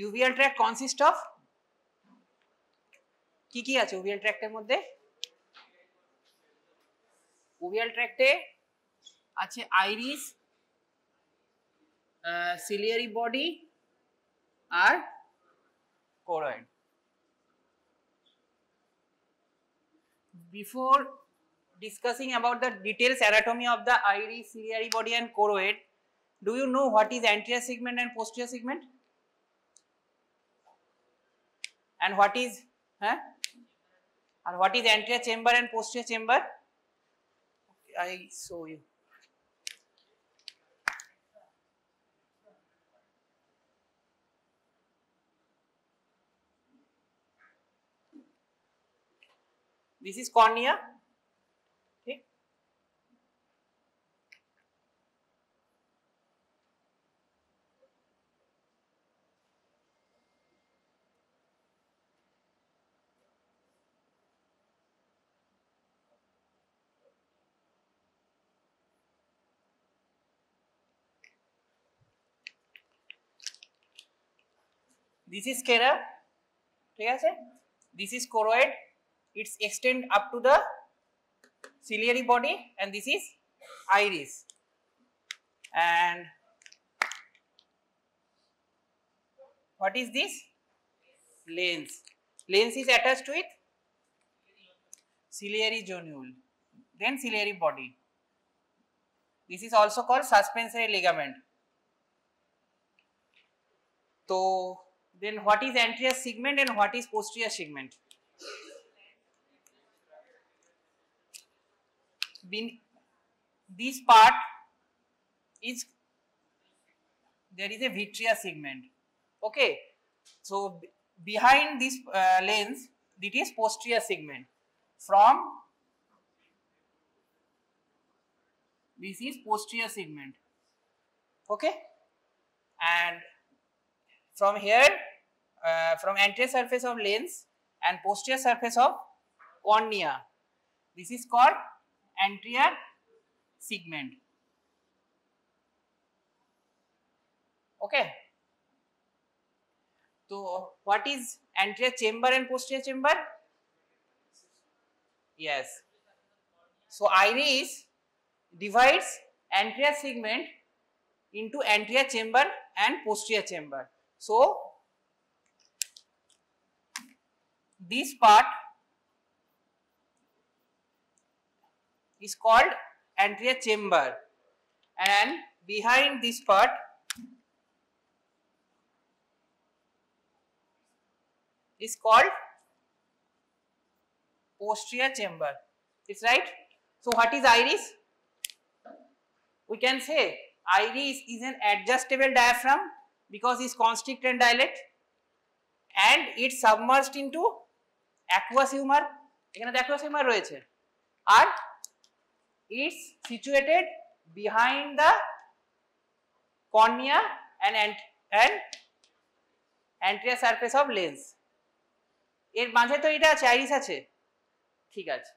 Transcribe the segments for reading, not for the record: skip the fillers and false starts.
uveal tract consist of কি আছে uveal tract এর মধ্যে uveal tract এ আছে iris ciliary body R choroid before discussing about the details anatomy of the iris ciliary body and choroid do you know what is anterior segment and posterior segment and what is and what is anterior chamber and posterior chamber I show you this is cornea okay this is sclera ঠিক আছে this is choroid it's extend up to the ciliary body and this is iris and what is this lens is attached with ciliary zonule then ciliary body this is also called suspensory ligament so then what is anterior segment and what is posterior segment this part is there is a vitreous segment okay so behind this lens it is posterior segment from this is posterior segment okay and from here from anterior surface of lens and posterior surface of cornea this is called anterior segment okay so what is anterior chamber and posterior chamber yes so iris divides anterior segment into anterior chamber and posterior chamber so this part is called anterior chamber and behind this part is called posterior chamber it's right so what is iris we can say iris is an adjustable diaphragm because it's constrict and dilate and it's submerged into aqueous humor এখানে তো aqueous humor রয়েছে আর it's situated behind the cornea and anterior surface of lens এর মাঝে তো এটা আছে iris আছে ঠিক আছে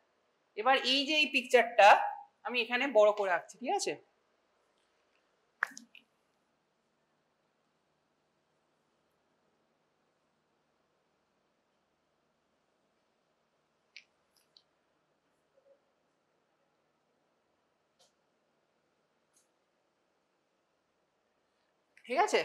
এবার এই যে এই পিকচারটা আমি এখানে বড় করে রাখছি ঠিক আছে ঠিক আছে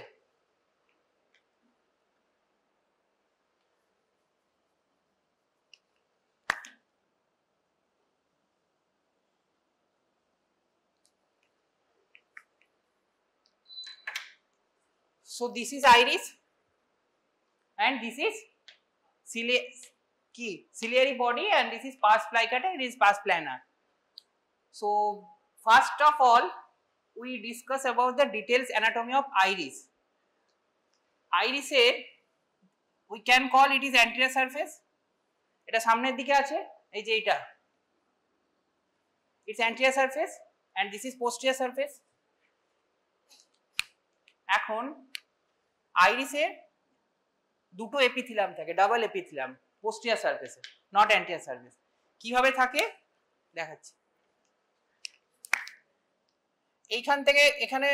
so this is iris and this is ciliary body and this is pars plicatum and this is pars plana so first of all we discuss about the details anatomy of iris iris এর we can call it is anterior surface এটা সামনের দিকে আছে এই যে এটা it's anterior surface and this is posterior surface এখন iris এর দুটো এপিথিলিয়াম থাকে double epithelium posterior surface not anterior surface কিভাবে থাকে দেখাচ্ছি এইখান থেকে এখানে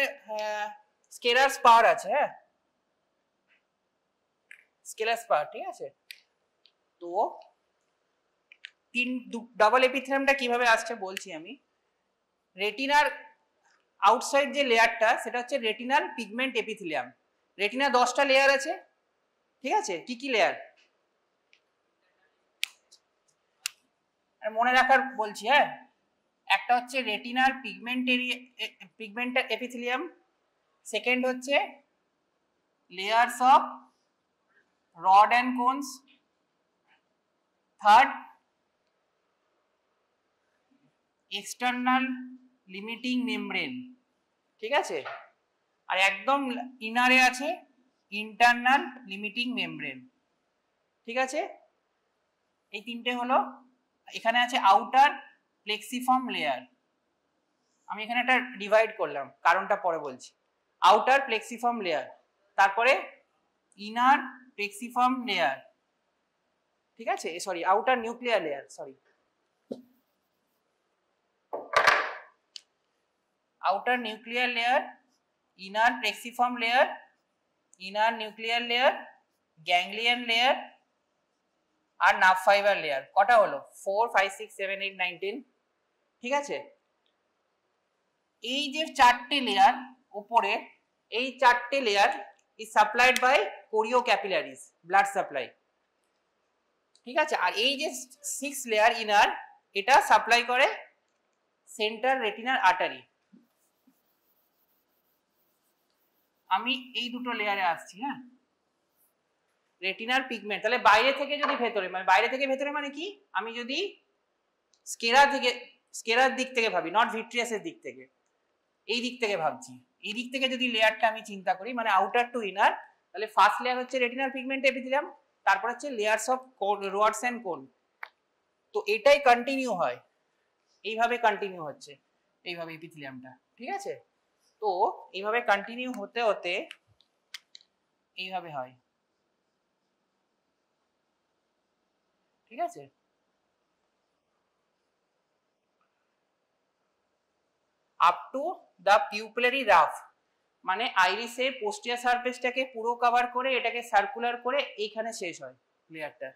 স্কেলার স্পার আছে হ্যাঁ স্কেলাস পার্ট, ঠিক আছে। তো ডাবল এপিথেলিয়ামটা কিভাবে আসছে বলছি আমি। রেটিনার আউটসাইড যে লেয়ারটা সেটা হচ্ছে রেটিনাল পিগমেন্ট এপিথেলিয়াম। রেটিনা 10টা লেয়ার আছে, ঠিক আছে। কি কি লেয়ার মনে রাখার বলছি, হ্যাঁ। একটা হচ্ছে রেটিনাল পিগমেন্ট এপিথেলিয়াম, সেকেন্ড হচ্ছে layers of rod and cones, third external limiting membrane, ঠিক আছে। আর একদম ইনারে আছে ইন্টারনাল লিমিটিং মেমব্রেন, ঠিক আছে। এই তিনটে হলো। এখানে আছে আউটার প্লেক্সিফর্ম লেয়ার, আমি এখানে একটা ডিভাইড করলাম, কারণটা পরে বলছি। আউটার প্লেক্সিফর্ম লেয়ার, তারপরে ইনার প্লেক্সিফর্ম লেয়ার, ঠিক আছে। Sorry, outer nuclear layer, sorry, outer nuclear layer, inner plexiform layer, inner nuclear layer, ganglion layer আর নার্ভ ফাইবার লেয়ার। কটা হলো? 4 5 6 7 8 9 10, ঠিক আছে। এই যে চারটে লেয়ার উপরে, এই চারটে layer is supplied by choriocapillaris, blood supply, ঠিক আছে। আর এই যে 6 লেয়ার ইনার, এটা সাপ্লাই করে সেন্ট্রাল রেটিনার আর্টারি। আমি এই দুটো লেয়ারে আসছি, হ্যাঁ। রেটিনার পিগমেন্ট, তাহলে বাইরে থেকে যদি ভেতরে, মানে বাইরে থেকে ভেতরে মানে কি, আমি যদি স্কেরার দিক থেকে ভাবি, নট ভিট্রিয়াসের দিক থেকে, এই দিক থেকে ভাবছি, এই দিক থেকে যদি লেয়ারটা আমি চিন্তা করি, মানে আউটার টু ইনার, তাহলে ফার্স্ট লেয়ার হচ্ছে রেটিনাল পিগমেন্ট এপিথেলিয়াম, তারপর হচ্ছে লেয়ার্স অফ রডস এন্ড কোন। তো এটাই কন্টিনিউ হয়, এইভাবে কন্টিনিউ হচ্ছে, এইভাবে এপিথেলিয়ামটা, ঠিক আছে। তো এইভাবে কন্টিনিউ হতে হতে এইভাবে হয়, ঠিক আছে। Up to the pupillary rough, মানে আইরিসের পোস্টিয়ার সারফেসটাকে পুরো কভার করে এটাকে সার্কুলার করে এইখানে শেষ হয় লেয়ারটা,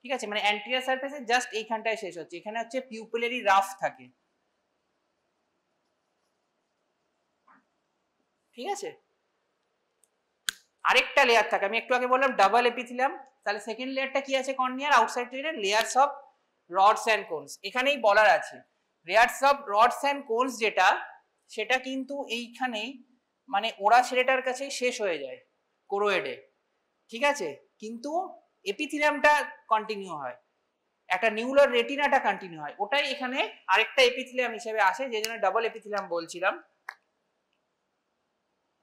ঠিক আছে। মানে অ্যান্টেরিয়র সারফেসে জাস্ট এইখানটায় শেষ হচ্ছে, এখানে হচ্ছে পিউপিলারি রাফ থাকে, ঠিক আছে। আরেকটা লেয়ার থাকে, আমি একটু আগে বললাম ডাবল এপিথেলিয়াম, তাহলে সেকেন্ড লেয়ারটা কি আছে কর্নিয়ার outside layers of rods and cones. এখানেই বলার আছে layers of rods and cones যেটা, সেটা কিন্তু এইখানেই, মানে ওরা ছেলেটার কাছে শেষ হয়ে যায় কোরোয়েডে, ঠিক আছে। কিন্তু এপিথেলিয়ামটা কন্টিনিউ হয়, একটা নিউলার রেটিনাটা কন্টিনিউ হয়, ওটাই এখানে আরেকটা এপিথেলিয়াম হিসেবে আসে, যে জন্য ডাবল এপিথেলিয়াম বলছিলাম।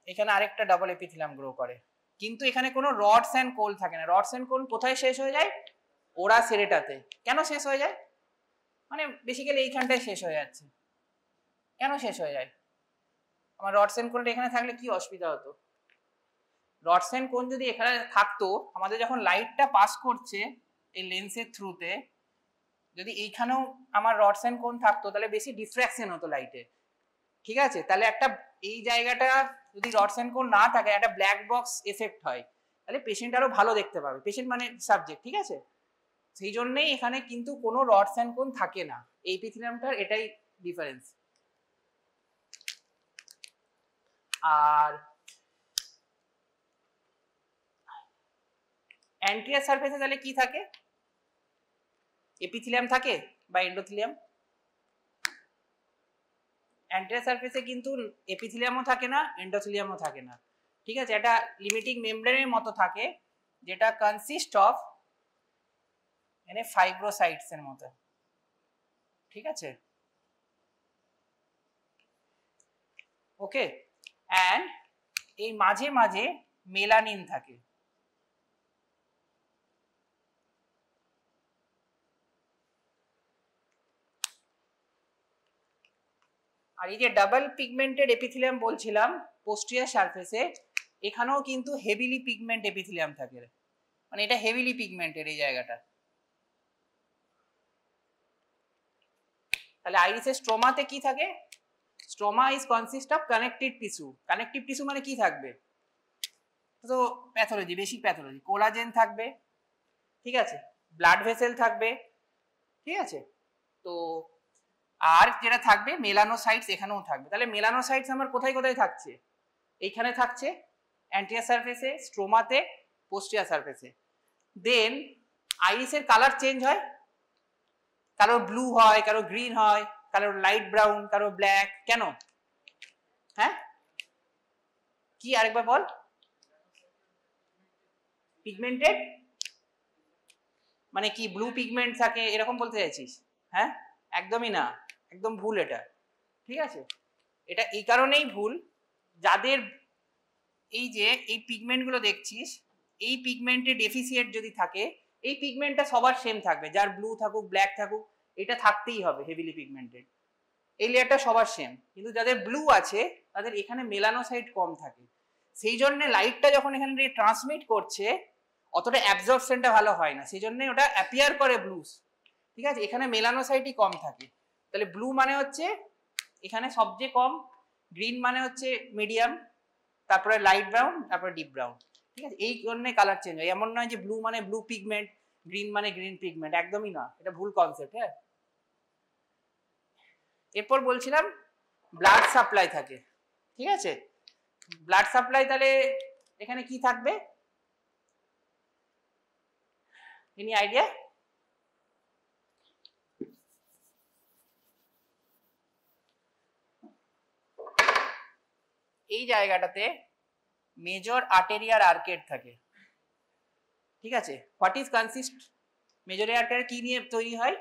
এখানে আরেকটা ডাবল এপিথেলিয়াম গ্রো করে, কিন্তু এখানে কোনো রডস অ্যান্ড কোল থাকে না। রডস অ্যান্ড কোল কোথায় শেষ হয়ে যায়? ওরা সেরেটাতে। কেন শেষ হয়ে যায়? মানে বেসিক্যালি এইখানটায় শেষ হয়ে যাচ্ছে। কেন শেষ হয়ে যায়? আমার রডস অ্যান্ড কোনটা এখানে থাকলে কি অসুবিধা হতো? রডস অ্যান্ড কোন যদি এখানে থাকতো, আমাদের যখন লাইটটা পাস করছে এই লেন্সের থ্রুতে, যদি এইখানেও আমার রডস অ্যান্ড কোন থাকতো, তাহলে বেশি ডিফ্র্যাকশন হতো লাইটে, ঠিক আছে। তাহলে একটা এই জায়গাটা যদি রডস অ্যান্ড কোন না থাকে, একটা ব্ল্যাক বক্স এফেক্ট হয়, তাহলে পেশেন্ট আরো ভালো দেখতে পাবে, পেশেন্ট মানে সাবজেক্ট, ঠিক আছে। সেই জন্যই এখানে কিন্তু কোনো রডস অ্যান্ড কোন থাকে না, এই এপিথেলিয়ামটার এটাই ডিফারেন্স। আর অ্যান্টিরিয়র সারফেসে তাহলে কি থাকে? এপিথেলিয়াম থাকে বা এন্ডোথেলিয়াম? অ্যান্টিরিয়র সারফেসে কিন্তু এপিথেলিয়ামও থাকে না, এন্ডোথেলিয়ামও থাকে না, ঠিক আছে। এটা লিমিটিং মেমব্রেনের মতো থাকে, যেটা কনসিস্ট অফ মানে ফাইব্রোসাইটস এর মতো, ঠিক আছে। ওকে, অ্যান্ড এই মাঝে মাঝে মেলানিন থাকে। আর এই যে ডাবল পিগমেন্টেড এপিথেলিয়াম বলছিলাম পোস্টিরিয়র সারফেসে, এখানেও কিন্তু হেভিলি পিগমেন্ট এপিথেলিয়াম থাকে, মানে এটা হেভিলি পিগমেন্টেড এই জায়গাটা। তাহলে আইরিসের স্ট্রোমাতে কি থাকে? Stroma is consist of connective tissue. Connective tissue মানে কি থাকবে? তো প্যাথোলজি, বেসিক প্যাথোলজি, কোলাজেন থাকবে, ঠিক আছে, ব্লাড ভেসেল থাকবে, ঠিক আছে। তো আর যেটা থাকবে মেলানোসাইটস এখানেও থাকবে। তাহলে মেলানোসাইটস আমার কোথায় কোথায় থাকছে? এইখানে থাকছে অ্যান্টিরিয়র সারফেসে, স্ট্রোমাতে, পোস্টিরিয়র সারফেসে। দেন আইরিসের কালার চেঞ্জ হয়, কারো ব্লু হয়, কারো গ্রিন হয়, কারো লাইট ব্রাউন, কারো ব্ল্যাক। কেন? হ্যাঁ, কি আরেকবার বল। পিগমেন্টেড মানে কি ব্লু পিগমেন্ট থাকে এরকম বলতে চাইছিস? হ্যাঁ, একদমই না, একদম ভুল এটা, ঠিক আছে। এটা এই কারণেই ভুল, যাদের এই যে এই পিগমেন্টগুলো দেখছিস, এই পিগমেন্টে ডেফিসিয়েন্ট যদি থাকে, এই পিগমেন্টটা সবার সেম থাকবে, যার ব্লু থাকুক ব্ল্যাক থাকুক, এটা থাকতেই হবে হেভিলি পিগমেন্টেড, এই লেয়ারটা সবার সেম। কিন্তু যাদের ব্লু আছে তাদের এখানে মেলানোসাইট কম থাকে, সেই জন্য লাইটটা যখন এখানে ট্রান্সমিট করছে অতটা অ্যাবজর্পশনটা ভালো হয় না, সেই জন্য ওটা অ্যাপিয়ার করে ব্লুস, ঠিক আছে। এখানে মেলানোসাইটই কম থাকে। তাহলে ব্লু মানে হচ্ছে এখানে সবচেয়ে কম, গ্রিন মানে হচ্ছে মিডিয়াম, তারপরে লাইট ব্রাউন, তারপরে ডিপ ব্রাউন, ঠিক আছে। এই জন্য কালার চেঞ্জ হয়। এমন নয় যে ব্লু মানে ব্লু পিগমেন্ট, গ্রিন মানে গ্রিন পিগমেন্ট, একদমই না, এটা ভুল কনসেপ্ট। হ্যাঁ, এরপর বলছিলাম ব্লাড সাপ্লাই থাকে, ঠিক আছে। ব্লাড সাপ্লাই তাহলে এখানে কি থাকবে, এনি আইডিয়া? এই জায়গাটাতে মেজর আর্টেরিয়ার আর্কেড থাকে, ঠিক আছে। What is consist, major artery কি নিয়ে তৈরি হয়?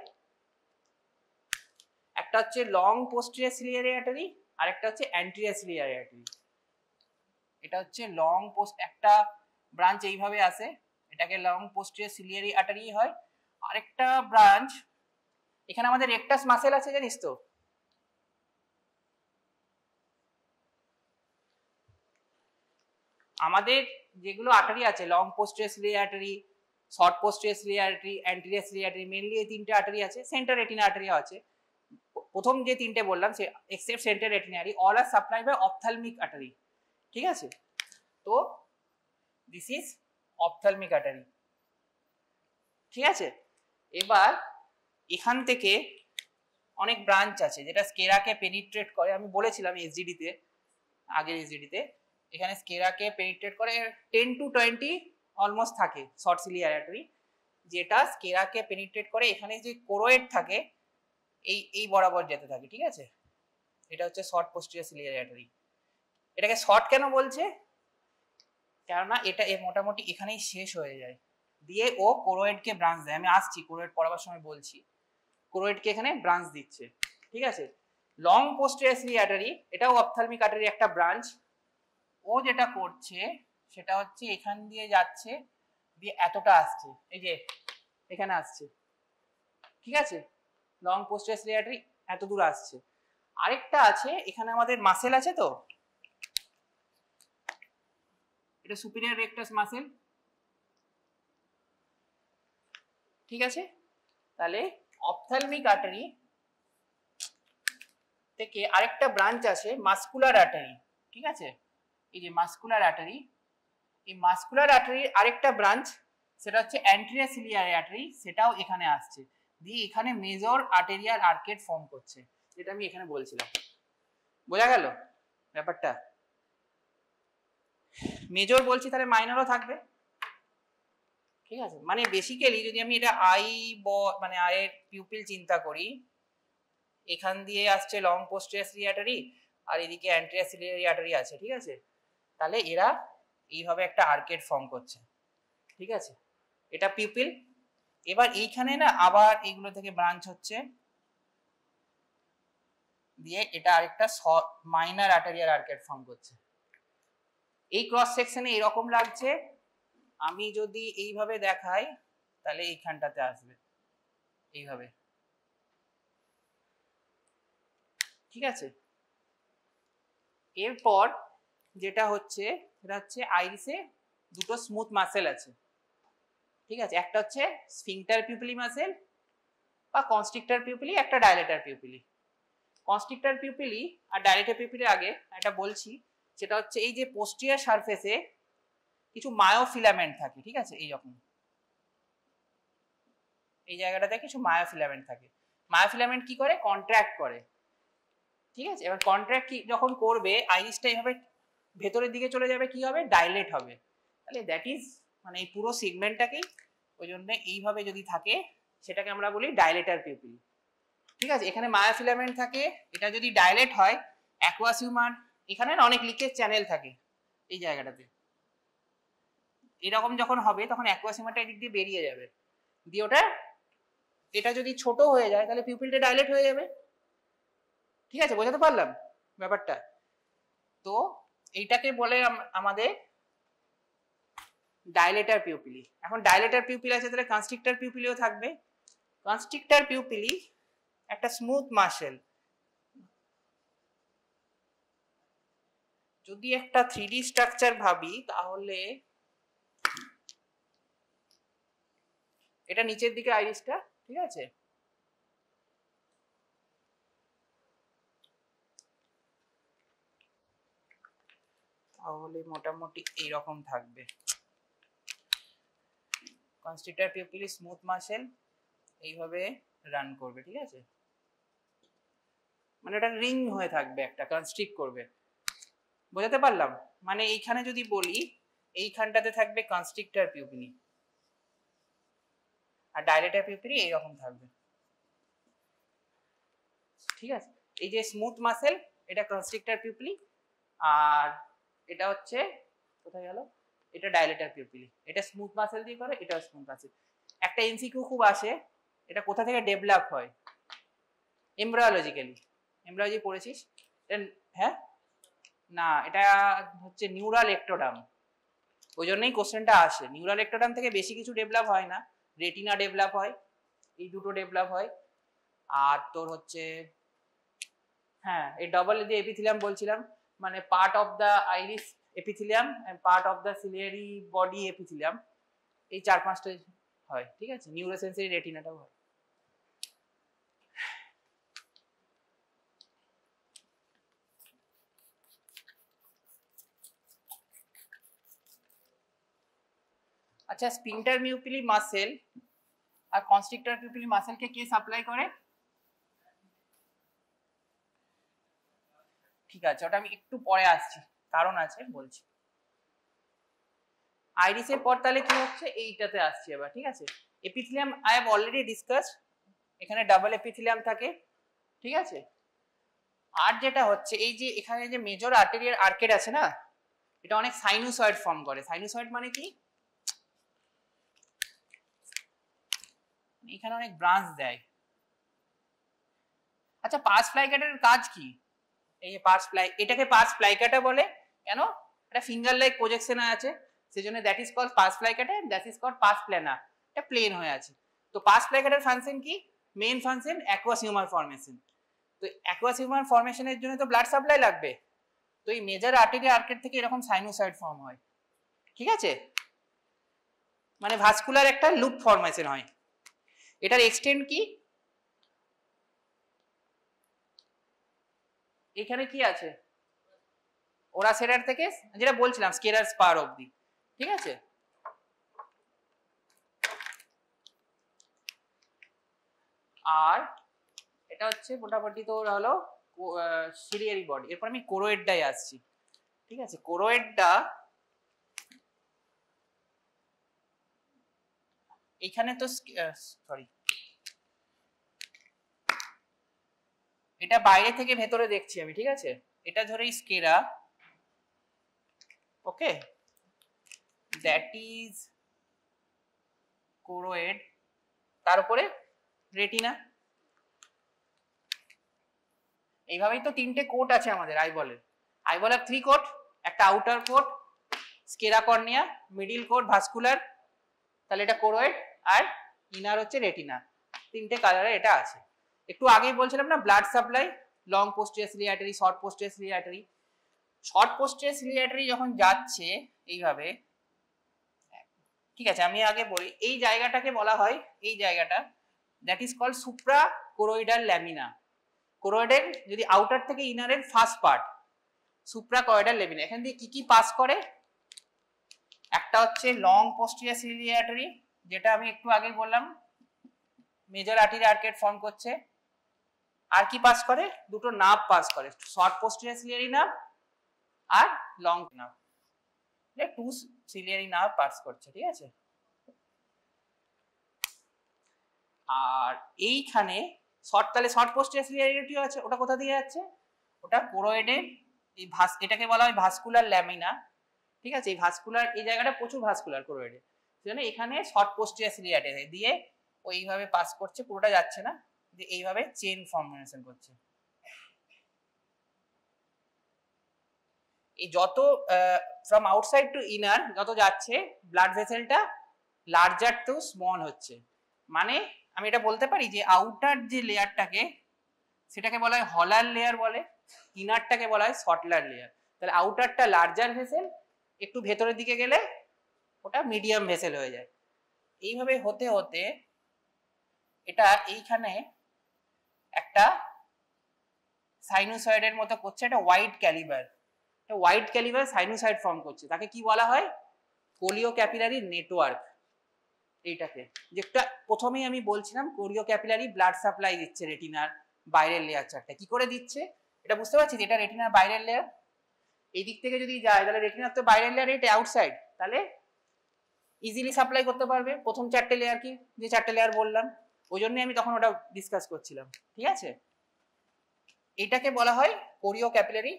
একটা হচ্ছে লং পোস্টেরিয়র সিলিয়ারি আর্টারি, আর একটা হচ্ছে অ্যান্টেরিয়র সিলিয়ারি আর্টারি। এটা হচ্ছে লং পোস্ট, একটা ব্রাঞ্চ এইভাবে আসে, এটাকে লং পোস্টেরিয়র সিলিয়ারি আর্টারি হয়। আরেকটা ব্রাঞ্চ এখানে আমাদের রেকটাস মাসেল আছে, জানিস তো? আমাদের যেগুলো আর্টারি আছে, long posterior ciliary artery, short posterior ciliary artery, anterior ciliary artery, mainly এই তিনটে আর্টারি আছে। সেন্টার রেটিনা আর্টারিও আছে। প্রথম যে তিনটে বললাম সে except central retinal, all are supply by ophthalmic artery, ঠিক আছে। তো দিস ইজ অপথ্যালমিক আর্টারি, ঠিক আছে। এবার এখান থেকে অনেক ব্রাঞ্চ আছে যেটা স্কেরাকে পেনিট্রেট করে, আমি বলেছিলাম এসজিডি তে, আগের এসজিডি তে, এখানে স্কেরাকে পেনিট্রেট করে 10 to 20 অলমোস্ট থাকে শর্ট সিলিয়ারি আর্টারি, যেটা স্কেরাকে পেনিট্রেট করে। এখানে যে কোরোয়েড থাকে এই বরাবর যেতে থাকে, ঠিক আছে। এটা হচ্ছে শর্ট পোস্টেরিয়র সিলিয়ারি আর্টারি। এটাকে শর্ট কেন বলছে? কেননা এটা মোটামুটি এখানেই শেষ হয়ে যায়, দিয়ে ও কোরোয়েডকে ব্রাঞ্চ দেয়। আমি আসছি, কোরোয়েড পড়াবার সময় বলছি, কোরোয়েডকে এখানে ব্রাঞ্চ দিচ্ছে, ঠিক আছে। লং পোস্টেরিয়র সিলিয়ারি আর্টারি এটাও অপথ্যালমিক আর্টারি একটা ব্রাঞ্চ। ও যেটা করছে সেটা হচ্ছে এখান দিয়ে যাচ্ছে, দিয়ে এতটা আসছে, এই যে এখানে আসছে, ঠিক আছে। লং পোস্টেরিয়র সিলিয়ারি আর্টারি এত দূর আসছে। আরেকটা আছে এখানে আমাদের মাসেল আছে, তো এটা সুপিরিয়র রেকটাস মাসেল, ঠিক আছে। তাহলে অপথ্যালমিক আর্টারি থেকে আরেকটা ব্রাঞ্চ আছে মাসকুলার আর্টারি, ঠিক আছে। এই যে মাসকুলার আর্টারি, এই মাসকুলার আর্টারির আরেকটা ব্রাঞ্চ সেটা হচ্ছে অ্যান্টেরিয়র সিলিয়ারি আর্টারি, সেটাও এখানে আসছে, দিয়ে এখানে মেজর আর্টেরিয়াল আর্কেড ফর্ম করছে, যেটা আমি এখানে বলছিলাম। বোঝা গেল ব্যাপারটা? মেজর বলছি তাহলে মাইনরও থাকবে, ঠিক আছে। মানে বেসিক্যালি যদি আমি এটা মানে আয়ের পিউপিল চিন্তা করি, এখান দিয়ে আসছে লং পোস্টেরিয়র সিলিয়ারি আর্টারি, আর এদিকে অ্যান্টেরিয়র সিলিয়ারি আর্টারি আছে, ঠিক আছে। তাহলে এরা এইভাবে একটা আর্কেড ফর্ম করছে, ঠিক আছে। এটা পিউপিল। এবার এইখানে না আবার এইগুলো থেকে ব্রাঞ্চ হচ্ছে, দিয়ে এটা আরেকটা মাইনার আর্টারিয়াল আর্কেড ফর্ম করছে। এই ক্রস সেকশনে এরকম লাগছে, আমি যদি এইভাবে দেখাই তাহলে এইখানটাতে আসবে এইভাবে, ঠিক আছে। এরপর যেটা হচ্ছে সেটা হচ্ছে আইরিসে দুটো স্মুথ মাসেল আছে, ঠিক আছে। একটা হচ্ছে স্ফিংটার পিউপিলি মাসেল বা কনস্ট্রিক্টর পিউপিলি, একটা ডাইলেটার পিউপিলি। কনস্ট্রিক্টর পিউপিলি আর ডাইলেটার পিউপিলির আগে একটা বলছি, সেটা হচ্ছে এই যে পোস্টিরিয়র সারফেসে কিছু মায়োফিলামেন্ট থাকে, ঠিক আছে, এইরকম এই জায়গাটাতে কিছু মায়োফিলামেন্ট থাকে। মায়োফিলামেন্ট কি করে, কন্ট্রাক্ট করে, ঠিক আছে। এবার কন্ট্রাক্ট কি যখন করবে, আইরিসটা এইভাবে ভেতরের দিকে চলে যাবে, কি হবে, ডাইলেট হবে। তাহলে দ্যাট ইজ মানে এই পুরো সেগমেন্টটাকেই ওই জন্য এইভাবে যদি থাকে সেটাকে আমরা বলি ডাইলেটার পিউপিল, ঠিক আছে। এখানে মায়োফিলামেন্ট থাকে, এটা যদি ডাইলেট হয়, অ্যাকুয়াস হিউমার, এখানে অনেক লিকেজ চ্যানেল থাকে এই জায়গাটাতে, এরকম যখন হবে তখন অ্যাকুয়াস হিউমারটা এদিক দিয়ে বেরিয়ে যাবে, দিয়ে ওটা এটা যদি ছোট হয়ে যায় তাহলে পিউপিলটা ডাইলেট হয়ে যাবে, ঠিক আছে, বোঝাতে পারলাম ব্যাপারটা। তো এইটাকে বলে আমাদের ডাইলেটার পিউপিলি। এখন ডাইলেটার পিউপিল আছে, তাহলে কনস্ট্রিক্টর পিউপিলিও থাকবে। কনস্ট্রিক্টর পিউপিলি একটা স্মুথ মাসেল, যদি একটা 3D স্ট্রাকচার ভাবি তাহলে এটা নিচের দিকে আইরিসটা, ঠিক আছে, তাহলে মোটামুটি এইরকম থাকবে। কনস্ট্রিক্টর পিউপিলি স্মুথ মাসেল এইভাবে রান করবে, ঠিক আছে, মানে এটা রিং হয়ে থাকবে, একটা কনস্ট্রিক্ট করবে, বোঝাতে পারলাম। মানে এইখানে যদি বলি এইখানটাতে থাকবে কনস্ট্রিক্টর পিউপিলি আর ডাইলেটার পিউপিলি এইরকম থাকবে, ঠিক আছে। এই যে স্মুথ মাসেল এটা কনস্ট্রিক্টর পিউপিলি, আর এটা হচ্ছে কোথায় গেল, এটা ডাইলেটার পিউপিলি, এটা স্মুথ মাসেল দিয়ে করে, এটা স্মুথ মাসেল। একটা এমসিকিউ খুব আসে, এটা কোথা থেকে ডেভেলপ হয়, এমব্রায়োলজিক্যালি, এমব্রায়োলজি পড়েছিস? হ্যাঁ, না এটা হচ্ছে নিউরাল এক্টোডাম, ওই জন্যই কোশ্চেনটা আসে। নিউরাল এক্টোডাম থেকে বেশি কিছু ডেভেলপ হয় না, রেটিনা ডেভেলপ হয়, এই দুটো ডেভেলপ হয়, আর তোর হচ্ছে হ্যাঁ এই ডবল যে এপিথিলিয়াম বলছিলাম, মানে part of the iris epithelium and part of the ciliary body epithelium, এই 4-5টা হয়, ঠিক আছে। নিউরোসেন্সরি রেটিনাটাও হয়। আচ্ছা, স্পিন্টার মিউপিলি মাসেল আর কনস্ট্রিক্টর পিউপিলি মাসেলকে কে সাপ্লাই করে? ঠিক আছে, ওটা আমি একটু পরে আসছি, কারণ আছে বলছি। আইরিসের পর তাহলে কি হচ্ছে, এইটাতে আসছি এবার, ঠিক আছে। Epithelium I have already discussed, এখানে ডাবল এপিথিলিয়াম থাকে, ঠিক আছে। আর যেটা হচ্ছে এই যে এখানে যে মেজর আর্টেরিয়াল আর্কেড আছে না, এটা অনেক সাইনোসয়েড ফর্ম করে। সাইনোসয়েড মানে কি, এখানে অনেক ব্রাঞ্চ দেয়। আচ্ছা, পার্স ফ্লাইকাটার কাজ কি? এই যে পার্স ফ্লাই, এটাকে পার্স ফ্লাইকাটা বলে কেন, এটা ফিঙ্গার লাইক প্রজেকশন আছে, সেজন্য that is called pars plicata and that is called pars plana, এটা প্লেন হয়ে আছে। তো পার্স ফ্লাইকাটার ফাংশন কি, main function aqueous humour formation. তো অ্যাকুয়াস হিউমার ফর্মেশনের জন্য তো ব্লাড সাপ্লাই লাগবে, তো এই মেজর আর্টেরিয়াল আর্কেড থেকে এরকম সাইনোসয়েড ফর্ম হয়, ঠিক আছে, মানে ভাস্কুলার একটা লুপ ফর্মেশন হয়। এটার এক্সটেন্ড কি, এখানে কি আছে, ওরাসেরার থেকে যেটা বলছিলাম স্কেলার স্পার অবধি, ঠিক আছে। আর এটা হচ্ছে মোটামুটি তোর হলো সিলিয়ারি বডি। এরপর আমি কোরোয়েডটাই আসছি, ঠিক আছে। কোরোয়েডটা এখানে তো সরি, এটা বাইরে থেকে ভেতরে দেখছি আমি, ঠিক আছে। এটা ধরে sclera, okay, that is choroid, তার উপরে রেটিনা। এইভাবেই তো 3টে কোট আছে আমাদের আইবলের। আইবলের 3 কোট, একটা outer coat sclera cornea, middle coat vascular, তাহলে এটা কোরোয়েড, আর ইনার হচ্ছে রেটিনা। 3টে কালারে এটা আছে। একটু আগেই বলছিলাম না blood supply, long posterior ciliary artery, short posterior ciliary artery. Short posterior ciliary artery যখন যাচ্ছে এইভাবে, ঠিক আছে, আমি আগে বলি এই জায়গাটাকে বলা হয়, এই জায়গাটা that is called suprachoroidal lamina. কোরোইডের যদি আউটার থেকে ইনারের first part suprachoroidal lamina, এখান দিয়ে কি কি পাস করে, একটা হচ্ছে লং পোস্টিরিয়র সিলিয়ারি আর্টারি, যেটা আমি একটু আগেই বললাম মেজর আর্টারি আর্কেড ফর্ম করছে। আর কি পাস করে? দুটো নার্ভ পাস করে, শর্ট পোস্টিরিয়র সিলিয়ারি নার্ভ আর long nerve, two ciliary nerve pass করছে, ঠিক আছে। আর এইখানে শর্ট, তাহলে শর্ট পোস্টিরিয়র সিলিয়ারি আর্টারি আছে, ওটা কোথা দিয়ে যাচ্ছে? ওটা কোরোয়েডের এই এটাকে বলা হয় ভাস্কুলার ল্যামিনা, ঠিক আছে। এই ভাস্কুলার, এই জায়গাটা প্রচুর ভাস্কুলার কোরোয়েডে, সেজন্য এখানে শর্ট পোস্টিরিয়র সিলিয়ারি আর্টারি দিয়ে ওইভাবে পাস করছে, পুরোটা যাচ্ছে না, দিয়ে এইভাবে চেন ফর্মেশন করছে। এই যত ফ্রম আউটসাইড টু ইনার যত যাচ্ছে ব্লাড ভেসেলটা লার্জার টু স্মল হচ্ছে। মানে আমি এটা বলতে পারি যে আউটার যে লেয়ারটাকে সেটাকে বলা হয় হলার লেয়ার বলে, ইনারটাকে বলা হয় শর্টলার লেয়ার। তাহলে আউটারটা লার্জার ভেসেল, একটু ভেতরের দিকে গেলে ওটা মিডিয়াম ভেসেল হয়ে যায়। এইভাবে হতে হতে এটা এইখানে একটা সাইনোসয়েডের মতো করছে, এটা wide calibre, wide calibre sinusoid form করছে। তাকে কি বলা হয়? কোলিও ক্যাপিলারি নেটওয়ার্ক। এইটাকে যেটা প্রথমেই আমি বলছিলাম, কোলিও ক্যাপিলারি ব্লাড সাপ্লাই দিচ্ছে রেটিনার বাইরের লেয়ার চারটা। কি করে দিচ্ছে এটা বুঝতে পারছি, এটা রেটিনার বাইরের লেয়ার, এই দিক থেকে যদি যায় তাহলে রেটিনার তো বাইরের লেয়ার, এটা আউটসাইড, তাহলে ইজিলি সাপ্লাই করতে পারবে প্রথম চারটে লেয়ার, কি যে চারটে লেয়ার বললাম, ওই জন্যই আমি তখন ওটা ডিসকাস করছিলাম, ঠিক আছে। এটাকে বলা হয় কোরিও ক্যাপিলারি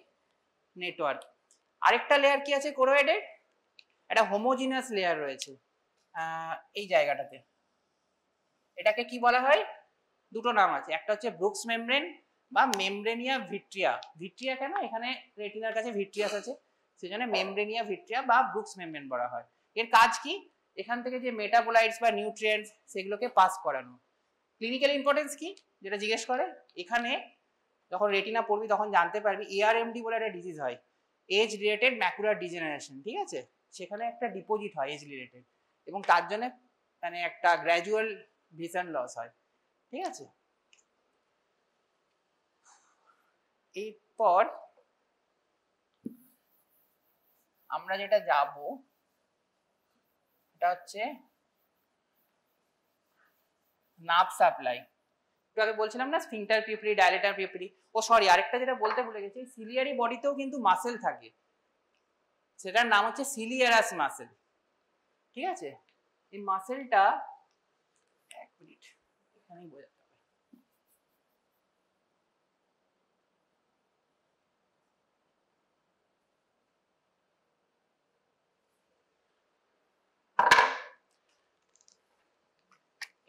নেটওয়ার্ক। আরেকটা লেয়ার কি আছে কোরোয়েডের? একটা হোমোজিনাস লেয়ার রয়েছে এই জায়গাটাতে, এটাকে কি বলা হয়? দুটো নাম আছে, একটা হচ্ছে ব্রুকস মেমব্রেন বা মেমব্রেনিয়া ভিট্রিয়া। ভিট্রিয়া কেন? এখানে রেটিনার কাছে ভিট্রিয়াস আছে, সেজন্য মেমব্রেনিয়া ভিট্রিয়া বা ব্রুকস মেমব্রেন বলা হয়। এর কাজ কি? এখান থেকে যে মেটাবোলাইটস বা নিউট্রিয়েন্টস সেগুলোকে পাস করানো। ক্লিনিক্যাল ইম্পর্টেন্স কি যেটা জিজ্ঞেস করে, এখানে যখন রেটিনা পড়বি তখন জানতে পারবি ARMD বলে একটা ডিজিজ হয়, এজ রিলেটেড ম্যাকুলার ডিজেনারেশন, ঠিক আছে। সেখানে একটা ডিপোজিট হয় এজ রিলেটেড, এবং তার জন্য মানে একটা গ্র্যাজুয়াল ভিশন লস হয়, ঠিক আছে। এরপর আমরা যেটা যাব এটা হচ্ছে নার্ভ সাপ্লাই। একটু আগে বলছিলাম না স্ফিংটার পিউপিলি, ডাইলেটার পিউপিলি। ও সরি, আরেকটা যেটা বলতে ভুলে গেছি, সিলিয়ারি বডিতেও কিন্তু মাসেল থাকে, সেটার নাম হচ্ছে সিলিয়ারাস মাসেল, ঠিক আছে। এই মাসেলটা এক মিনিট এখানেই বোঝাতে হবে।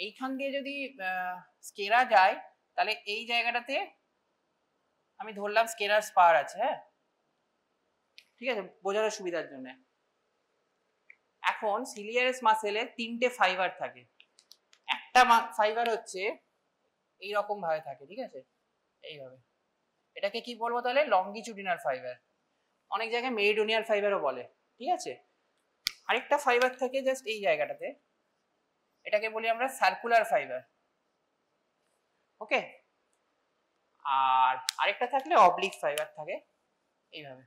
এইখান দিয়ে যদি স্কেরা যায় তাহলে এই জায়গাটাতে আমি ধরলাম স্কেরার স্পার আছে, হ্যাঁ, ঠিক আছে, বোঝানোর সুবিধার জন্য। এখন সিলিয়ারাস মাসেলে তিনটে ফাইবার থাকে, একটা ফাইবার হচ্ছে এইরকম ভাবে থাকে, ঠিক আছে, এইভাবে। এটাকে কি বলবো তাহলে? লঙ্গিচুডিনাল ফাইবার, অনেক জায়গায় মেরিডোনিয়াল ফাইবারও বলে, ঠিক আছে। আরেকটা ফাইবার থাকে জাস্ট এই জায়গাটাতে, এটাকে বলি আমরা সার্কুলার ফাইবার, ওকে। আর আরেকটা থাকলে অবলিক ফাইবার থাকে এইভাবে,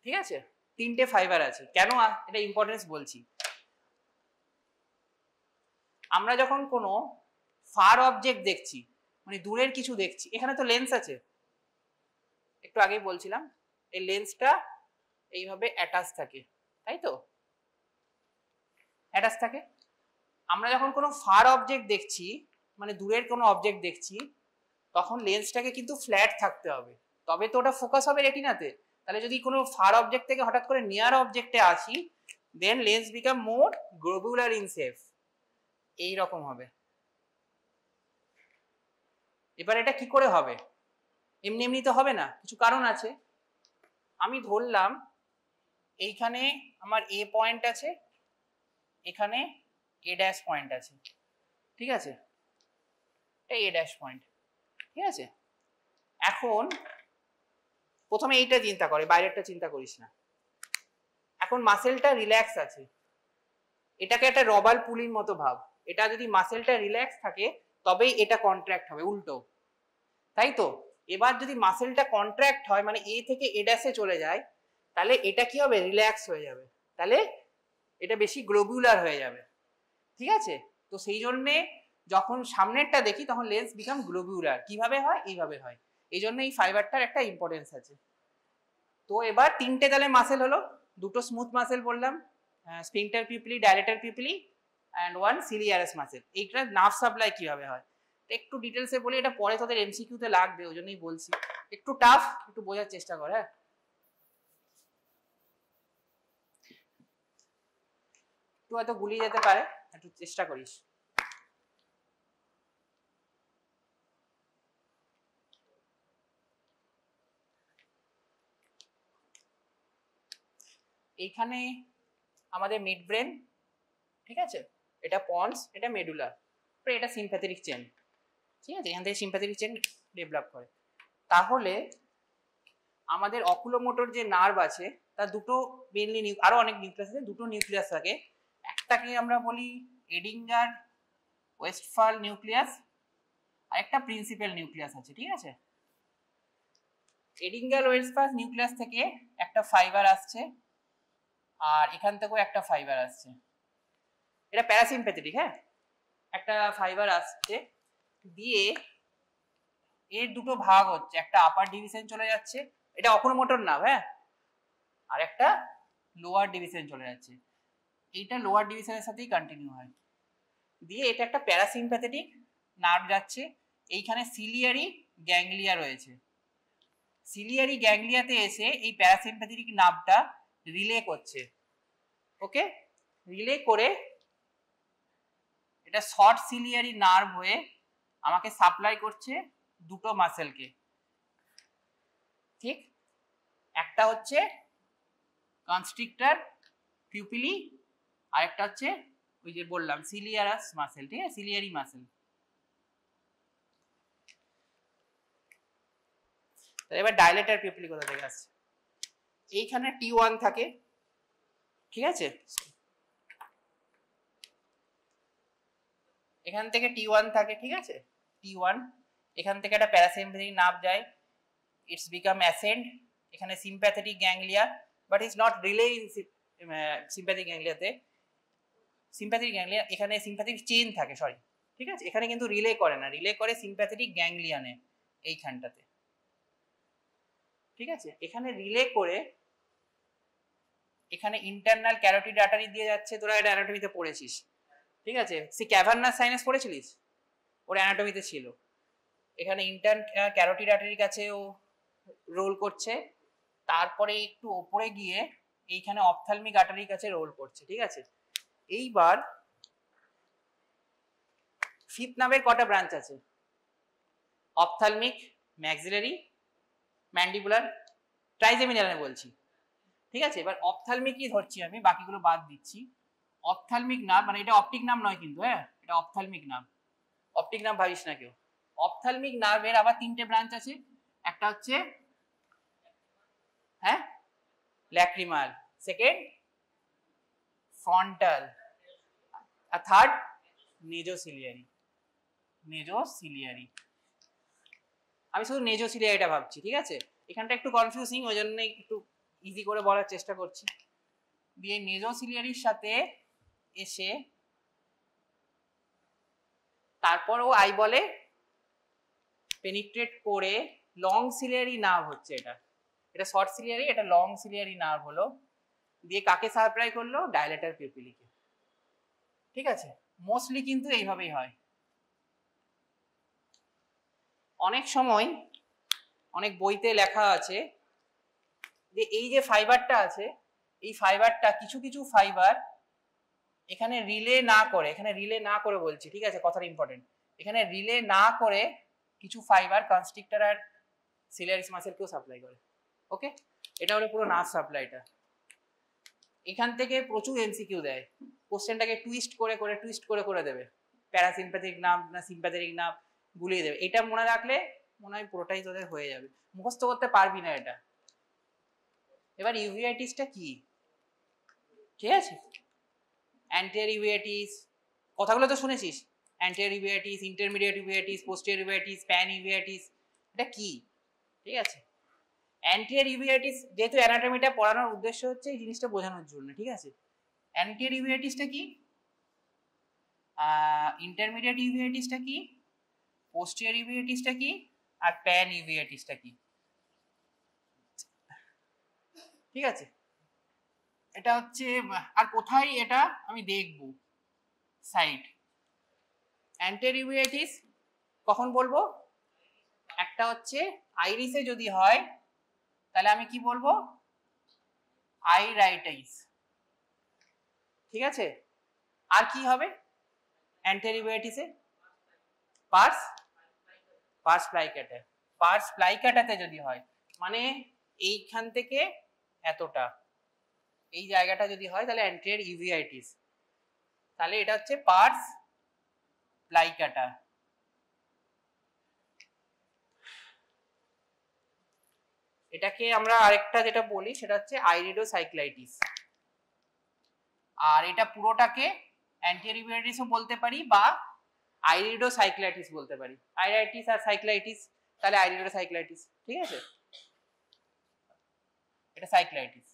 ঠিক আছে। তিনটে ফাইবার আছে। কেন এটা ইম্পর্টেন্স বলছি, আমরা যখন কোনো ফার অবজেক্ট দেখছি, মানে দূরের কিছু দেখছি, এখানে তো লেন্স আছে, একটু আগেই বলছিলাম, এই লেন্সটা এইভাবে অ্যাটাচ থাকে, তাই তো, অ্যাটাচ থাকে। আমরা যখন কোনো ফার অবজেক্ট দেখছি, মানে দূরের কোনো অবজেক্ট দেখছি, তখন লেন্সটাকে কিন্তু ফ্ল্যাট থাকতে হবে, তবে তো ওটা ফোকাস হবে রেটিনাতে। তাহলে যদি কোনো ফার অবজেক্ট থেকে হঠাৎ করে নিয়ার অবজেক্টে আসি, then lens become more globular in shape, এইরকম হবে। এবার এটা কি করে হবে? এমনি এমনি তো হবে না, কিছু কারণ আছে। আমি ধরলাম এইখানে আমার এ পয়েন্ট আছে, এখানে এ ড্যাশ পয়েন্ট আছে, ঠিক আছে, এটা এ ড্যাশ পয়েন্ট, ঠিক আছে। এখন প্রথমে এইটা চিন্তা করে, বাইরেরটা চিন্তা করিস না। এখন মাসেলটা রিল্যাক্স আছে, এটাকে একটা রবার পুলির মতো ভাব, এটা যদি মাসেলটা রিল্যাক্স থাকে তবেই এটা কন্ট্রাক্ট হবে, উল্টো, তাই তো। এবার যদি মাসেলটা কন্ট্রাক্ট হয়, মানে এ থেকে এ ড্যাশে চলে যায়, তাহলে এটা কি হবে, রিল্যাক্স হয়ে যাবে, তাহলে এটা বেশি গ্লোবুলার হয়ে যাবে, ঠিক আছে। তো সেই জন্যে যখন সামনেরটা দেখি তখন লেন্স বিকাম গ্লোবুলার। কিভাবে হয়, এইভাবে হয়। এই জন্য এই ফাইবারটার একটা ইম্পর্টেন্স আছে। তো এবার তিনটে তাহলে মাসেল হলো, দুটো স্মুথ মাসেল বললাম, sphincter pupillae, dilator pupillae, and one ciliaris muscle. এইটা নার্ভ সাপ্লাই কিভাবে হয় একটু ডিটেলসে বলি, এটা পরে তোদের এমসিকিউতে লাগবে, ওই জন্যই বলছি। একটু টাফ, একটু বোঝার চেষ্টা কর। হ্যাঁ, একটু হয়তো গুলিয়ে যেতে পারে, একটু চেষ্টা করিস। এইখানে আমাদের মিড ব্রেন, ঠিক আছে, এটা পন্স, এটা মেডুলা, এটা সিম্প্যাথেটিক চেন, ঠিক আছে, এখান থেকে সিম্প্যাথেটিক চেন ডেভেলপ করে। তাহলে আমাদের অকুলোমোটর যে নার্ভ আছে তার দুটো মেনলি, আরো অনেক নিউক্লিয়াস আছে, দুটো নিউক্লিয়াস থাকে। একটাকে আমরা বলি এডিঙ্গার ওয়েস্টফাল নিউক্লিয়াস, আর একটা প্রিন্সিপাল নিউক্লিয়াস আছে, ঠিক আছে। এডিঙ্গার ওয়েস্টফাল নিউক্লিয়াস থেকে একটা ফাইবার আসছে, আর এখান থেকেও একটা ফাইবার আসছে, এটা প্যারাসিম্প্যাথেটিক। হ্যাঁ, একটা ফাইবার আসছে, দিয়ে এর দুটো ভাগ হচ্ছে, একটা আপার ডিভিশন চলে যাচ্ছে, এটা অকুলোমোটর নার্ভ, হ্যাঁ, আর একটা লোয়ার ডিভিশন চলে যাচ্ছে, এইটা লোয়ার ডিভিশনের সাথেই কন্টিনিউ হয়। দিয়ে এটা একটা প্যারাসিম্প্যাথেটিক নার্ভ যাচ্ছে, এইখানে সিলিয়ারি গ্যাংলিয়া রয়েছে, সিলিয়ারি গ্যাংলিয়াতে এসে এই প্যারাসিম্প্যাথেটিক নার্ভটা রিলে করছে, ওকে, রিলে করে এটা শর্ট সিলিয়ারি নার্ভ হয়ে আমাকে সাপ্লাই করছে দুটো মাসেলকে, ঠিক, একটা হচ্ছে কনস্ট্রিক্টর পিউপিলি, আর একটা হচ্ছে ওই যে বললাম সিলিয়ারাস মাসেল, ঠিক আছে, সিলিয়ারি মাসেল। এবার ডাইলেটর পিউপিলি কোথা থেকে আসছে, এইখানে T1 থাকে, ঠিক আছে, এখান থেকে T1 থাকে, ঠিক আছে, T1, এখান থেকে একটা প্যারাসিম্প্যাথেটিক নার্ভ যায়, ইটস বিকাম অ্যাসেন্ড, এখানে sympathetic ganglia, but it's not relay in sympathetic গ্যাংলিয়াতে, সিম্প্যাথেটিক গ্যাংলিয়া এখানে সিম্প্যাথেটিক চেইন থাকে, সরি, ঠিক আছে, এখানে কিন্তু রিলে করে না, রিলে করে সিম্প্যাথেটিক গ্যাংলিয়ানে এইখানটাতে, ঠিক আছে, এখানে রিলে করে এখানে ইন্টারনাল ক্যারোটিড আর্টারি দিয়ে যাচ্ছে, তোরা এটা অ্যানাটমিতে পড়েছিস, ঠিক আছে, সে ক্যাভার্নাস সাইনাস পড়েছিলিস, ওর অ্যানাটমিতে ছিল, এখানে ইন্টারনাল ক্যারোটিড আর্টারির কাছে ও রোল করছে, তারপরে একটু ওপরে গিয়ে এইখানে অপথ্যালমিক আর্টারির কাছে রোল করছে, ঠিক আছে। এইবার ফিফথ নার্ভের কটা ব্রাঞ্চ আছে, অপথ্যালমিক, ম্যাক্সিলারি, ম্যান্ডিবুলার, ট্রাইজেমিনাল বলছি, ঠিক আছে। এবার অপথ্যালমিকই ধরছি আমি, বাকিগুলো বাদ দিচ্ছি। অপথ্যালমিক নার্ভ মানে এটা অপটিক নার্ভ নয় কিন্তু, হ্যাঁ, এটা অপথ্যালমিক নার্ভ, অপটিক নার্ভ ভাবিস না কেউ। অপথ্যালমিক নার্ভের আবার তিনটে ব্রাঞ্চ আছে, একটা হচ্ছে হ্যাঁ ল্যাক্রিমাল, সেকেন্ড ফ্রন্টাল, আর থার্ড নেজোসিলিয়ারি, নেজোসিলিয়ারি, আমি শুধু নেজোসিলিয়ারিটা ভাবছি, ঠিক আছে, এখানটা একটু কনফিউজিং, ওই জন্য একটু ইজি করে বলার চেষ্টা করছি। দিয়ে নেজোসিলিয়ারির সাথে এসে তারপর ও আই বলে পেনিট্রেট করে লং সিলিয়ারি নার্ভ হচ্ছে, এটা এটা শর্ট সিলিয়ারি, এটা লং সিলিয়ারি নার্ভ হলো, দিয়ে কাকে সাপ্লাই করলো, ডাইলেটর পিউপিলিকে, ঠিক আছে। মোস্টলি কিন্তু এইভাবেই হয়, অনেক সময় অনেক বইতে লেখা আছে যে এই যে ফাইবারটা আছে, এই ফাইবারটা কিছু কিছু ফাইবার এখানে রিলে না করে, এখানে রিলে না করে বলছি, ঠিক আছে, কথাটা ইম্পর্টেন্ট, এখানে রিলে না করে কিছু ফাইবার কনস্ট্রিক্টর আর সিলিয়ারিস মাসেলকেও সাপ্লাই করে, ওকে, এটা হলো পুরো নার্ভ সাপ্লাইটা। এখান থেকে প্রচুর এমসিকিউ দেয়, কোশ্চেনটাকে টুইস্ট করে করে টুইস্ট করে করে দেবে, প্যারাসিম্প্যাথেটিক নার্ভ না সিম্প্যাথেটিক নার্ভ গুলিয়ে দেবে, এটা মনে রাখলে মনে হয় পুরোটাই তোদের হয়ে যাবে, মুখস্থ করতে পারবি না এটা। এবার ইউভিআইটিসটা কি, ঠিক আছে, অ্যান্টিরিয়র ইউভিআইটিস কথাগুলো তো শুনেছিস, anterior uveitis, intermediate uveitis, posterior uveitis, pan uveitis, এটা কি, ঠিক আছে। অ্যান্টেরিয়র ইউভিআইটিস যেহেতু অ্যানাটমিটা পড়ানোর উদ্দেশ্য হচ্ছে এই জিনিসটা বোঝানোর জন্য, ঠিক আছে? অ্যান্টেরিয়র ইউভিআইটিসটা কি, ইন্টারমিডিয়েট ইউভিআইটিসটা কি, পোস্টেরিয়র ইউভিআইটিসটা কি, আর প্যান ইউভিআইটিসটা কি, ঠিক আছে? এটা হচ্ছে, আর কোথায় এটা আমি দেখব, সাইড। অ্যান্টেরিয়র ইউভিআইটিস কখন বলবো? একটা হচ্ছে আইরিসে যদি হয় তাহলে আমি কি বলবো, আইরাইটাইস, ঠিক আছে? আর কি হবে অ্যান্টেরিয়র ইউভিআইটিসে? পার্স প্লাইকাটা। পার্স প্লাইকাটাতে যদি হয় মানে এইখান থেকে এতটা, এই জায়গাটা যদি হয় তাহলে অ্যান্টেরিয়র ইউভিআইটিস, তাহলে এটা হচ্ছে পার্স প্লাইকাটা। এটাকে আমরা আরেকটা যেটা বলি সেটা হচ্ছে আইরিডোসাইক্লাইটিস। আর এটা পুরোটাকে অ্যান্টেরিয়র ইউভিআইটিসও বলতে পারি বা আইরিডোসাইক্লাইটিস বলতে পারি। আইরাইটিস আর সাইক্লাইটিস, তাহলে আইরিডোসাইক্লাইটিস, ঠিক আছে? এটা সাইক্লাইটিস,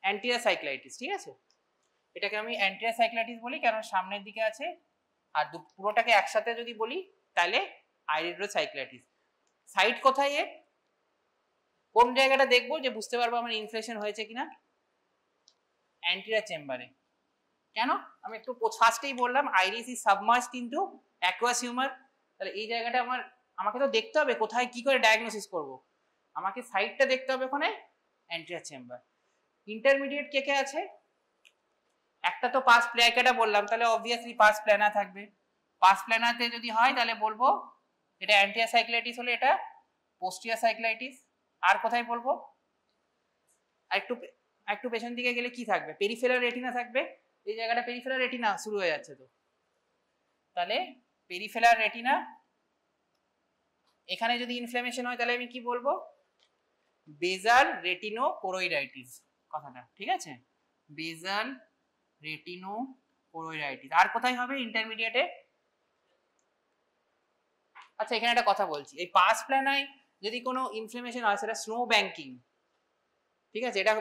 অ্যান্টেরিয়র সাইক্লাইটিস, ঠিক আছে? এটাকে আমি অ্যান্টেরিয়র সাইক্লাইটিস বলি কারণ সামনের দিকে আছে, আর পুরোটাকে একসাথে যদি বলি তাহলে আইরিডোসাইক্লাইটিস। সাইট কোথায় এর, কোন জায়গাটা দেখবো যে বুঝতে পারবো আমার ইনফ্লেশন হয়েছে কিনা? অ্যান্টেরিয়র চেম্বারে। কেন? আমি একটু ফার্স্টেই বললাম iris is submerged into aqueous humour, তাহলে এই জায়গাটা আমাকে তো দেখতে হবে কোথায় কি করে ডায়াগনোসিস করব, আমাকে সাইডটা দেখতে হবে ওখানে অ্যান্টেরিয়র চেম্বার। ইন্টারমিডিয়েট কে কে আছে? একটা তো পাস প্লাইকাটা বললাম, তাহলে অবভিয়াসলি পাস প্ল্যানা থাকবে। পাস প্ল্যানাতে যদি হয় তাহলে বলবো এটা অ্যান্টেরিয়র সাইক্লাইটিস, হলে এটা পোস্টেরিয়র সাইক্লাইটিস। আর কোথায় বলবো? একটু পেছন দিকে গেলে কি থাকবে? পেরিফেরাল রেটিনা থাকবে। এই জায়গাটা পেরিফেরাল রেটিনা শুরু হয়ে যাচ্ছে, তো তাহলে পেরিফেরাল রেটিনা, এখানে যদি ইনফ্ল্যামেশন হয় তাহলে আমি কি বলবো? বেজাল রেটিনো কোরোইডাইটিস কথাটা, ঠিক আছে? বেজাল রেটিনো কোরোইডাইটিস। আর কোথায় হবে ইন্টারমিডিয়েটে? আচ্ছা এখানে একটা কথা বলছি, এই পাস প্ল্যানায় যদি কোনো ইনফ্ল্যামেশন হয় সেটা স্নো ব্যাংকিং, ঠিক আছে? এটা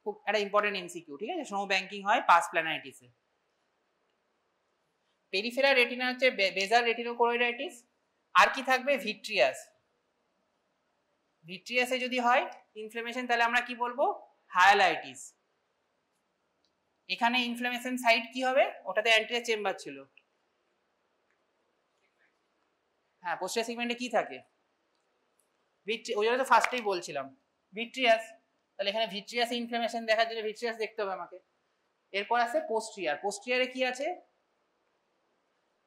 খুব একটা ইম্পর্টেন্ট এমসিকিউ, ঠিক আছে? স্নো ব্যাংকিং হয় পাস প্ল্যানাইটিসে। পেরিফেরাল রেটিনা হচ্ছে বেজাল রেটিনো কোরোইডাইটিস। আর কি থাকবে? ভিট্রিয়াস। ভিট্রিয়াসে যদি হয় ইনফ্ল্যামেশন তাহলে আমরা কি বলবো? হায়ালাইটিস। এখানে ইনফ্ল্যামেশন সাইট কি হবে? ওটাতে অ্যান্টেরিয়র চেম্বার ছিল। হ্যাঁ, পোস্টেরিয়র সেগমেন্টে কি থাকে? ওই জন্য তো ফার্স্টেই বলছিলাম ভিট্রিয়াস। তাহলে এখানে ভিট্রিয়াসে ইনফ্ল্যামেশন দেখার জন্য ভিট্রিয়াস দেখতে হবে আমাকে। এরপর আছে পোস্টেরিয়র। পোস্টেরিয়রে কি আছে?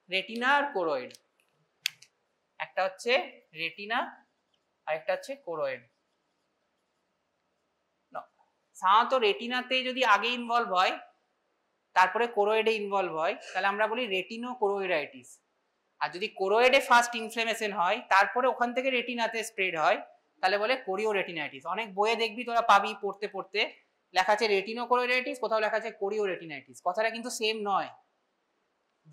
রেটিনা আর কোরোয়েড। একটা হচ্ছে রেটিনা আর একটা হচ্ছে কোরোয়েড। সাধারণত রেটিনাতে যদি আগে ইনভলভ হয় তারপরে কোরোয়েডে ইনভলভ হয় তাহলে আমরা বলি রেটিনো কোরোইডাইটিস। আর যদি কোরোয়েডে ফার্স্ট ইনফ্ল্যামেশন হয় তারপরে ওখান থেকে রেটিনাতে স্প্রেড হয় তাহলে বলে কোরিও রেটিনাইটিস। অনেক বইয়ে দেখবি তোরা পাবি পড়তে পড়তে লেখা আছে রেটিনো কোরোইডাইটিস, কোথাও লেখা আছে কোরিও রেটিনাইটিস। কথাটা কিন্তু সেম নয়।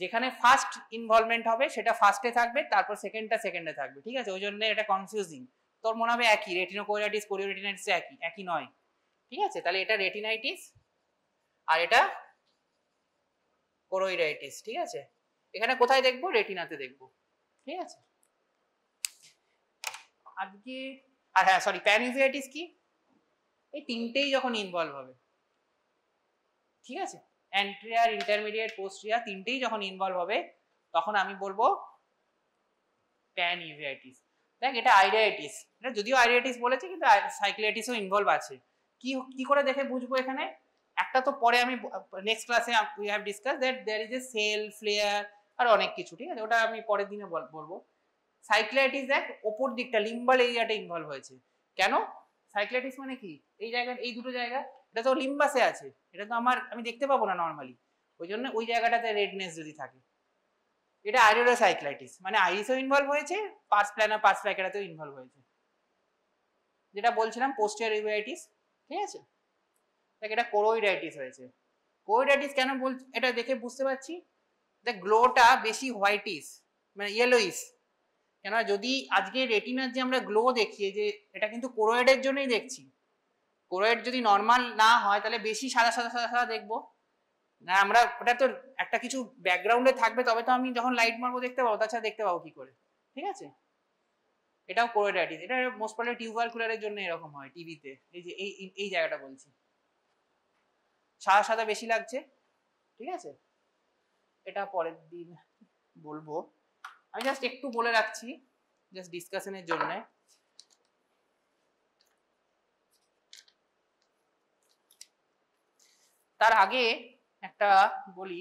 যেখানে ফার্স্ট ইনভলভমেন্ট হবে সেটা ফার্স্টে থাকবে, তারপর সেকেন্ডটা সেকেন্ডে থাকবে, ঠিক আছে? ওই জন্য এটা কনফিউজিং। তোর মনে হবে একই, রেটিনো কোরোইডাইটিস কোরিও রেটিনাইটিস একই নয়, ঠিক আছে? তাহলে এটা রেটিনাইটিস আর এটা কোরোইডাইটিস, ঠিক আছে? এখানে কোথায় দেখবো? রেটিনাতে দেখবো, ঠিক আছে? আজকে আর হ্যাঁ সরি, প্যান ইউভিআইটিস কি? এই তিনটেই যখন ইনভলভ হবে, ঠিক আছে? অ্যান্টেরিয়র, ইন্টারমিডিয়েট, পোস্টেরিয়র তিনটেই যখন ইনভলভ হবে তখন আমি বলবো প্যান ইউভিআইটিস। দেখ এটা আইরিয়াইটিস, এটা যদিও আইরিয়াইটিস বলেছে কিন্তু সাইক্লাইটিসও ইনভলভ আছে। কি করে দেখে বুঝবো এখানে? একটা তো পরে আমি নেক্সট ক্লাসে we have discuss that there is a cell flare আর অনেক কিছু, ঠিক আছে? ওটা আমি পরের দিনে বলবো। সাইক্লাইটিস দেখ ওপর দিকটা লিম্বাল এরিয়াটা ইনভলভ হয়েছে। কেন? সাইক্লাইটিস মানে কি? এই জায়গা, এই দুটো জায়গা, এটা তো লিম্বাসে আছে, এটা তো আমি দেখতে পাবো না নর্মালি, ওই জন্য ওই জায়গাটাতে রেডনেস যদি থাকে এটা আইরিডোসাইক্লাইটিস, মানে আইরিসও ইনভলভ হয়েছে, পার্স প্ল্যানা পার্স প্লাইকাটাতেও ইনভলভ হয়েছে। যেটা বলছিলাম পোস্টেরিয়র ইউভিআইটিস, ঠিক আছে? দেখ এটা কোরোইডাইটিস হয়েছে। কোরোইডাইটিস কেন এটা দেখে বুঝতে পারছি, দেখ গ্লোটা বেশি হোয়াইটিস মানে ইয়েলোইস, কেন যদি আজকে রেটিনার যে আমরা গ্লো দেখি যে এটা কিন্তু কোরোয়েডের জন্যই দেখছি, কোরোয়েড যদি নর্মাল না হয় তাহলে বেশি সাদা সাদা সাদা সাদা দেখবো না আমরা, ওটা তো একটা কিছু ব্যাকগ্রাউন্ডে থাকবে তবে তো আমি যখন লাইট মারবো দেখতে পাবো, তাছাড়া দেখতে পাবো কি করে, ঠিক আছে। এটাও কোরোয়েডাইটিস, এটা মোস্ট প্রবাবলি টিউবারকুলারের জন্য এরকম হয় টিভিতে, এই যে এই জায়গাটা বলছি সাদা সাদা বেশি লাগছে, ঠিক আছে। এটা পরের দিন বলবো, আমি জাস্ট একটু বলে রাখছি জাস্ট ডিসকাশনের জন্য। তার আগে একটা বলি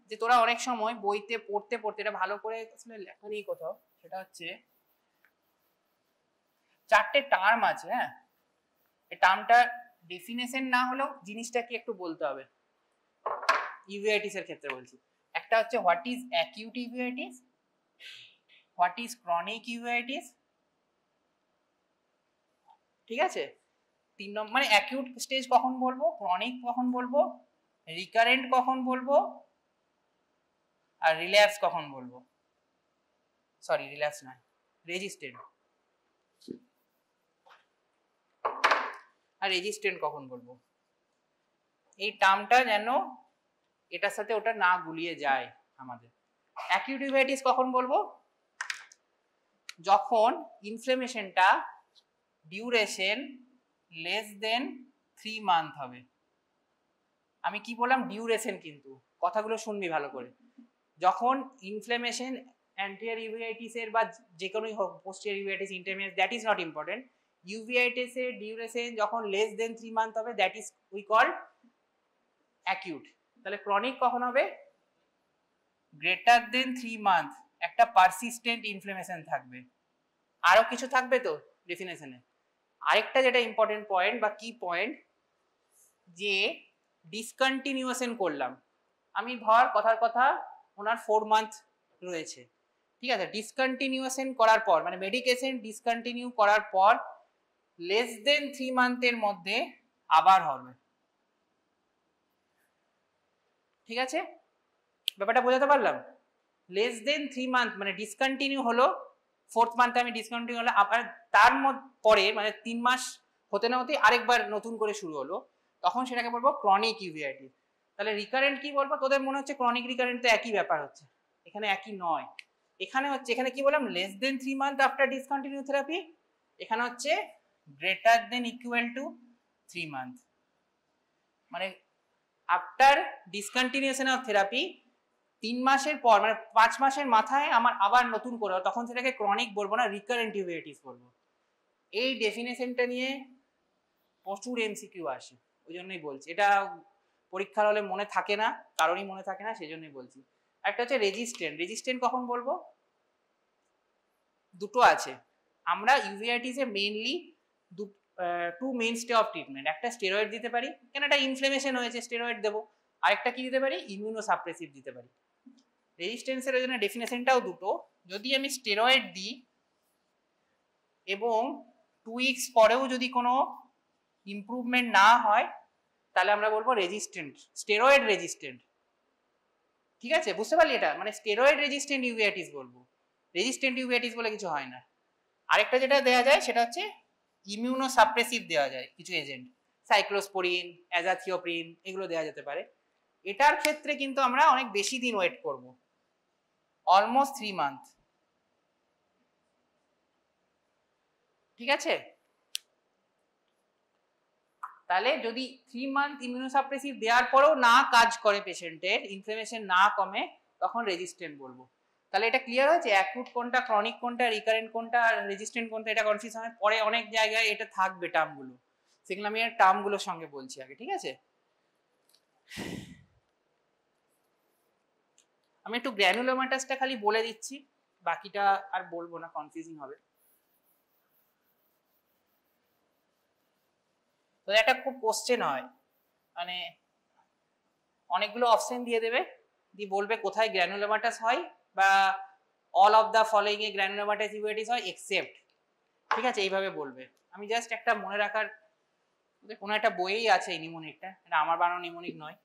যে তোরা অনেক সময় বইতে পড়তে পড়তে, এটা ভালো করে আসলে লেখা নেই কোথাও, সেটা হচ্ছে 4টে টার্ম আছে, হ্যাঁ, এই টার্মটা ডেফিনেশন না হলেও জিনিসটা কি একটু বলতে হবে, ইউভেআইটিস এর ক্ষেত্রে বলছি। একটা হচ্ছে what is acute uveitis, what is chronic uveitis, ঠিক আছে। 3 নম্বর মানে অ্যাকিউট স্টেজ কখন বলবো, ক্রনিক কখন বলবো, রিকারেন্ট কখন বলবো, আর রিল্যাপস কখন বলবো, সরি রিল্যাপস নয়, রেজিস্ট্যান্ট, আর রেজিস্ট্যান্ট কখন বলবো। এই টার্মটা যেন এটার সাথে ওটা না গুলিয়ে যায় আমাদের। অ্যাকিউট ইউভেআইটিস কখন বলবো, যখন ইনফ্লেমেশনটা ডিউরেশন লেস দেন 3 মান্থ হবে। আমি কি বললাম, ডিউরেশন, কিন্তু কথাগুলো শুনবি ভালো করে। যখন ইনফ্লেমেশন অ্যান্টিরিয়র ইউভেআইটিসের বা যে কোনোই হোক, posterior uveitis, intermediate, that is not important, ইউভেআইটিসের ডিউরেশন যখন লেস দেন 3 মান্থ হবে, that is we call acute. তাহলে ক্রনিক কখন হবে, গ্রেটার দেন 3 মান্থ একটা পারসিস্টেন্ট ইনফ্লেমেশন থাকবে। আরো কিছু থাকবে তো ডেফিনেশনে। আরেকটা যেটা ইম্পর্টেন্ট পয়েন্ট বা কি পয়েন্ট, যে ডিসকন্টিনিউয়েশন করলাম আমি, ধর কথার কথা ওনার 4 মান্থ রয়েছে, ঠিক আছে, ডিসকন্টিনিউয়েশন করার পর মানে মেডিকেশন ডিসকন্টিনিউ করার পর লেস দেন 3 মান্থের মধ্যে আবার হবে, ঠিক আছে। ব্যাপারটা বোঝাতে পারলাম, লেস দেন 3 মান্থ মানে ডিসকন্টিনিউ হলো, 4th মান্থে আমি ডিসকন্টিনিউ হলো, আবার তার পরে মানে 3 মাস হতে না হতে আরেকবার নতুন করে শুরু হলো, তখন সেটাকে বলবো ক্রনিক ইউভেআইটিস। তাহলে রিকারেন্ট কি বলবো, তোদের মনে হচ্ছে ক্রনিক রিকারেন্ট তো একই ব্যাপার হচ্ছে, এখানে একই নয়। এখানে হচ্ছে, এখানে কি বললাম, less than 3 month after discontinue therapy, এখানে হচ্ছে greater than equal to 3 month, মানে আফটার ডিসকন্টিনিউয়েশন অফ থেরাপি 3 মাসের পর মানে 5 মাসের মাথায় আমার আবার নতুন করে, তখন সেটাকে ক্রনিক বলবো না, রিকারেন্ট ইউভেআইটিস বলবো। এই ডেফিনেশনটা নিয়ে প্রচুর এমসিকিউ আসে, ওই জন্যই বলছি, এটা পরীক্ষার হলে মনে থাকে না, কারোরই মনে থাকে না, সেই জন্যই বলছি। একটা হচ্ছে রেজিস্ট্যান্ট, রেজিস্ট্যান্ট কখন বলবো, দুটো আছে। আমরা ইউভেআইটিসে mainly two mainstay of treatment, একটা স্টেরয়েড দিতে পারি, কেন একটা ইনফ্লেমেশন হয়েছে স্টেরয়েড দেবো, আরেকটা কি দিতে পারি, ইমিউনোসাপ্রেসিভ দিতে পারি। রেজিস্ট্যান্সের জন্য ডেফিনেশনটাও দুটো, যদি আমি স্টেরয়েড দিই এবং 2 উইকস পরেও যদি কোনো ইমপ্রুভমেন্ট না হয়, তাহলে আমরা বলবো রেজিস্ট্যান্ট, স্টেরয়েড রেজিস্ট্যান্ট, ঠিক আছে, বুঝতে পারলি, এটা মানে স্টেরয়েড রেজিস্ট্যান্ট ইউভেআইটিস বলবো, রেজিস্ট্যান্ট ইউভেআইটিস বলে কিছু হয় না। আরেকটা যেটা দেওয়া যায় সেটা হচ্ছে ইমিউনোসাপ্রেসিভ দেওয়া যায়, কিছু এজেন্ট, সাইক্লোস্পোরিন, অ্যাজাথিওপ্রিন, এগুলো দেওয়া যেতে পারে। এটার ক্ষেত্রে কিন্তু আমরা অনেক বেশি দিন ওয়েট করব, অলমোস্ট 3 মান্থ, ঠিক আছে। তাহলে যদি 3 মান্থ ইমিউনোসাপ্রেসিভ দেওয়ার পরেও না কাজ করে, পেশেন্টের ইনফ্লেমেশন না কমে, তখন রেজিস্ট্যান্ট বলবো। তাহলে এটা ক্লিয়ার হয়েছে, অ্যাকিউট কোনটা, ক্রনিক কোনটা, রিকারেন্ট কোনটা, আর রেজিস্ট্যান্ট কোনটা, এটা কনফিউশন হয় পরে অনেক জায়গায়, এটা থাকবে টার্মগুলো, সেগুলো আমি টার্মগুলোর সঙ্গে বলছি আগে, ঠিক আছে। আমি একটু গ্র্যানুলোমাটাসটা খালি বলে দিচ্ছি, বাকিটা আর বলবো না, কনফিউজিং হবে। তো একটা খুব কোশ্চেন হয়, মানে অনেকগুলো অপশন দিয়ে দেবে, দিয়ে বলবে কোথায় গ্র্যানুলোমাটাস হয়, বা অল অফ দ্য ফলোইং এ গ্র্যানুলোমাটাস ইউভেআইটিস হয় এক্সেপ্ট, ঠিক আছে, এইভাবে বলবে। আমি জাস্ট একটা মনে রাখার, কোনো একটা বইয়েই আছে এই নিমোনিকটা, এটা আমার বানানো নিমোনিক নয়।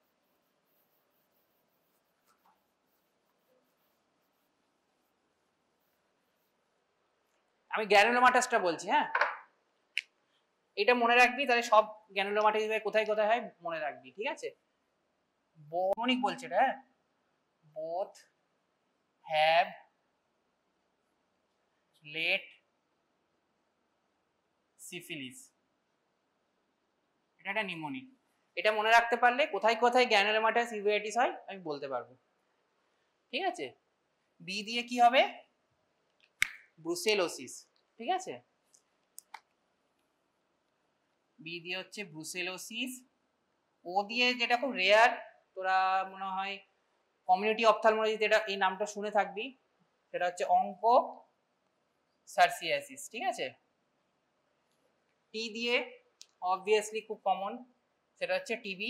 আমি গ্র্যানুলোমাটাসটা বলছি, হ্যাঁ এটা মনে রাখবি, তাহলে সব গ্র্যানুলোমাটাস কোথায় কোথায় হয় মনে রাখবি, ঠিক আছে। মনিক বলছে এটা, হ্যাঁ both have late syphilis, এটা একটা নিউমোনিক। এটা মনে রাখতে পারলে কোথায় কোথায় গ্র্যানুলোমাটাস ইউভেইটিস হয় আমি বলতে পারবো, ঠিক আছে। বি দিয়ে কি হবে, ব্রুসেলোসিস, ঠিক আছে। বি দিয়ে হচ্ছে ব্রুসেলোসিস। ও দিয়ে যেটা খুব রেয়ার, তোরা মনে হয় কমিউনিটি অপথ্যালমোলজিতে এটা এই নামটা শুনে থাকবি, সেটা হচ্ছে অঙ্কো সার্সিয়াসিস, ঠিক আছে। টি দিয়ে অবভিয়াসলি খুব কমন, সেটা হচ্ছে টিবি।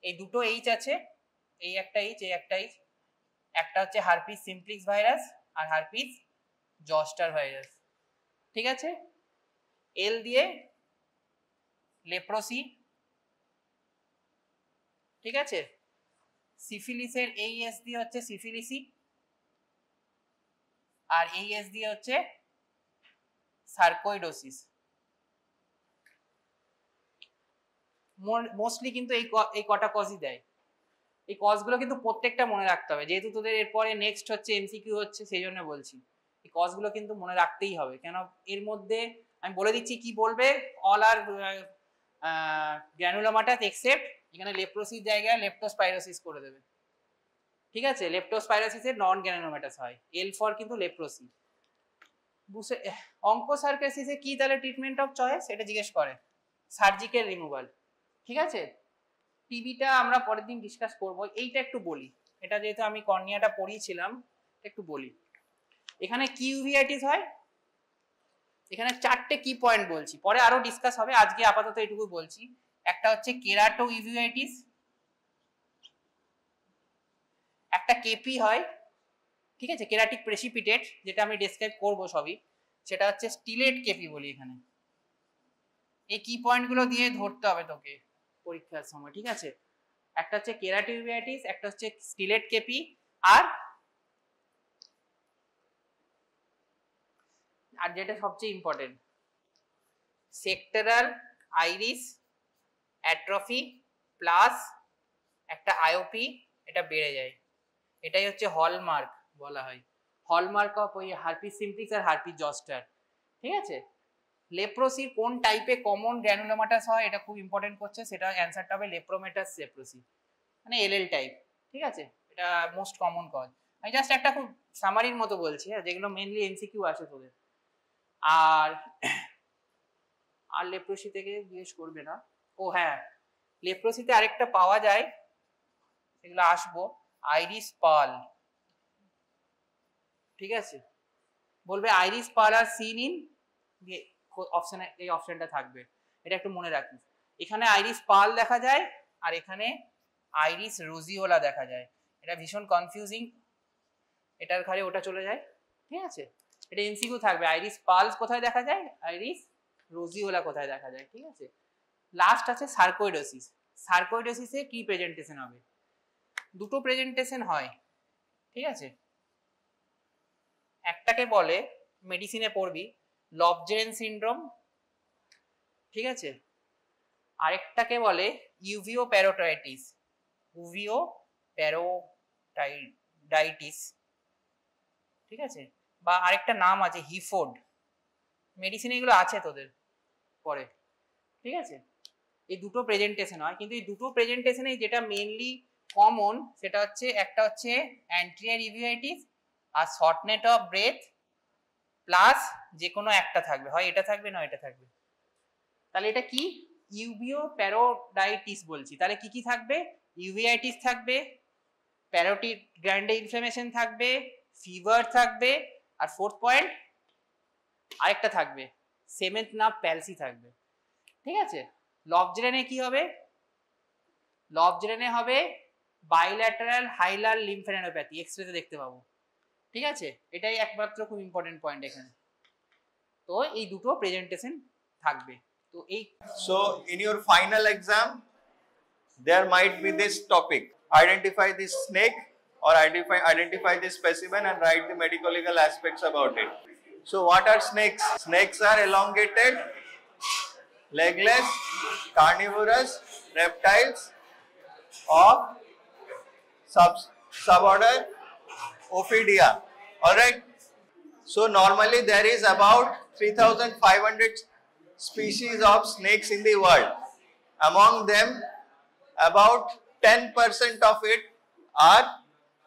এই দুটো এইচ আছে, এই একটা এইচ, এই একটা এইচ, একটা হচ্ছে হারপিস সিমপ্লিক্স ভাইরাস আর হারপিস জস্টার ভাইরাস, ঠিক আছে। এল দিয়ে লেপ্রোসি, ঠিক আছে। সিফিলিসের এই এস দিয়ে হচ্ছে সিফিলিসি, আর এই এস দিয়ে হচ্ছে সার্কোইডোসিস। মোস্টলি কিন্তু এই কটা কজই দেয়। এই কজগুলো কিন্তু প্রত্যেকটা মনে রাখতে হবে, যেহেতু তোদের এরপরে নেক্সট হচ্ছে এমসিকিউ হচ্ছে, সেই জন্য বলছি এই কজগুলো কিন্তু মনে রাখতেই হবে। কেন এর মধ্যে আমি বলে দিচ্ছি কি বলবে, অল আর গ্র্যানুলোমাটাস এক্সেপ্ট এখানে লেপ্রোসিস জায়গায় লেপ্টোস্পাইরোসিস করে দেবে, ঠিক আছে। লেপ্টোস্পাইরোসিসের নন গ্র্যানুলোমাটাস হয়, এল ফর কিন্তু লেপ্রোসি। অঙ্কোসার্কোসিসে কি তাহলে ট্রিটমেন্ট অফ চয়েস, এটা জিজ্ঞেস করে, সার্জিক্যাল রিমুভাল, ঠিক আছে। টিবিটা আমরা পরের দিন ডিসকাস করব, এইটা একটু বলি, এটা যেহেতু আমি কর্নিয়াটা পড়িয়েছিলাম একটু বলি। এখানে কি ইউভিআইটিস হয়, এখানে 4টে কি পয়েন্ট বলছি, পরে আরো ডিসকাস হবে, আজকে আপাতত এটুকু বলছি। একটা হচ্ছে কেরাটো ইউভিআইটিস, একটা কেপি হয়, ঠিক আছে, কেরাটিক প্রেসিপিটেট, যেটা আমি ডেসক্রাইব করব সবই, সেটা হচ্ছে স্টিলেট কেপি বলি এখানে। এই কি পয়েন্টগুলো দিয়ে ধরতে হবে তোকে পরীক্ষার সময়, ঠিক আছে। একটা হচ্ছে কেরাটো ইউভিআইটিস, একটা হচ্ছে স্টিলেট কেপি, আর যেটা সবচেয়ে important sectoral iris atrophy plus একটা আইওপি, এটা বেড়ে যায়, এটাই হচ্ছে হলমার্ক বলা হয়, হলমার্ক অফ ওই হারপিস সিমপ্লিক্স আর হারপিস জস্টার, ঠিক আছে। লেপ্রোসির কোন টাইপে কমন গ্র্যানুলোমাটাস হয় এটা খুব ইম্পর্টেন্ট করছে, সেটা অ্যান্সারটা হবে লেপ্রোমেটাস লেপ্রোসি, মানে এলএল টাইপ, ঠিক আছে। এটা মোস্ট কমন কজ। আমি জাস্ট একটা খুব সামারির মতো বলছি, হ্যাঁ, যেগুলো মেনলি এমসিকিউ আসে তোদের। আর লেপ্রোসি থেকে জিজ্ঞেস করবে না। ও হ্যাঁ, লেপ্রোসিতে আরেকটা পাওয়া যায়, সেগুলো আসবো, আইরিস পার্ল, ঠিক আছে। বলবে আইরিস পার্ল আর সিন ইন অপশনে, এই অপশনটা থাকবে, এটা একটু মনে রাখিস। এখানে আইরিস পার্ল দেখা যায় আর এখানে আইরিস রোজিওলা দেখা যায়, এটা ভীষণ কনফিউজিং, এটার ঘাড়ে ওটা চলে যায়, ঠিক আছে। এটা এমসিকিউ থাকবে, আইরিস পার্লস কোথায় দেখা যায়, আইরিস রোজিওলা কোথায় দেখা যায়, ঠিক আছে। লাস্ট আছে সার্কোইডোসিস। সার্কোইডোসিসে কি প্রেজেন্টেশন হবে, দুটো প্রেজেন্টেশন হয়, ঠিক আছে। একটাকে বলে মেডিসিনে পড়বি লভজেন সিনড্রোম, ঠিক আছে। আরেকটাকে বলে ইউভিও প্যারোটাইটিস, উভিও প্যারোটাইটিস, ঠিক আছে, বা আরেকটা নাম আছে হিফোড, মেডিসিনে এগুলো আছে তোদের পরে, ঠিক আছে। এই দুটো প্রেজেন্টেশন হয়, কিন্তু এই দুটো প্রেজেন্টেশনে যেটা মেইনলি কমন সেটা হচ্ছে, একটা হচ্ছে অ্যান্ট্রিয়ার uveitis R shortness of breadth plus যে কোনো একটা থাকবে, হয় এটা থাকবে না এটা থাকবে। তাহলে এটা কি, ইউভিও প্যারোটাইটিস বলছি, তাহলে কি কি থাকবে, ইউভিআইটিস থাকবে, প্যারোটিড গ্ল্যান্ডে ইনফ্লামেশন থাকবে, ফিভার থাকবে, আর ফোর্থ পয়েন্ট আরেকটা থাকবে সেভেন্থ নার্ভ প্যালসি থাকবে, ঠিক আছে। লভজেনে কি হবে, লভজেনে হবে বাইল্যাটারাল হাইলার লিম্ফ্যাডিনোপ্যাথি, এক্সরেতে দেখতে পাবো, ঠিক আছে। এটাই একমাত্র খুব ইম্পর্টেন্ট পয়েন্ট এখানে। তো এই দুটো প্রেজেন্টেশন থাকবে। তো এই So in your final exam there might be this topic, identify this snake or identify this specimen and write the medical legal aspects about it. So what are snakes? Snakes are elongated, legless, carnivorous reptiles of suborder Ophidia. Alright. So normally there is about 3,500 species of snakes in the world. Among them, about 10% of it are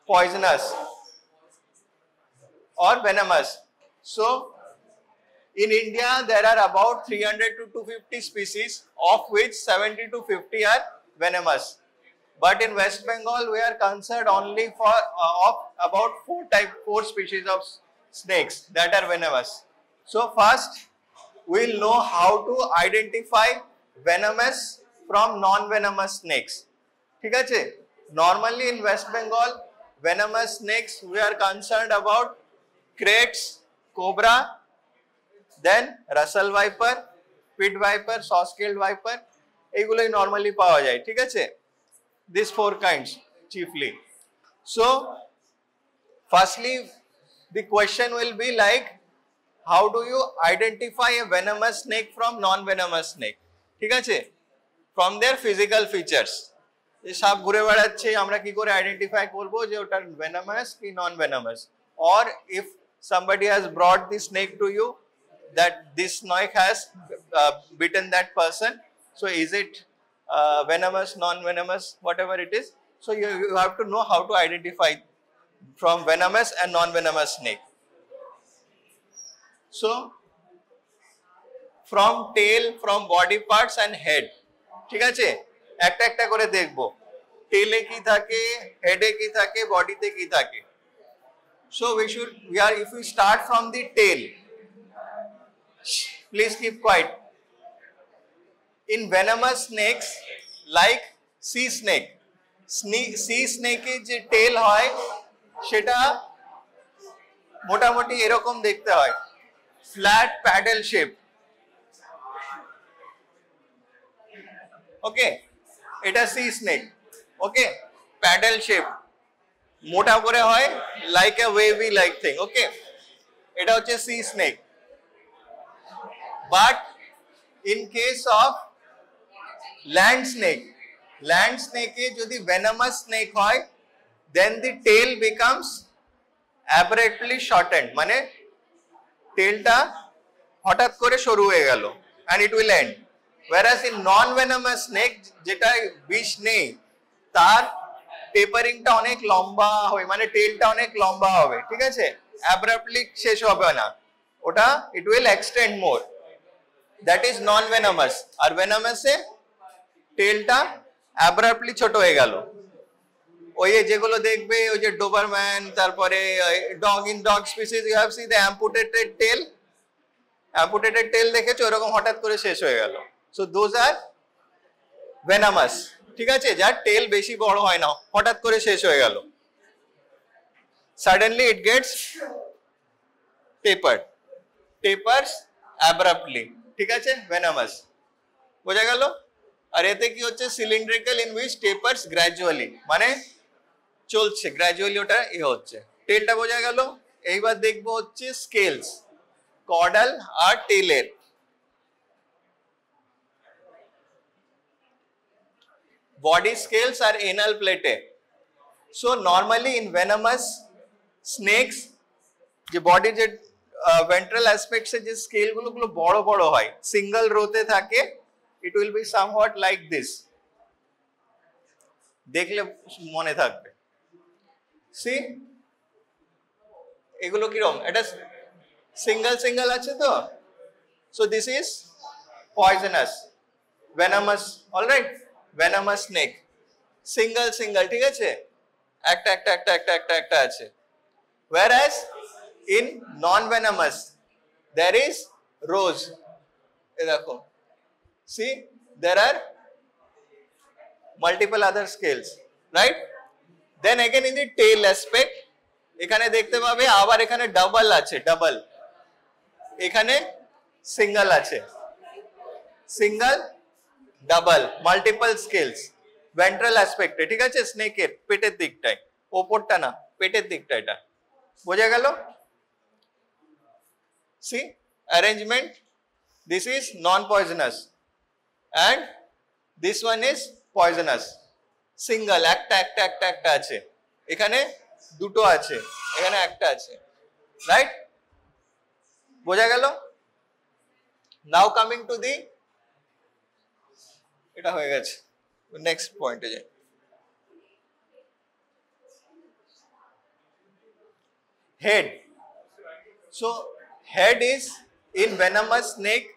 poisonous or venomous. So in India there are about 300 to 250 species, of which 70 to 50 are venomous. But in West Bengal we are concerned only for of about four species of snakes that are venomous. So first we will know how to identify venomous from non-venomous snakes. ठीक है? Normally in West Bengal, venomous snakes we are concerned about kraits, cobra, then Russell viper, pit viper, saw-scaled viper. এগুলোই normally পাওয়া যায়. ঠিক আছে? These four kinds chiefly. So firstly, the question will be like, how do you identify a venomous snake from non-venomous snake? ঠিক আছে? From their physical features. যে সাপ ঘুরে বেড়াচ্ছে আমরা কি করে আইডেন্টিফাই করব যে ওটা venomous কি non-venomous? Or if somebody has brought the snake to you, that this snake has bitten that person, so is it venomous, non-venomous, whatever it is. So you have to know how to identify from venomous and non-venomous snake. So from tail, from body parts and head. ঠিক আছে? একটা একটা করে দেখব। টেলে কি থাকে, হেডে কি থাকে, বডিতে কি থাকে। So if we start from the tail, please keep quiet. In venomous snakes like sea snake, sea snake এর যে tail হয় সেটা মোটামুটি এরকম দেখতে হয়, flat paddle shape. Okay, এটা sea snake. Okay, paddle shape, মোটা করে হয়, like a wavy like thing. Okay, এটা হচ্ছে sea snake. But in case of land snake এ যদি venomous snake হয়, then the tail becomes abruptly shortened, মানে টেলটা হঠাৎ করে সরু হয়ে গেল, and it will end. Whereas in non-venomous snake যেটা বিষ নেই তার টেপারিংটা অনেক লম্বা হবে, মানে টেলটা অনেক লম্বা হবে, ঠিক আছে? abruptly শেষ হবে না, ওটা it will extend more. That is non-venomous. R venomous A টেলটা abruptly ছোট হয়ে গেল। ওই যেগুলো দেখবে ওই যে ডোবারম্যান, তারপরে dog species, you have see the amputated tail দেখেছো, এরকম হঠাৎ করে শেষ হয়ে গেল। সো দোজ আর venomous, ঠিক আছে? যার টেল বেশি বড় হয় না, হঠাৎ করে শেষ হয়ে গেল, suddenly it gets tapers abruptly, ঠিক আছে? venomous বোঝা গেল? আর এতে কি হচ্ছে, সিলিন্ড্রিক্যাল ইন হুইচ টেপার্স গ্র্যাজুয়ালি, মানে চলছে গ্র্যাজুয়ালি, ওটা হচ্ছে। টেলটা বোঝা গেল। এইবার দেখবো হচ্ছে স্কেলস, কর্ডাল আর টেলের। বডি স্কেলস আর এনাল প্লেটে। So normally in venomous snake's যে বডির যে ভেন্ট্রাল অ্যাসপেক্টসে যে স্কেলগুলো বড় বড় হয়, সিঙ্গেল রোতে থাকে, it will be somewhat like this. দেখলে মনে থাকবে। See, এগুলো কিরকম, এটা সিঙ্গেল আছে তো। So this is poisonous, venomous, all right, venomous snake, single, ঠিক আছে? একটা আছে। Whereas in non-venomous there is rows, এ দেখো, see there are multiple other scales, right? Then again in the tail aspect, এখানে দেখতে পাবে আবার এখানে ডাবল আছে, এখানে সিঙ্গেল আছে, ডাবল, মাল্টিপল স্কেলস ভেন্ট্রাল অ্যাসপেক্টে, ঠিক আছে? স্নেকের পেটের দিকটায়, ওপরটা না, পেটের দিকটা, এটা বোঝা গেল? See arrangement, this is non-poisonous and this one is poisonous. Single একটা আছে, এখানে দুটো আছে, এখানে একটা আছে, right? বোঝা গেল? Now coming to the, এটা হয়ে গেছে, next point এ যাই। Head. So head is in venomous snake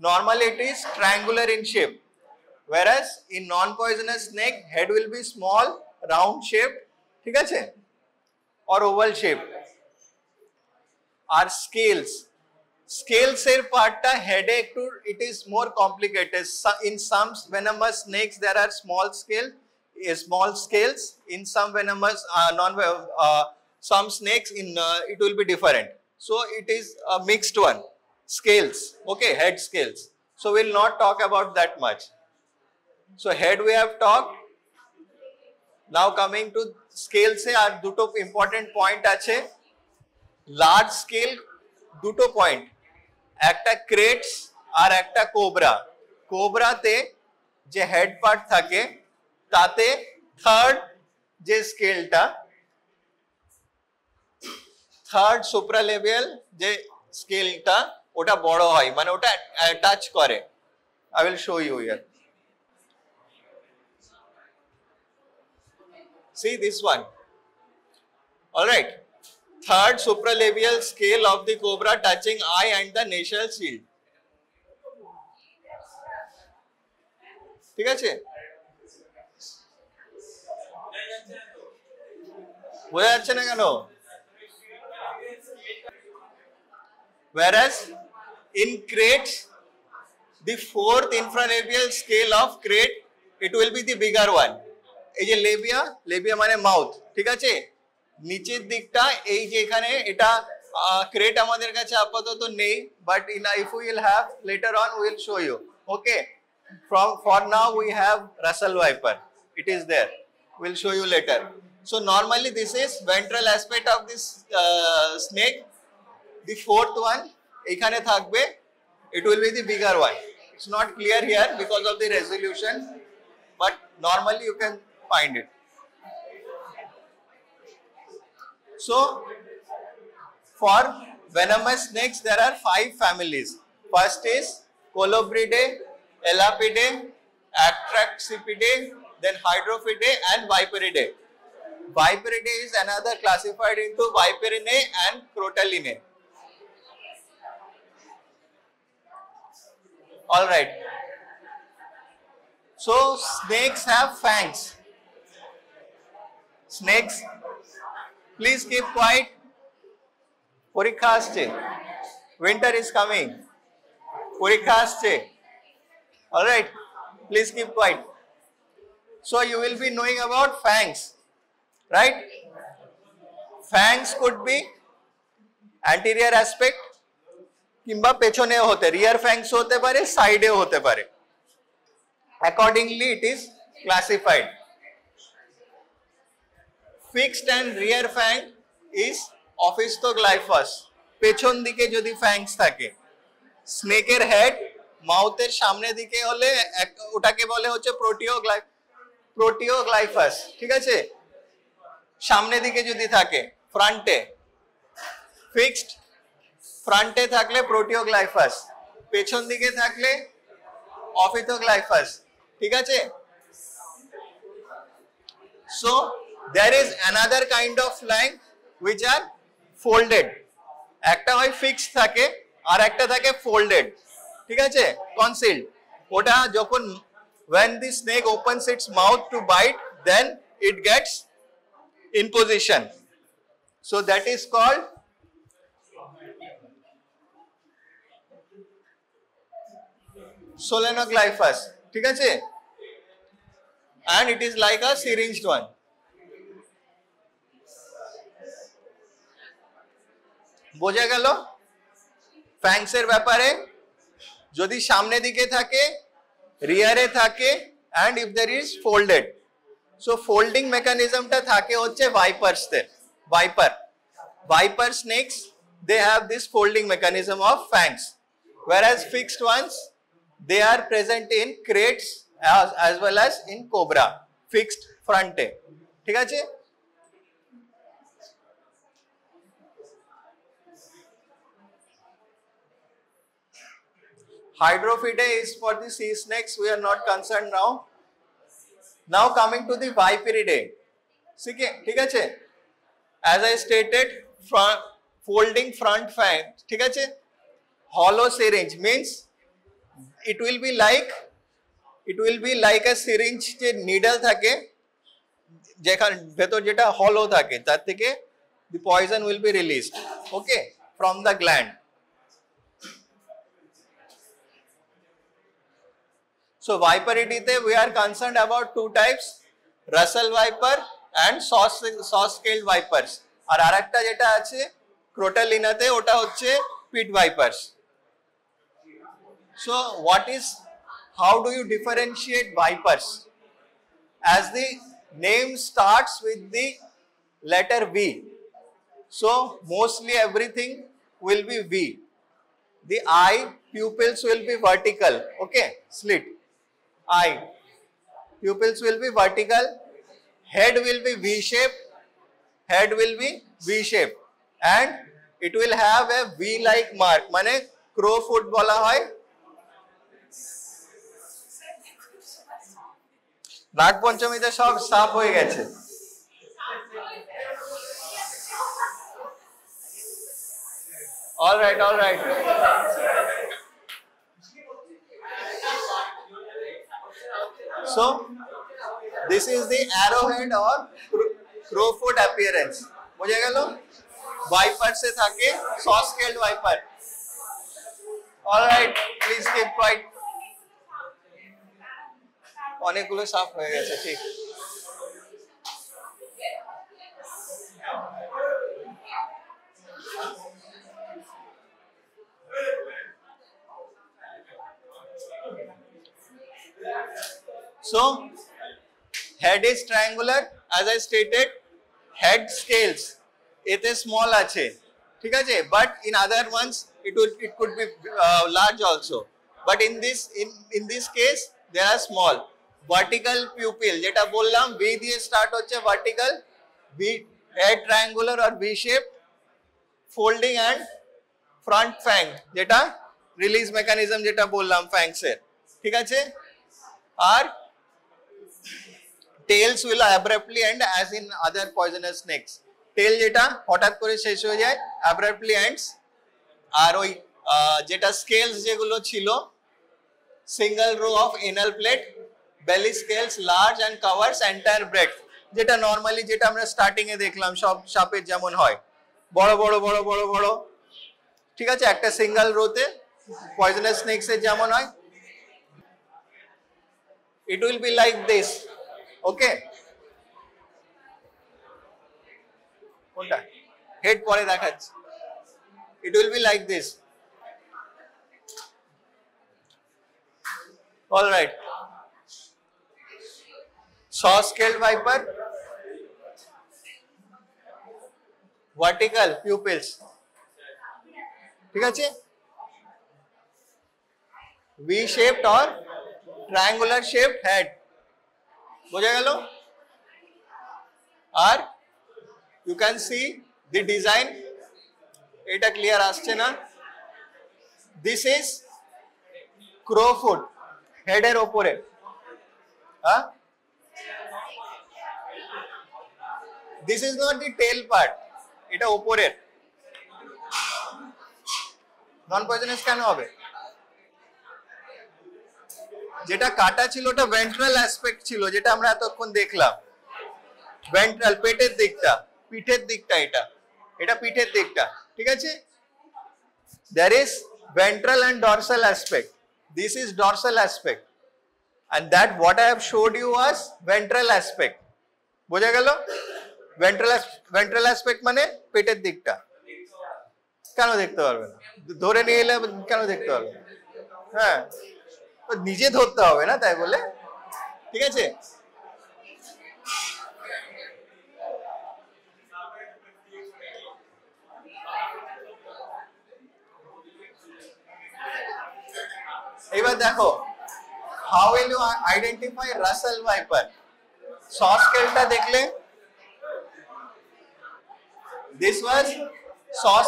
normally it is triangular in shape, whereas in non-poisonous snake head will be small, round shaped, ঠিক আছে, or oval shaped. Are scales. Scales এর পার্টটা হেডে একটু it is more complicated. In some venomous snakes there are small scales. In some venomous some snakes in it will be different. So it is a mixed one. Scales, okay, head scales. So we'll not talk about that much. So head we have talked. Now coming to scales e are duto important point আছে। Large scale দুটো point, একটা crates আর একটা cobra. কোবরাতে যে head part থাকে তাতে third যে স্কেলটা, third সুপ্রালেভিয়াল যে স্কেলটা ওটা বড় হয়, মানে ওটা টাচ করে। I will show you here. See this one. All right. Third supralabial scale of the cobra touching eye and the nasal shield. ঠিক আছে? বোঝা যাচ্ছে না কেন? Whereas in crates, the fourth infralabial scale of crate, it will be the bigger one. এই যে লেবিয়া মানে mouth, ঠিক আছে? নিচের দিকটা এই যে এখানে এটা ক্রেট আমাদের কাছে আপাতত নেই, but if we will have later on we will show you. Okay, for now we have Russell Viper, it is there, we will show you later. So normally this is ventral aspect of this snake. The fourth one এখানে থাকবে, it will be the bigger one. It's not clear here because of the resolution, but normally you can find it. So for venomous snakes there are 5 families. First is Colobridae, Elapidae, Atraxipidae, then Hydrophidae and Viperidae. Viperidae is another classified into Viperinae and Crotallinae. All right. So snakes have fangs. Snakes, please keep quiet. Porikha asche. Winter is coming. Porikha asche. All right. Please keep quiet. So you will be knowing about fangs, right? Fangs could be anterior aspect, কিংবা পেছনেও হতে, রিয়ার fangs হতে পারে, সাইডেও হতে পারে। Accordingly it is classified. Fixed and rear fang is Ophistoglyphus. পেছন দিকে যদি ফ্যাংস থাকে, স্নেকের হেড মাউথের সামনে দিকে হলে ওটাকে বলে হচ্ছে প্রোটিওগ্লাইফাস, ঠিক আছে? সামনে দিকে যদি থাকে, ফ্রন্টে ফিক্সড, ফ্রন্টে থাকলে প্রোটিওগ্লাইফাস, পেছন দিকে থাকলে অফিথোগ্লাইফাস, ঠিক আছে? So there is another kind of fang which are folded. একটা হয় ফিক্সড থাকে আর একটা থাকে folded, ঠিক আছে, concealed. ওটা যখন when the snake opens its mouth to bite, then it gets in position. So that is called Solenoglyphus, ঠিক আছে? And it is like a syringed one. বোঝা গেল ফ্যাংস এর ব্যাপারে? যদি সামনে দিকে থাকে, রিয়ারে থাকে, and if there is folded. So folding mechanism টা থাকে হচ্ছে ভাইপারসদের। Viper snakes they have this folding mechanism of fangs, whereas fixed ones, they are present in crates as well as in cobra, fixed front এ, ঠিক আছে? Hydrophidae is for the sea snakes, we are not concerned now. Now coming to the Viperidae, ঠিক আছে? As I stated, folding front fang, ঠিক আছে? Hollow syringe means it will be like a syringe যে needle থাকে যেখানে ভেতর যেটা hollow থাকে তার থেকে the poison will be released, okay, from the gland. So Viperidae we are concerned about two types, Russell viper and saw-scaled vipers. আর আরেকটা যেটা আছে Crotallina তে ওটা হচ্ছে pit vipers. So how do you differentiate vipers? As the name starts with the letter V, so mostly everything will be V. The eye pupils will be vertical, okay, slit. Eye pupils will be vertical, head will be V-shaped, and it will have a V-like mark, মানে crow foot বলা হয়। নাগ পঞ্চমীতে সব সাপ হয়ে গেছে। All right. So this is the arrowhead or crowfoot appearance. বুঝে গেল? Viper se থাকে saw-scaled viper. All right, please keep quiet. অনেকগুলো সাপ হয়ে গেছে, ঠিক। So head is triangular, as I stated, head scales এতে small আছে, ঠিক আছে, but in other ones it could be large also, but in this case they are small. Vertical pupil যেটা বললাম V দিয়ে স্টার্ট হচ্ছে, vertical, V, head triangular or V shaped, folding and front fang যেটা release mechanism যেটা বললাম fangs এর, ঠিক আছে। আর tails will abruptly end as in other poisonous snakes. Tail যেটা হঠাৎ করে শেষ হয়ে যায়, abruptly ends. আর ওই যেটা scales যেগুলো ছিল, single row of anal plate, belly scales large and covers entire breadth, যেটা নরমালি যেটা আমরা স্টার্টিং এ দেখলাম সব সাপের যেমন হয়, বড় বড়, ঠিক আছে, একটা সিঙ্গেল রোতে পয়জনাস স্নেকস এর যেমন হয়। It will be like this, okay? কোনটা হেড পরে দেখাচ্ছি। It will be like this. All right. Saw-scaled viper, vertical pupils, ঠিক আছে, V-shaped or triangular shaped head, বোঝা গেল? আর you can see the design, এটা ক্লিয়ার আসছে না? This is crow foot, head এর উপরে, হ্যাঁ? This is not the tail part, এটা উপরের। নন পয়জনাস কেন হবে? যেটা কাটা ছিল ওটা ভেন্ট্রাল অ্যাসপেক্ট ছিল, যেটা আমরা এতক্ষণ দেখলাম, ভেন্ট্রাল পেটের দিকটা, পিঠের দিকটা, এটা পিঠের দিকটা, ঠিক আছে। There is ventral and dorsal aspect. This is dorsal aspect, and that what I have showed you was ventral aspect. বোঝা গেল? ভেন্ট্রাল অ্যাসপেক্ট মানে পেটের দিকটা। কেন দেখতে পারবে না? ধরে নিয়ে এলে কেন দেখতে পারবে না? হ্যাঁ, নিজে ধরতে হবে না তাই বলে, ঠিক আছে। এবার দেখো, how will you identify Russell Viper? saw scale দেখলে, this was saw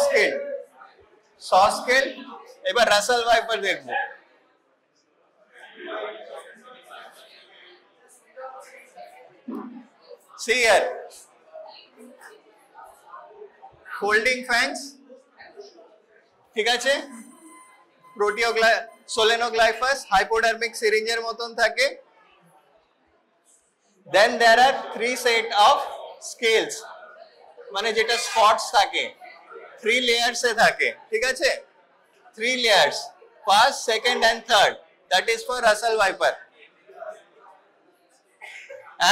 scale, এবার Russell Viper দেখবো। see here, folding fangs, ঠিক আছে, সোলেনোগ্লাইফাস হাইপোডার্মিক সিরিঞ্জের মতন থাকে। then there are 3 set of scales, মানে যেটা স্পটস থাকে 3 layers এ থাকে, ঠিক আছে, 3 layers, first, second and third, that is for Russell Viper,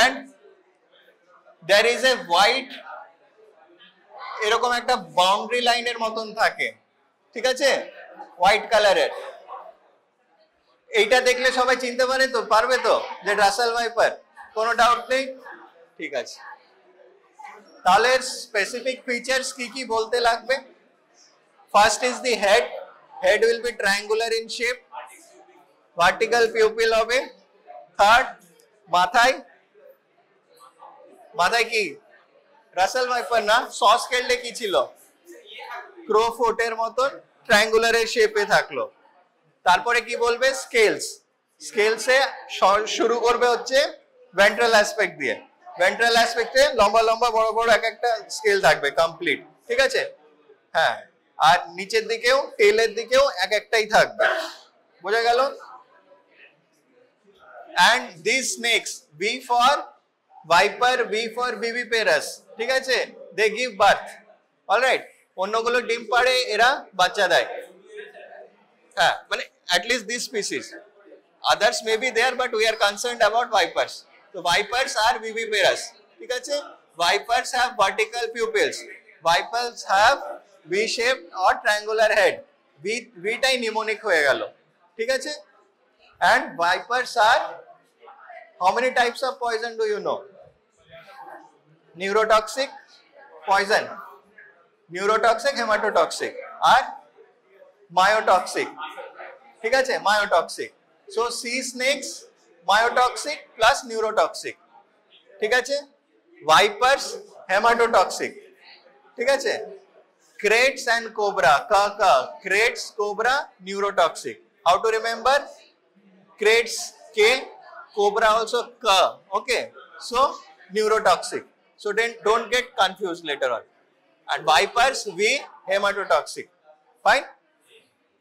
and there is a white এরকম একটা বাউন্ডারি লাইনের মতন থাকে, ঠিক আছে, হোয়াইট কালারের। এইটা দেখলে সবাই চিনতে পারবে তো যে রাসেল ভাইপার, কোনো ডাউট নেই, ঠিক আছে। তাহলে স্পেসিফিক ফিচার্স কি কি বলতে লাগবে? First is the head, head will be triangular in shape, vertical pupil হবে। থার্ড, মাথায় কি রাসেল ভাইপার না, স স্কেলডে কি ছিল, ক্রো ফোটের মতন ট্রায়াঙ্গুলারের শেপে থাকলো। তারপরে কি বলবে, স্কেলসে শুরু করবে হচ্ছে ভেন্ট্রাল অ্যাসপেক্ট দিয়ে, ভেন্ট্রাল অ্যাসপেক্টে লম্বা লম্বা বড় বড় এক একটা স্কেল থাকবে কমপ্লিট, ঠিক আছে, হ্যাঁ, আর নিচের দিকেও টেলের দিকেও এক একটাই থাকবে, বোঝা গেল। and these snakes, V for viper, V for viviparous, ঠিক আছে, they give birth, all right, অন্যগুলো ডিম পাড়ে, এরা বাচ্চা দেয়, হ্যাঁ, মানে at least this species, others may be there but we are concerned about vipers. So vipers are viviparous, ঠিক আছে, vipers have vertical pupils, vipers have V shaped or triangular head, V টাই নিউমোনিক হয়ে গেল, ঠিক আছে, and vipers are, how many types of poison do you know? Neurotoxic, poison, neurotoxic, hematotoxic R myotoxic, ঠিক আছে, myotoxic. So sea snakes myotoxic plus neurotoxic, ঠিক আছে, vipers hematotoxic, ঠিক আছে, krates and cobra, krates, cobra, neurotoxic. How to remember? Krates K, cobra also K, okay, so neurotoxic, so then don't get confused later on, and vipers V, hematotoxic, fine.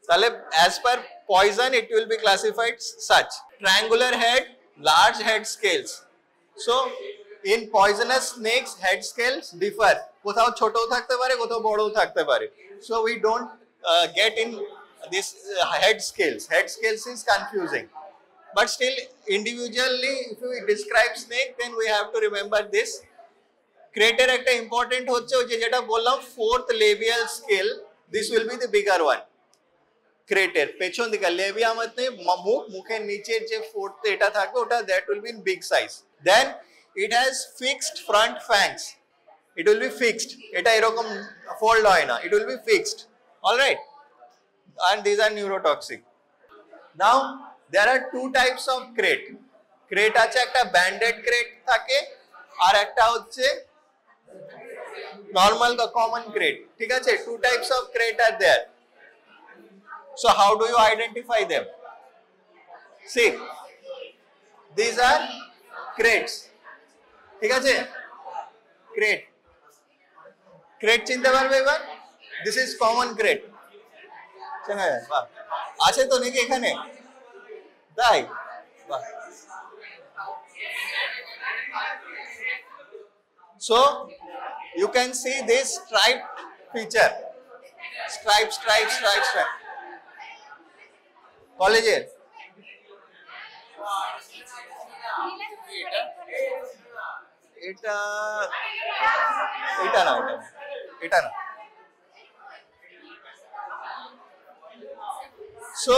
তাহলে as per poison it will be classified such: triangular head, large head scales. So in poisonous snakes head scales differ, কোথাও ছোটও থাকতে পারে, কোথাও বড়ও থাকতে পারে, so we don't get in this head scales is confusing, but still individually if we describe snake then we have to remember this. Crater একটা important হচ্ছে ওই যেটা বললাম fourth labial scale, this will be the bigger one. ক্রেটের পেছন দিকে লেবিয়া মানে মুখের নিচের যে ফোর্থ এটা থাকবে ওটা, that will be in big size. Then it has fixed front fangs, it will be fixed, এটা এরকম fold হয় না, it will be fixed, all right, and these are neurotoxic. Now there are two types of crate আছে, একটা banded crate থাকে আর একটা হচ্ছে normal common crate, ঠিক আছে, two types of crate are there. So how do you identify them? See, these are crates, ঠিক আছে, crate চিনতে পারবে এবার, this is common crate, বাহ, আছে তো নাকি এখানে, তাই, বাহ। So you can see this striped feature, stripe, কলেজের এটা না, so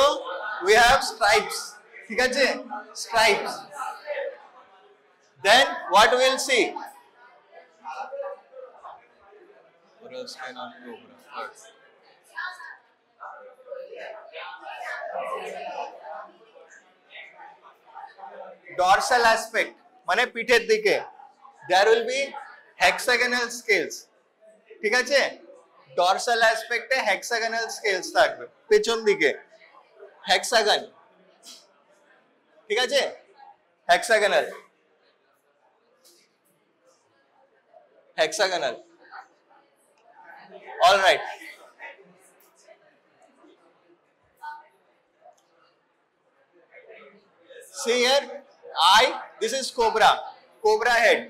we have stripes, ঠিক আছে, stripes, then what we will see, dorsal aspect মানে পিঠের দিকে there will be hexagonal scales ঠিক আছে dorsal aspect এ hexagonal scales থাকবে পেছন দিকে hexagon ঠিক আছে hexagonal all right see here eye this is cobra head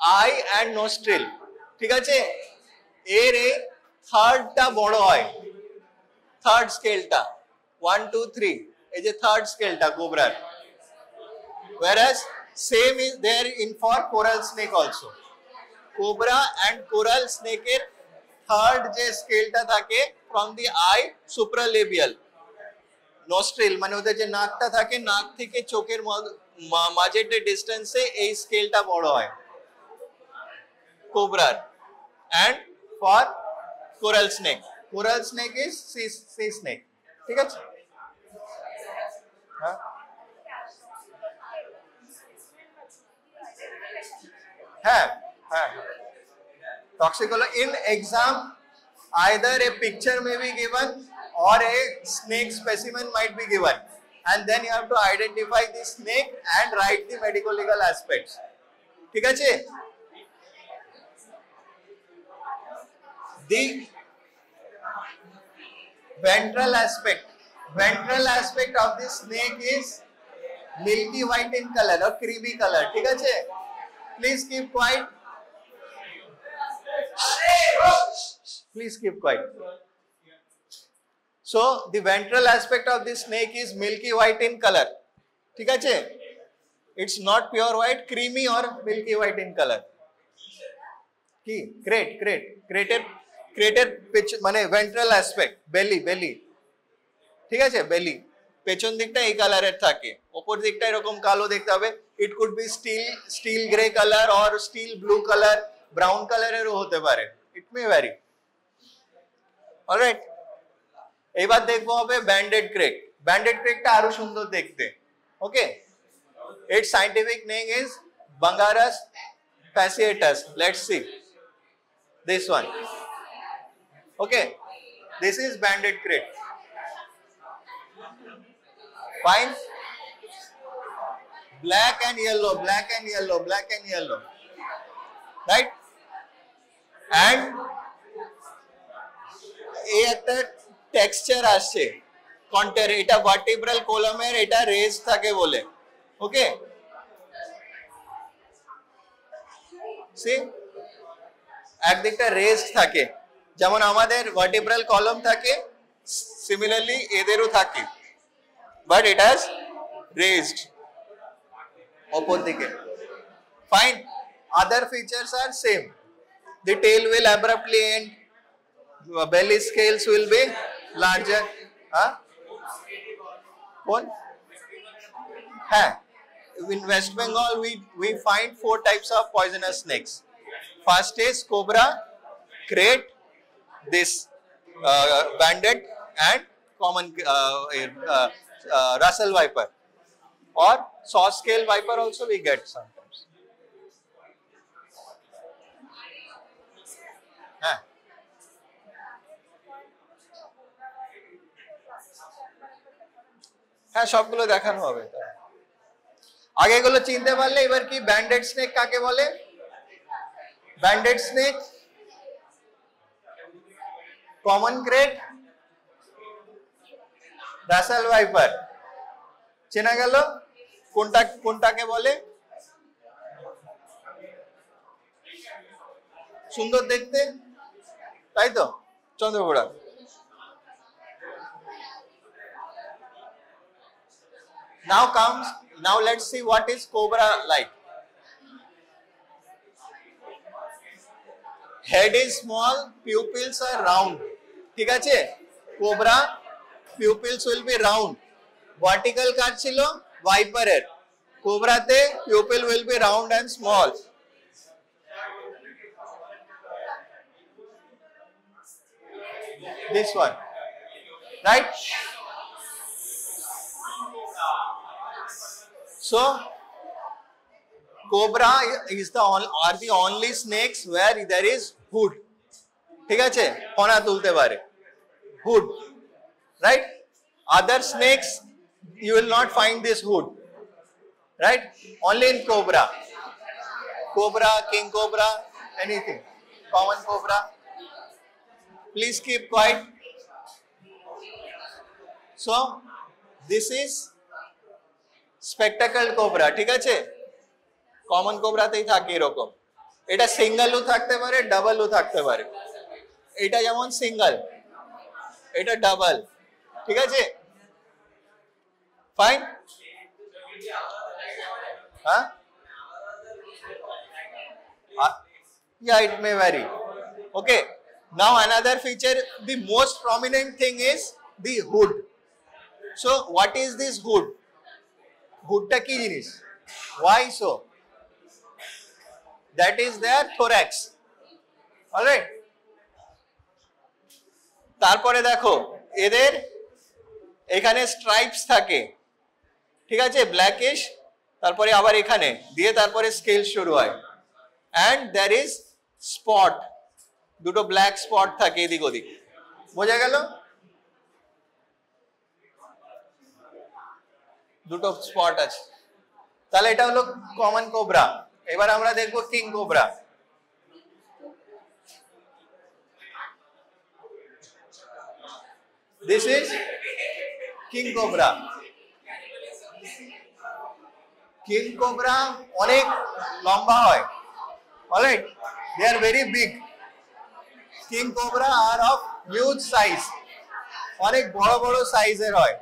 eye and nostril ঠিক আছে এর এই থার্ডটা বড় হয় থার্ড স্কেলটা 1 2 3 এই যে third স্কেলটা কোবরার whereas same is there in for coral snake also cobra and coral snake এর থার্ড যে স্কেলটা থাকে from the eye supralabial nostril মানে ওদের যে নাকটা থাকে নাক থেকে চোখের মাঝের যে ডিসটেন্সে এই স্কেলটা বড় হয় কোবরার and for coral snake is sea snake ঠিক আছে হ্যাঁ হ্যাঁ toxicology in exam either a picture may be given or a snake specimen might be given and then you have to identify the snake and write the medical legal aspects ঠিক আছে the ventral aspect of the snake is milky white in color or creamy color ঠিক আছে please keep quiet so the ventral aspect of the snake is milky white in color ঠিক আছে it's not pure white creamy or milky white in color কি ক্রেটের মানে ventral aspect বেলি ঠিক আছে বেলি পেছন দিকটা এই কালারের থাকে উপর দিকটা এরকম কালো দেখতে হবে it could be steel grey colour or steel blue colour brown কালারেরও হতে পারে ইট মে ভ্যারি অলরাইট এবার দেখবো হবে ব্যান্ডেড ক্রেকটা আরো সুন্দর দেখতে okay it's scientific name is Bangarus fasciatus let's see this one okay this is banded crate fine black and yellow right and এই একটা টেক্সচার আসছে কন্টার এটা ভার্টিব্রাল কলামের এটা রেজ থাকে বলে ওকে সি একদিকটা রেজ থাকে যেমন আমাদের ভার্টিব্রাল কলাম থাকে সিমিলারলি এদেরও থাকে but it has raised upper dike fine other features are same the tail will abruptly end belly scales will be larger one in West Bengal we find 4 types of poisonous snakes first is cobra crate this banded and common Russell viper or saw scale viper also we get sometimes হ্যাঁ সবগুলো দেখানো হবে আগে এগুলো চিনতে পারলে এবার কি ব্যান্ডেড স্নেক কাকে বলে branded snake common crate Russell viper চেনা গেল কোনটাকে বলে সুন্দর দেখতে তাই তো Chandrapura now let's see what is cobra like head is small pupils are round ঠিক আছে cobra pupils will be round vertical কার ছিল viper এর cobra তে pupil will be round and small this one right So cobra is are the only snakes where there is hood. ঠিক আছে, ফনা তুলতে পারে, hood, right? Other snakes you will not find this hood, right? Only in cobra, king cobra, anything, common cobra. Please keep quiet. So this is spectacled cobra. ঠিক আছে, common কোবরাতেই থাকে এরকম। এটা সিঙ্গেলও থাকতে পারে, ডাবলও থাকতে পারে। এটা যেমন সিঙ্গেল, এটা ডাবল। ঠিক আছে, ফাইন। হ্যাঁ, yeah, it may vary. Okay, now another feature, the most prominent thing is the hood. So what is this hood? Hood ta ki jinis? Why so? That is their thorax. All right. তারপরে দেখো এদের এখানে stripes থাকে, ঠিক আছে, blackish, তারপরে আবার এখানে দিয়ে তারপরে স্কেল শুরু হয়, and there is spot, দুটো ব্ল্যাক স্পট থাকে এদিক ওদিক। বোঝা গেল? দুটো স্পট আছে, তাহলে এটা হলো কমন কোবরা। এবার আমরা দেখবো king cobra. This is king cobra. King cobra অনেক লম্বা হয়, alright, they are very big. King cobra are of huge size, অনেক বড় বড় সাইজের হয়।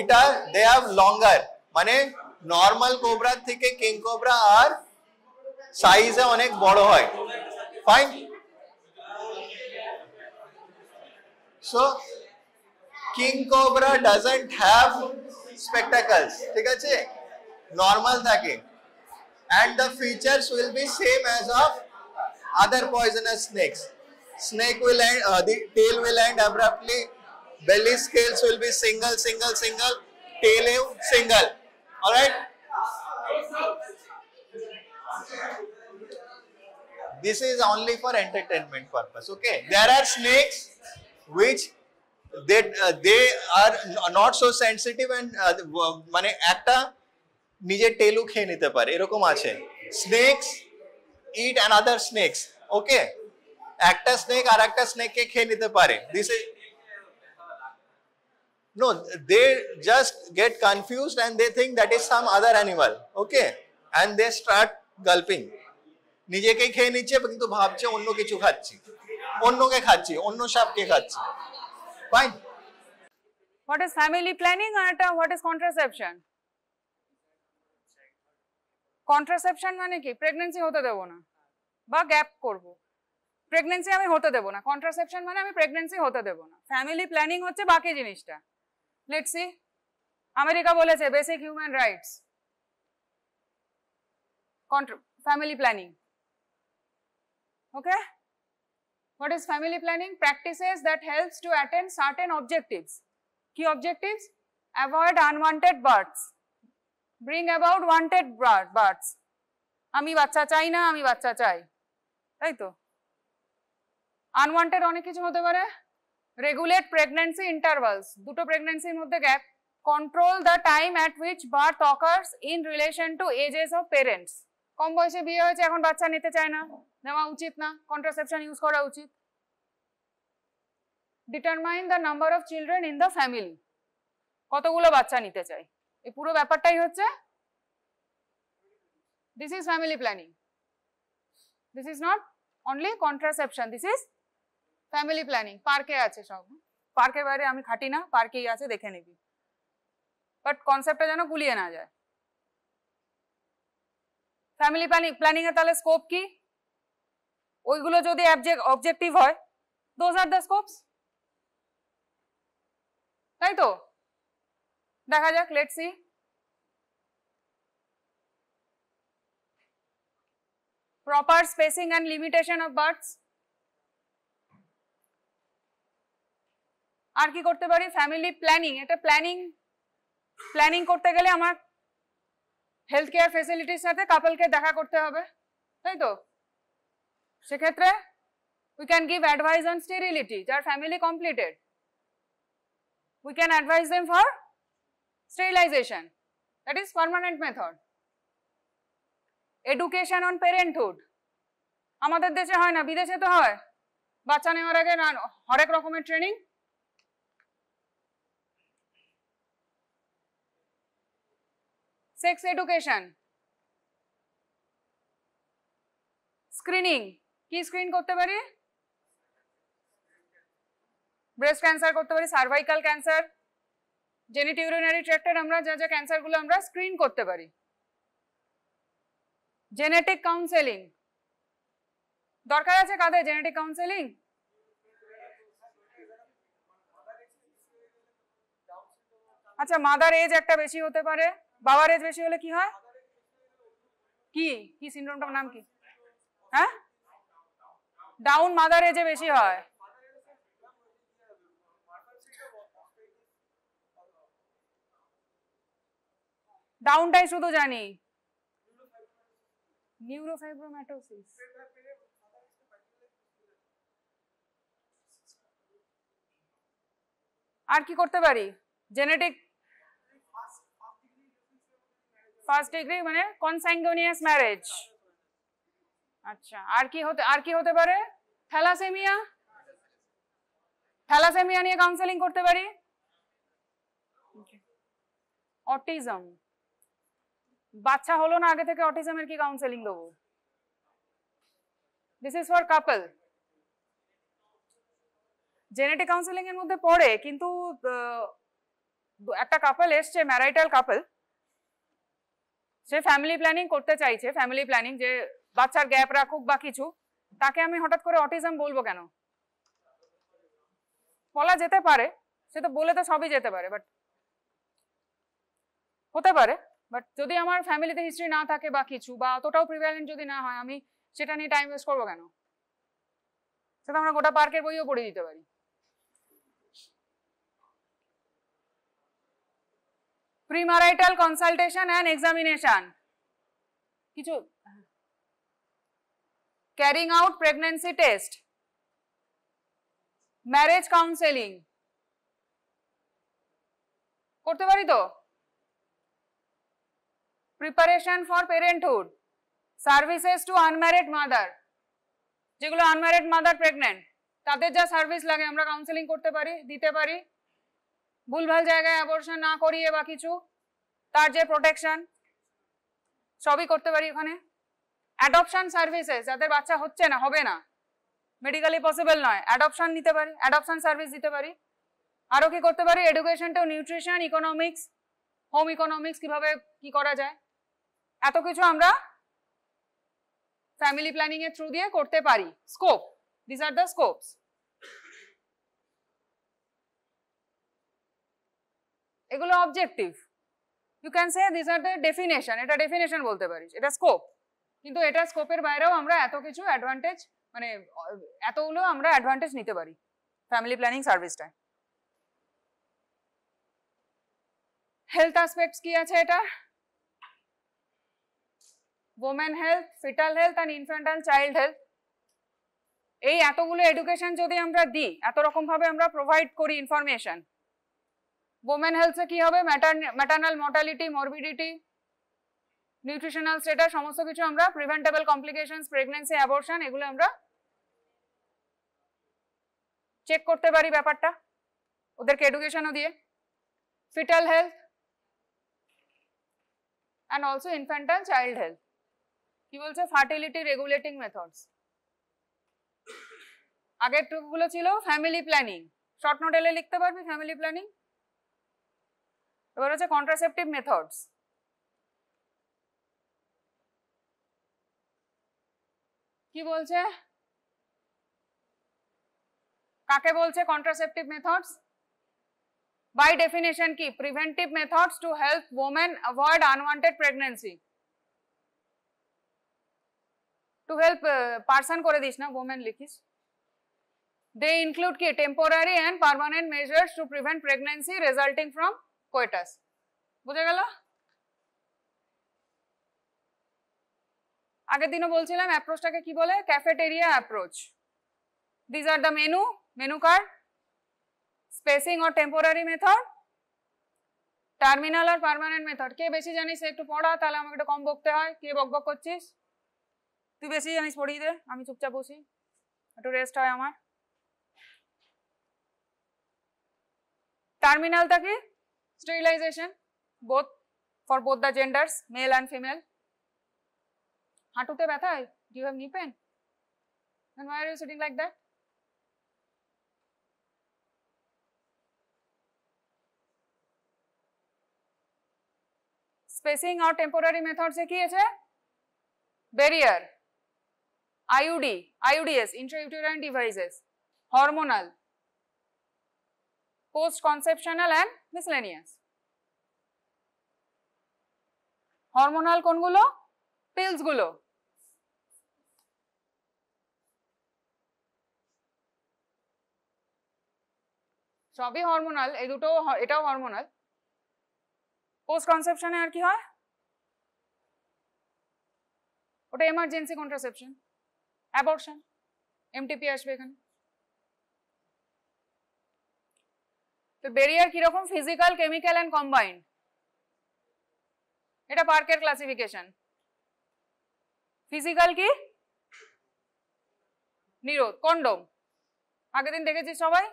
এটা they have longer, মানে নরমাল কোবরা থেকে কিং কোবরা আর সাইজে অনেক বড় হয়। Fine. So king cobra doesn't have spectacles, ঠিক আছে, নরমাল থাকে, and the features will be same as of other poisonous snakes. Snake will end, the tail will end abruptly, belly scales will be single, tail single. All right, this is only for entertainment purpose. Okay, there are snakes which they are not so sensitive and মানে একটা নিজের টেলও খেয়ে নিতে পারে, এরকম আছে। snakes eat another snakes. ওকে, একটা snake আর একটা স্নেককে খেয়ে নিতে পারে। this is no, they just get confused and they think that is some other animal. Okay, and they start gulping, নিজেকেই খেয়ে নিচ্ছে কিন্তু ভাবছে অন্য কিছু খাচ্ছি, অন্যকে খাচ্ছি, অন্য সাপকে খাচ্ছি। Fine. What is family planning and what is contraception? Contraception মানে কি? প্রেগন্যান্সি হতে দেব না বা গ্যাপ করব, প্রেগন্যান্সি আমি হতে দেব না। কন্ট্রাসেপশন মানে আমি প্রেগন্যান্সি হতে দেব না। ফ্যামিলি প্ল্যানিং হচ্ছে বাকি জিনিসটা। লেটস সি, আমেরিকা বলেছে basic human rights, family planning. Okay, what is family planning? Practices that helps to attain certain objectives. Key objectives: avoid unwanted births, bring about wanted births. আমি বাচ্চা চাই না, আমি বাচ্চা চাই, তাই তো। আনওয়ান্টেড অনেক কিছু হতে পারে। রেগুলেট প্রেগন্যান্সি ইন্টারভালস, দুটো প্রেগন্যান্সির মধ্যে gap. Control the time at which birth occurs in relation to ages of parents. কম বয়সে বিয়ে হয়েছে, এখন বাচ্চা নিতে চায় না, নেওয়া উচিত না, কন্ট্রাসেপশন ইউজ করা উচিত। Determine the number of children in the family, কতগুলো বাচ্চা নিতে চাই, এই পুরো ব্যাপারটাই হচ্ছে this is family planning. This is not only contraception, this is family planning. পার্কে আছে সব, পার্কের বাইরে আমি খাটি না, পার্কেই আছে, দেখে নিবি, বাট কনসেপ্টটা যেন গুলিয়ে না যায়। ফ্যামিলি প্ল্যানিং এর তাহলে স্কোপ কি? ওইগুলো যদি অবজেক্টিভ হয়, দোজ আর দ্য স্কোপস, তাই তো। দেখা যাক, let's see. Proper spacing and limitation of births. আর কি করতে পারি? ফ্যামিলি প্ল্যানিং, এটা প্ল্যানিং করতে গেলে আমার হেলথ কেয়ার ফেসিলিটির সাথে কাপলকে দেখা করতে হবে, তাই তো? সেক্ষেত্রে we can give advice on sterility, যার family completed, we can advise them for sterilization, that is permanent method. Education on parenthood, আমাদের দেশে হয় না, বিদেশে তো হয়, বাচ্চা নেওয়ার আগে হরেক রকমের ট্রেনিং। সেক্স এডুকেশন, স্ক্রিনিং, কি স্ক্রিন করতে পারি? ব্রেস্ট ক্যান্সার করতে পারি, সার্ভাইকাল ক্যান্সার, জেনিটিউরিনারি ট্র্যাক্টের আমরা যা যা ক্যান্সারগুলো আমরা স্ক্রিন করতে পারি। জেনেটিক কাউন্সেলিং দরকার আছে কাদের? জেনেটিক কাউন্সেলিং, আচ্ছা মাদার এজ একটা বেশি হতে পারে, বাবার এজ বেশি হলে কি হয়? কি কি সিনড্রোমটার নাম কি? হ্যাঁ, ডাউন মাদার এজে বেশি হয়। ডাউনটাই শুধু জানি, নিউরোফাইব্রোম্যাটোসিস, আর কি করতে পারি? জেনেটিক ফার্স্ট ডিগ্রি মানে কনস্যাঙ্গুইনিয়াস ম্যারেজ। আচ্ছা, আর কি হতে পারে? থ্যালাসেমিয়া, থ্যালাসেমিয়া নিয়ে কাউন্সেলিং করতে পারি। অটিজম, বাচ্চা হলো না আগে থেকে অটিজমের কি কাউন্সেলিং দেবো? This is for couple. Genetic counselling এর মধ্যে পড়ে, কিন্তু একটা কাপল এসছে, ম্যারাইটাল কাপল, সে ফ্যামিলি প্ল্যানিং করতে চাইছে, ফ্যামিলি প্ল্যানিং যে বাচ্চার গ্যাপ রাখুক বা কিছু, তাকে আমি হঠাৎ করে অটিজম বলবো কেন? বলা যেতে পারে, সে তো বলে তো সবই যেতে পারে, বাট হতে পারে, বাট যদি আমার ফ্যামিলিতে হিস্ট্রি না থাকে বা কিছু, বা অতটাও প্রিভ্যালেন্ট যদি না হয়, আমি সেটা নিয়ে টাইম ওয়েস্ট করবো কেন? সেটা আমরা গোটা পার্কের বইও পড়ে দিতে পারি। প্রিম্যারিটাল কনসালটেশন অ্যান্ড এক্সামিনেশন, কিছু carrying out pregnancy test, marriage counselling করতে পারি তো? Preparation for parenthood, services to unmarried mother, যেগুলো আনম্যারিড মাদার প্রেগনেন্ট, তাদের যা সার্ভিস লাগে আমরা কাউন্সেলিং করতে পারি, দিতে পারি। ভুলভাল জায়গায় অ্যাবর্শন না করিয়ে বা কিছু, তার যে প্রোটেকশন, সবই করতে পারি ওখানে। অ্যাডপশন সার্ভিসেস, যাদের বাচ্চা হচ্ছে না, হবে না, মেডিকেলি পসিবল নয়, অ্যাডপশন নিতে পারি, অ্যাডপশন সার্ভিস দিতে পারি। আরো কি করতে পারি? Education to nutrition, economics, home economics, কিভাবে কি করা যায়, এত কিছু আমরা ফ্যামিলি প্ল্যানিং এর থ্রু দিয়ে করতে পারি। Scope, this are the scopes. এগুলো objective, you can say this are the definition, এটা ডেফিনেশন বলতে পারিস, এটা স্কোপ, কিন্তু এটা স্কোপের বাইরেও আমরা এত কিছু অ্যাডভান্টেজ, মানে এতগুলো আমরা অ্যাডভান্টেজ নিতে পারি ফ্যামিলি প্ল্যানিং সার্ভিসটায়। হেলথ অ্যাসপেক্টস কি আছে এটা? Women health, fetal health and infantile child health, এই এতগুলো এডুকেশন যদি আমরা দিই, এত রকম ভাবে আমরা প্রোভাইড করি ইনফরমেশন, ওমেন হেলথে কি হবে? Maternal mortality, morbidity, nutritional status, সমস্ত কিছু আমরা, প্রিভেন্টেবল কমপ্লিকেশনস, প্রেগন্যান্সি, অ্যাবর্শন, এগুলো আমরা চেক করতে পারি ব্যাপারটা, ওদেরকে এডুকেশনও দিয়ে। Fetal health and also infantile child health, কি বলছে? Fertility regulating methods. আগের টুকগুলো ছিল ফ্যামিলি প্ল্যানিং, শর্ট নোট এলে লিখতে পারবি ফ্যামিলি প্ল্যানিং। এবার হচ্ছে কন্ট্রাসেপটিভ মেথডস, কি বলছে? কাকে বলছে কন্ট্রাসেপটিভ মেথডস? বাই ডেফিনেশন কি? Preventive methods to help women avoid unwanted pregnancy. To help person করে দিস না, ওমেন লিখিস। দে ইনক্লুড কি? Temporary and permanent measures to prevent pregnancy resulting from coitus. বুঝে গেল? আগের দিনও বলছিলাম অ্যাপ্রোচটাকে কি বলে, cafeteria approach. This are the menu card, spacing or temporary method, terminal আর পার্মানেন্ট মেথড। কে বেশি জানিস একটু পড়া, তাহলে আমাকে একটু কম বকতে হয়। কে বকবক করছিস? তুই বেশি জানিস, পড়িয়ে দে, আমি চুপচাপ বসি, একটু রেস্ট হয় আমার। টার্মিনালটা কি? Sterilization both for both the genders, male and female. হাঁটুতে ব্যথা? Do you have knee pain? Then why are you sitting like that? Spacing or temporary method से की है? Barrier, IUD, IUDs, intrauterine devices, hormonal, post-conceptional and miscellaneous. Hormonal কোনগুলো? Pills গুলো। সবই hormonal, এই দুটো, এটাও হরমোনাল। পোস্ট কনসেপশনে আর কি হয়? ওটা এমার্জেন্সি কন্ট্রাসেপশন, অ্যাবর্শন, এমটিপি আসবে এখানে। তো ব্যারিয়ার কিরকম? Physical, chemical and combined. এটা পার্কের ক্লাসিফিকেশন। ফিজিক্যাল কি? নিরোধ, কন্ডোম, আগের দিন দেখেছিস সবাই।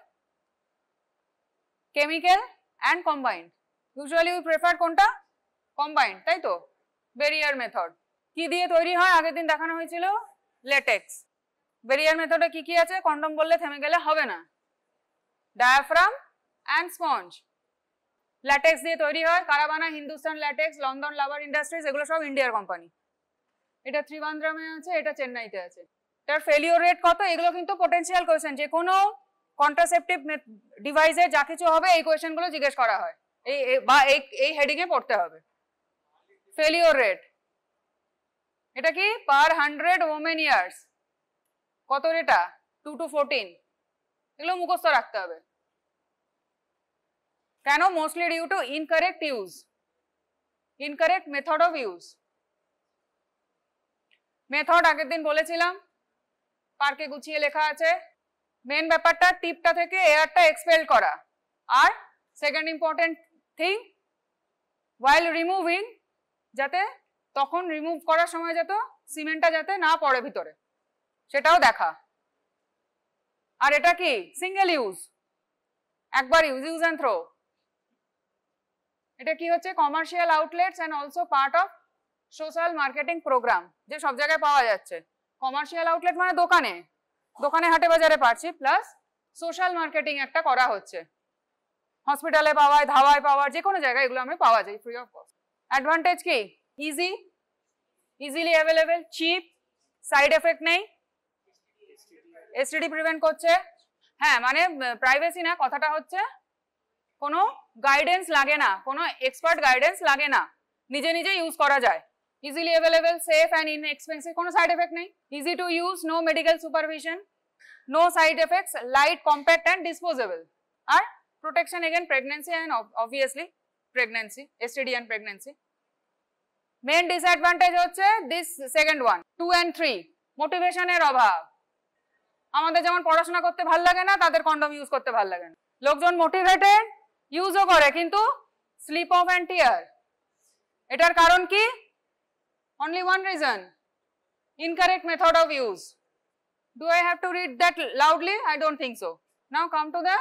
Chemical and combined, usually we prefer কোনটা? কম্বাইন্ড, তাই তো। ব্যারিয়ার মেথড কি দিয়ে তৈরি হয়? আগের দিন দেখানো হয়েছিল, লেটেক্স। ব্যারিয়ার মেথডে কি কি আছে? কন্ডোম বললে থেমে গেলে হবে না। ডায়াফ্রাম অ্যান্ড স্পঞ্জ, ল্যাটেক্স দিয়ে তৈরি হয়। কারা বানায়? হিন্দুস্তান ল্যাটেক্স, লন্ডন লাবার ইন্ডাস্ট্রিজ, এগুলো সব ইন্ডিয়ার কোম্পানি। এটা ত্রিবান্দ্রামে আছে, এটা চেন্নাইতে আছে। তার ফেলিওর রেট কত? এগুলো কিন্তু পোটেনশিয়াল কোয়েশ্চেন, যে কোনো কন্ট্রাসেপটিভ ডিভাইসে যা কিছু হবে এই কোয়েশ্চেনগুলো জিজ্ঞেস করা হয়, এই হেডিং এ পড়তে হবে। ফেলিওর রেট এটা কি? পার 100 ওমেন ইয়ার্স। কত রেটা? 2 to 14। এগুলো মুখস্থ রাখতে হবে। কেন? Mostly due to incorrect use, incorrect method of use. Method আগের দিন বলেছিলাম, পার্কে গুছিয়ে লেখা আছে। মেন ব্যাপারটা টিপটা থেকে এয়ারটা এক্সপেল করা। আর সেকেন্ড ইম্পর্টেন্ট থিং, ওয়াইল রিমুভিং, যাতে তখন রিমুভ করার সময় যাতে সিমেন্টটা যাতে না পড়ে ভিতরে, সেটাও দেখা। আর এটা কি? সিঙ্গেল ইউজ, একবার ইউজ অ্যান্ড থ্রো। এটা কি হচ্ছে? Commercial outlets and also part of social marketing programme, যে সব জায়গায় পাওয়া যাচ্ছে। কমার্শিয়াল আউটলেট মানে দোকানে, দোকানে হাটে বাজারে পাচ্ছি, প্লাস সোশ্যাল মার্কেটিং একটা করা হচ্ছে। হসপিটালে পাওয়ায়, ধাওয়ায় পাওয়ার, যে কোনো জায়গায় এগুলো আমি পাওয়া যায় ফ্রি অফ কস্ট। অ্যাডভান্টেজ কি? Easy, easily available, cheap, side effect নেই, এসটিডি প্রিভেন্ট করছে। হ্যাঁ, মানে প্রাইভেসি না, কথাটা হচ্ছে কোনো গাইডেন্স লাগে না, কোনো এক্সপার্ট গাইডেন্স লাগে না, নিজে নিজে ইউজ করা যায়। Easily available, safe and inexpensive, কোনো সাইড এফেক্ট নেই, easy to use, no medical supervision, no side effects, light, compact and disposable. আর protection again pregnancy and obviously pregnancy, STD and pregnancy. Main disadvantage হচ্ছে this second one, 2 and 3, মোটিভেশনের অভাব। আমাদের যেমন পড়াশোনা করতে ভাল লাগে না, তাদের কন্ডম ইউজ করতে ভাল লাগে না। লোকজন মোটিভেটেড, ইউজও করে, কিন্তু স্লিপ অফ অ্যান্ড টিয়ার। এটার কারণ কি? Only one reason, incorrect method of use. Do I have to read that loudly? I don't think so. Now come to the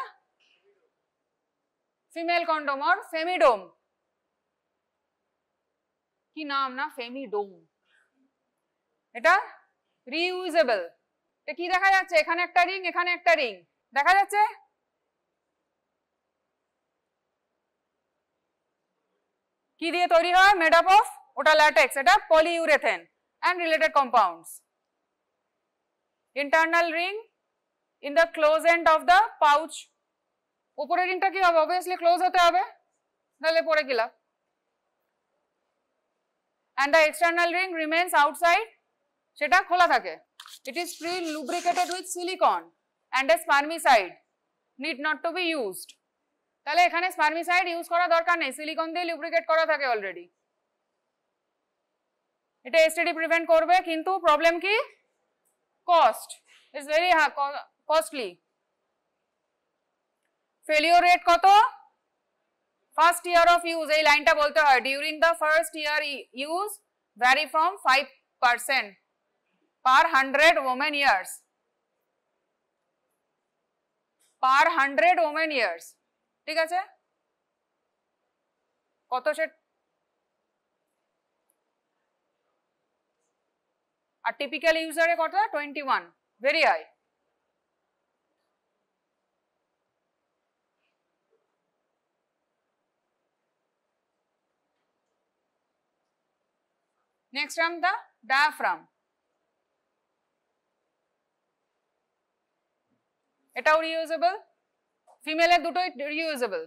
female condom or femidome. কি নাম না? ফেমিডোম। এটা reusable. এটা কি দেখা যাচ্ছে? এখানে একটা রিং, এখানে একটা রিং দেখা যাচ্ছে। কি দিয়ে তৈরি হয়? মেড আপ অফ, ওটা ল্যাটেক্স, এটা polyurethane and related compounds. Internal ring in the close end of the pouch. উপরের রিংটা কি হবে? obviously ক্লোজ হতে হবে, নাহলে পরে কি লাভ? And the external ring remains outside, সেটা খোলা থাকে। It is pre-lubricated with silicone and a spermicide need not to be used. তাহলে এখানে স্পার্মিসাইড ইউজ করা দরকার নেই, সিলিকন দিয়ে লুব্রিকেট করা থাকে অলরেডি। এটা এসটিডি প্রিভেন্ট করবে, কিন্তু প্রবলেম কি, cost is very costly. Failure rate কত, ফার্স্ট ইয়ার অফ ইউজ, এই লাইনটা বলতে হয়, during the first year use vary from 5% per 100 women years, per 100 women years, ঠিক আছে, কত সে, আর টিপিক্যাল ইউজারে কত, 21, very high. Next term, the diaphragm, এটাও রিইউজেবল, ফিমেলের দুটোই reusable,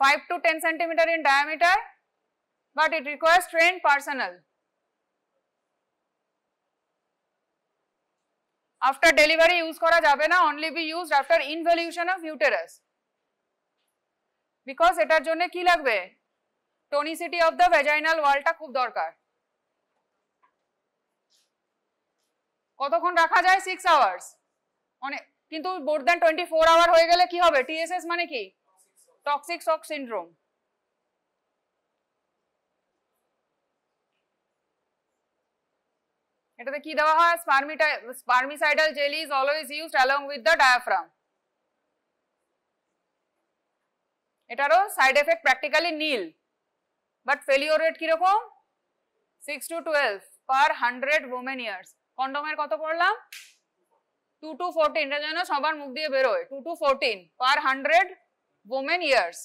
5 to 10 centimeter in diameter, but it requires trained personnel. After delivery use করা যাবে না, only be used after involution of uterus, because এটার জন্য কি লাগবে, tonicity of the vaginal wallটা খুব দরকার। কতক্ষণ রাখা যায়, 6 hours, অনেক, কিন্তু more than 24 hour হয়ে গেলে কি হবে, TSS মানে কি, টক্সিক শক সিনড্রোম। এটাতে কি দেওয়া হয়, spermicidal jelly is always used along with the diaphragm. এটারও side effect practically nil, but failure rate কিরকম, 6 to 12 per 100 women years। কন্ডোমের কত পড়লাম, 2 to 14, এটা যেন সবার মুখ দিয়ে বেরোয়, 2 to 14 per 100 women years,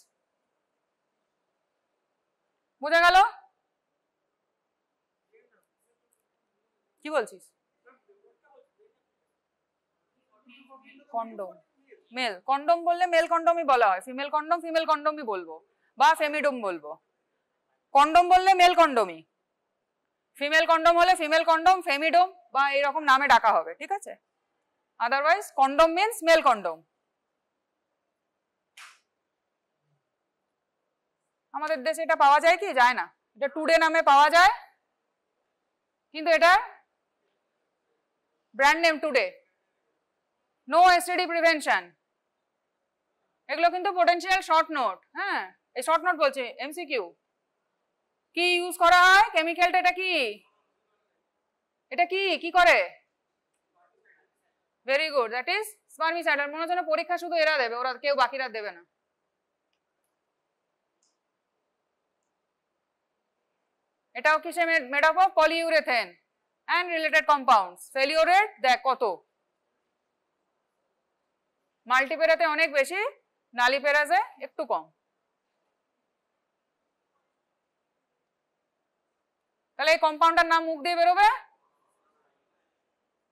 বুঝা গেল, কি বলছিস, কন্ডোম, মেল কন্ডোম বললে মেল কন্ডোমই বলা হয়, ফিমেল কন্ডোম ফিমেল কন্ডোমই বলবো, বা ফেমিডোম বলবো, কন্ডোম বললে মেল কন্ডোমই, ফিমেল কন্ডোম হলে ফিমেল কন্ডোম, ফেমিডোম বা এরকম নামে ডাকা হবে, ঠিক আছে, otherwise condom means male condom. আমাদের দেশে এটা পাওয়া যায় কি, যায় না, এটা টুডে নামে পাওয়া যায়, কিন্তু এটা brand name today, no STD prevention, এগুলো কিন্তু পোটেনশিয়াল শর্ট নোট। হ্যাঁ, এই শর্ট নোট বলছি, এমসিকিউ, কি ইউজ করা হয়, কেমিক্যালটা, এটা কি, এটা কি কি করে, very good, that is spermicide. মনে হচ্ছে না পরীক্ষা শুধু এরা দেবে, ওরা কেউ বাকিরা দেবে না। এটাও কিসে made up of, polyurethane and related compounds. Failure rate দেখ কত, মাল্টিপেরাতে অনেক বেশি, নালিপেরাজে একটু কম। তাহলে এই কম্পাউন্ডটার নাম মুখ দিয়ে বেরোবে,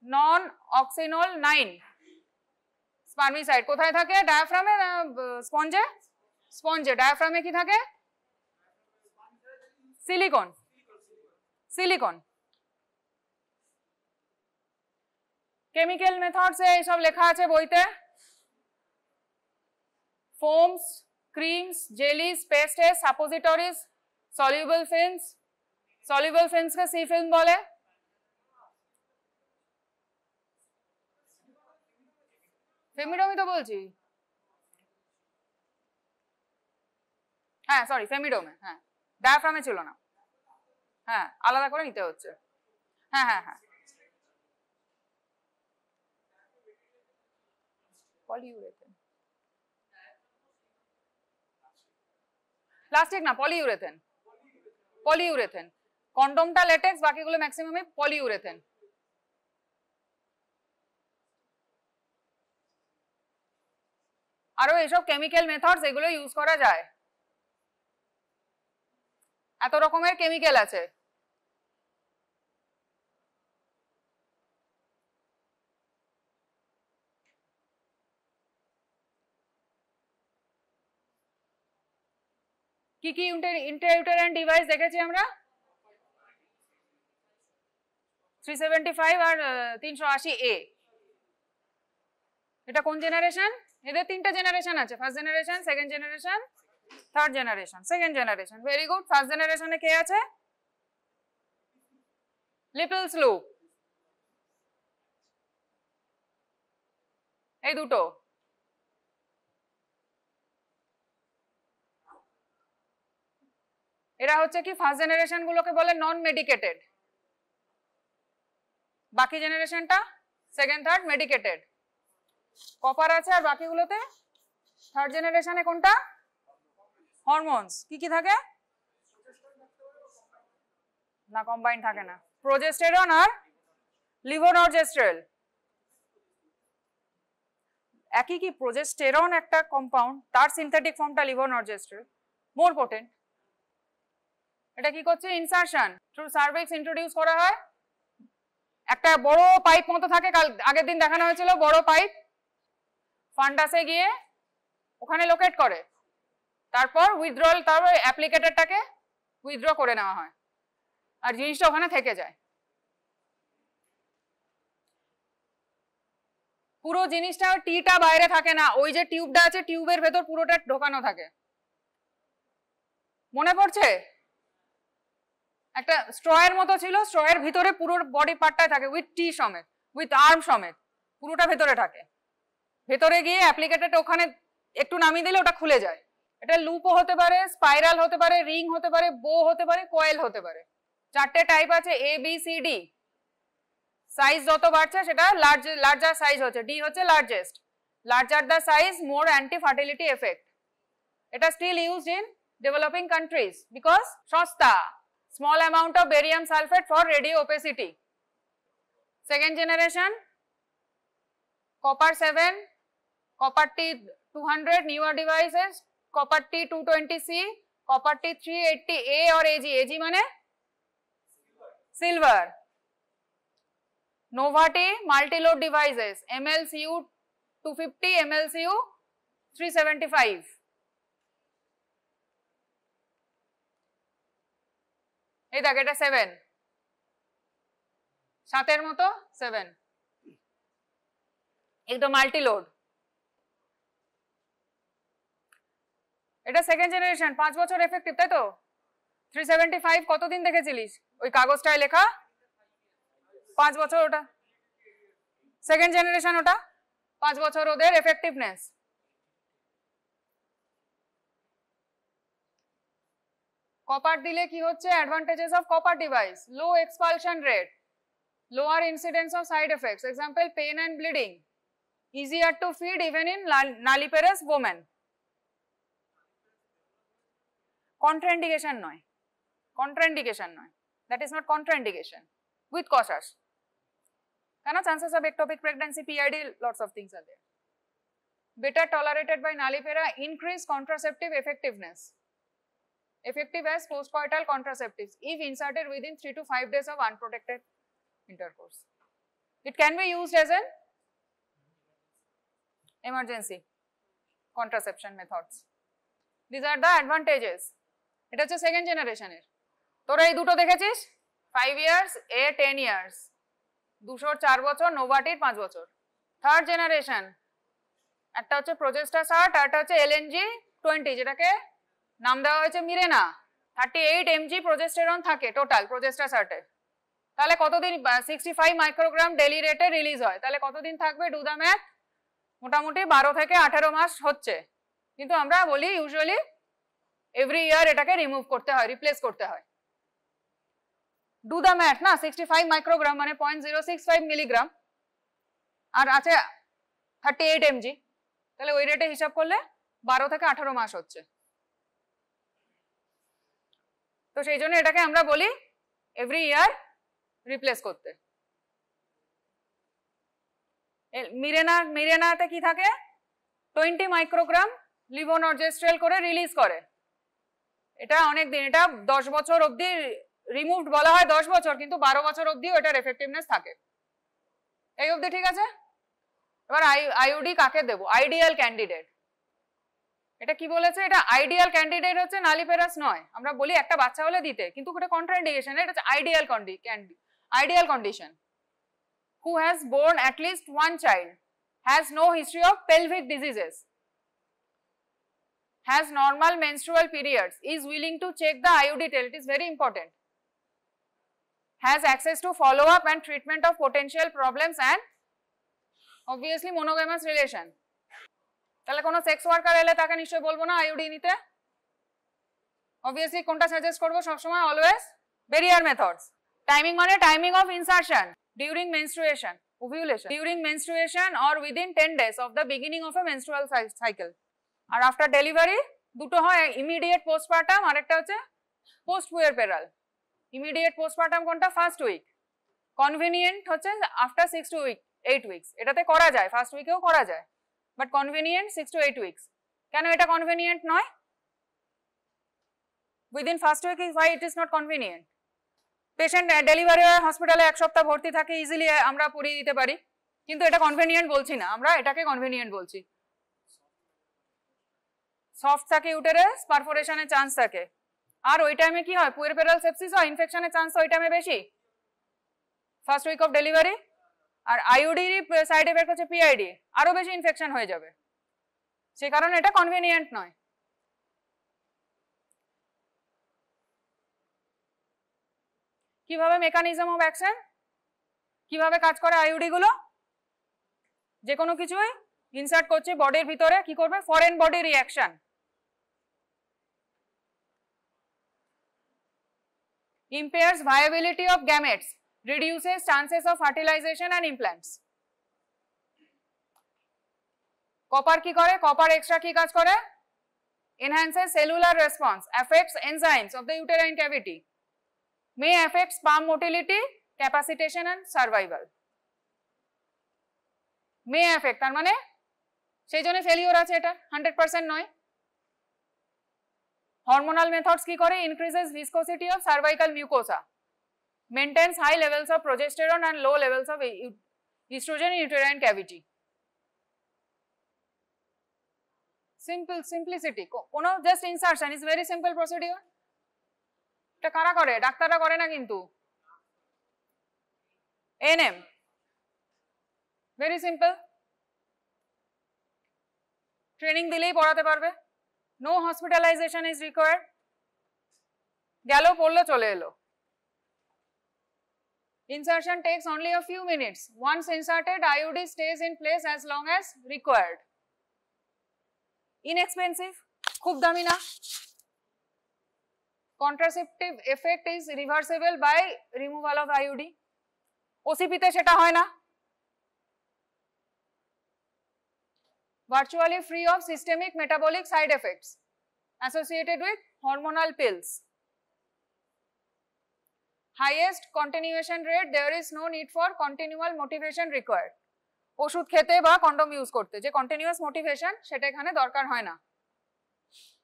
নন অক্সিনোল 9 স্পার্মিসাইড। কোথায় থাকে, ডায়াফ্রামে না স্পঞ্জে, স্পঞ্জে, ডায়াফ্রামে কি থাকে, সিলিকন, সিলিকন। কেমিক্যাল মেথডস এ এইসব লেখা আছে বইতে, foams, creams, jellies, pastes, suppositories, soluble films, soluble ফিল্মসকে সি ফিল্ম বলে, ফেমিডোমই তো বলছি, হ্যাঁ সরি ফেমিডোমে, হ্যাঁ ডায়াফ্রামে ছিল না, হ্যাঁ আলাদা করে নিতে হচ্ছে, হ্যাঁ হ্যাঁ হ্যাঁ, পলিইউরেথেন, প্লাস্টিক না, পলিইউরেথেন, পলিইউরেথেন, কন্ডোমটা লেটেক্স, বাকিগুলো ম্যাক্সিমামই পলিইউরেথেন। আরো এইসব কেমিক্যাল মেথডস এগুলো ইউজ করা যায়, এত রকমের কেমিক্যাল আছে। কি কি ইন্ট্রাইউটেরাইন ডিভাইস দেখেছি আমরা, 375 আর 380A। এটা কোন জেনারেশন, এদের 3টা জেনারেশন আছে, first generation, second generation, third generation. Second generation, very good. First জেনারেশনে কে আছে, লিপলস লুপ, এই দুটো। এরা হচ্ছে কি ফার্স্ট জেনারেশন গুলোকে বলে নন মেডিকেটেড, বাকি জেনারেশনটা সেকেন্ড থার্ড মেডিকেটেড। কপার আছে আর বাকিগুলোতে থার্ড জেনারেশনে কোনটা হরমোনস কি কি থাকে না, কম্বাইন থাকে না, প্রোজেস্টেরন আর লিভোনরজেস্ট্রেল। একই কি প্রোজেস্টেরন একটা কম্পাউন্ড, তার সিনথেটিক ফর্মটা লিভোনরজেস্ট্রেল, মোর পোটেন্ট। এটা কি করছে ইনসারশন থ্রু সার্ভিক্স ইন্ট্রোডিউস করা হয়, একটা বড় পাইপ মতো থাকে, কাল আগের দিন দেখানো হয়েছিল, বড় পাইপ ফান্ডাসে গিয়ে ওখানে লোকেট করে, তারপর উইথড্রল, তারপর অ্যাপ্লিকেটরটাকে উইথড্র করে নেওয়া হয় আর জিনিসটা ওখানে থেকে যায়। পুরো জিনিসটা টিটা বাইরে থাকে না, ওই যে টিউবটা আছে টিউবের ভেতর পুরোটা ঢোকানো থাকে। মনে পড়ছে একটা স্ট্রয়ের মতো ছিল, স্ট্রয়ের ভিতরে পুরো বডি পার্টটাই থাকে উইথ টি সমেত, উইথ আর্ম সমেত, পুরোটা ভেতরে থাকে। ভেতরে গিয়ে অ্যাপ্লিকেটরটা ওখানে একটু নামিয়ে দিলে ওটা খুলে যায়। এটা লুপও হতে পারে, স্পাইরাল হতে পারে, রিং হতে পারে, বো হতে পারে, কয়েল হতে পারে। চারটে টাইপ আছে A B C D. Size যত বাড়ছে সেটা লার্জার সাইজ হচ্ছে, ডি হচ্ছে largest. Larger the size more antifertility effect. এটা still used in developing countries because সস্তা। Small amount of barium sulfate for radio opacity. Second generation, copper 7, copper T 200 newer devices, copper T 220C, copper T 380A or AG. AG মানে silver. Novati multi-load devices, MLCU 250, MLCU 375. এই দেখ এটা 7, 7-এর মতো 7, একদম multi load. এটা second generation, 5 বছর effective, তাই তো? 375 কতদিন দেখেছিলিস ওই কাগজটায় লেখা? 5 বছর। ওটা সেকেন্ড জেনারেশন, ওটা 5 বছর ওদের এফেক্টিভনেস। কপার দিলে কি হচ্ছে advantages of copper device? Low expulsion rate, lower incidence of side effects, example pain and bleeding, easier to feed even in nulliparous women. Contraindication নয়, contraindication নয়, that is not contraindication, with cautious. কেন? chances of ectopic pregnancy, PID, lots of things are there. Better tolerated by nullipara, increase contraceptive effectiveness. Effective as postcoital contraceptives if inserted within 3 to 5 days of unprotected intercourse. It can be used as an emergency contraception methods. These are the advantages. এটা হচ্ছে second জেনারেশনের। তোরা এই দুটো দেখেছিস, 5 years, A 10 years, 204 বছর, নোভাটির 5 বছর। Third generation, একটা হচ্ছে প্রজেস্টা 60, আর একটা হচ্ছে LNG 20, যেটাকে নাম দেওয়া হয়েছে মিরেনা। 38 mg প্রজেস্টেরন থাকে টোটাল প্রজেস্টা 60-এ। তাহলে কতদিন? 65 মাইক্রোগ্রাম ডেলি রেটে রিলিজ হয়, তাহলে কতদিন থাকবে? ডু দ্য ম্যাথ, মোটামুটি 12 থেকে 18 মাস হচ্ছে। কিন্তু আমরা বলি ইউজুয়ালি এভরি ইয়ার এটাকে রিমুভ করতে হয়, রিপ্লেস করতে হয়। ডু দ্য ম্যাথ না, 65 মাইক্রোগ্রাম মানে 0.065 মিলিগ্রাম, আর আছে 38 mg, তাহলে ওই রেটে হিসাব করলে 12 থেকে 18 মাস হচ্ছে। তো সেই জন্য এটাকে আমরা বলি এভরি ইয়ার রিপ্লেস করতে। মিরেনাতে কি থাকে? 20 মাইক্রোগ্রাম লিভোনরজেস্ট্রেল করে রিলিজ করে। এটা অনেক দিন, এটা 10 বছর অবধি রিমুভড বলা হয়, 10 বছর, কিন্তু 12 বছর অবধিও এটার এফেক্টিভনেস থাকে। এই অবধি ঠিক আছে? এবার আইওডি কাকে দেবো? Ideal candidate. এটা কি বলেছে? এটা আইডিয়াল ক্যান্ডিডেট হচ্ছে নালিপেরাস নয়। আমরা বলি একটা বাচ্চা হলে দিতে, কিন্তু এটা কন্ট্রাইন্ডিকেশন, এটা হচ্ছে ideal condition. Who has borne at least one child, has no history of pelvic diseases, has normal menstrual periods, is willing to check the IUD tail. It is very important. has access to follow up and treatment of potential problems and obviously monogamous relation. তাহলে কোনো sex worker এলে তাকে নিশ্চয়ই বলবো না IUD নিতে, obviously কোনটা suggest করবো সবসময় অলওয়েজ ব্যারিয়ার মেথডস। টাইমিং মানে timing of insertion during menstruation, ovulation, during menstruation or within 10 days of the beginning of a menstrual cycle। আর আফটার ডেলিভারি দুটো হয়, ইমিডিয়েট পোস্টপার্টাম আর একটা হচ্ছে পোস্ট পুয়ারপেরাল। ইমিডিয়েট পোস্টপার্টাম কোনটা? First week. কনভিনিয়েন্ট হচ্ছে after 6 to 8 weeks। এটাতে করা যায়, ফার্স্ট উইকেও করা যায়, বাট কনভিনিয়েন্ট 6 to 8 weeks। কেন এটা কনভিনিয়েন্ট নয়? Within first week is why it is not convenient. Patient delivery হয় হসপিটালে 1 সপ্তাহ ভর্তি থাকে, ইজিলি আমরা পরিয়ে দিতে পারি, কিন্তু এটা কনভিনিয়েন্ট বলছি না, আমরা এটাকে কনভিনিয়েন্ট বলছি। সফট থাকে ইউটেরাস, পারফোরেশনের চান্স থাকে, আর ওই টাইমে কি হয়? পুয়ারপেরাল সেপসিস হয়, ইনফেকশনের চান্স ওই টাইমে বেশি, ফার্স্ট উইক অফ ডেলিভারি। আর আইইউডির সাইড এফেক্ট হচ্ছে পিআইডি, আরো বেশি ইনফেকশন হয়ে যাবে, সে কারণে এটা কনভিনিয়েন্ট নয়। কিভাবে মেকানিজম অফ অ্যাকশন, কিভাবে কাজ করে আইইউডি গুলো? যে কোনো কিছুই ইনসার্ট করছে বডির ভিতরে, কি করবে? Foreign body reaction. impairs viability of gametes, reduces chances of fertilization and implants. Copper কি করে? কপার এক্সট্রা কি কাজ করে? enhances cellular response, affects enzymes of the uterine cavity, may affect sperm motility, capacitation and survival. may affect তার মানে সেই জন্য failure আছে, এটা 100% নয়। হরমোনাল মেথডস কি করে? increases viscosity of cervical mucosa, maintains high levels of progesterone and low levels of estrogen in uterine cavity. simplicity, কোনো just insertion is very simple procedure. এটা কারা করে? ডাক্তাররা করে না কিন্তু, এনএম, ভেরি সিম্পল, ট্রেনিং দিলেই পড়াতে পারবে। নো হসপিটালাইজেশন ইজ রিকোয়ার্ড, গেল পড়লো চলে এলো। Insertion takes only a few minutes. Once inserted, IUD stays in place as long as required. Inexpensive, খুব দামি না। Contraceptive effect is reversible by removal of IUD. OCP তে সেটা হয় না। Virtually free of systemic metabolic side effects associated with hormonal pills. Highest continuation rate, there is no need for continual motivation required. ওষুধ খেতে বা condom use করতে যে continuous motivation সেটা এখানে দরকার হয় না,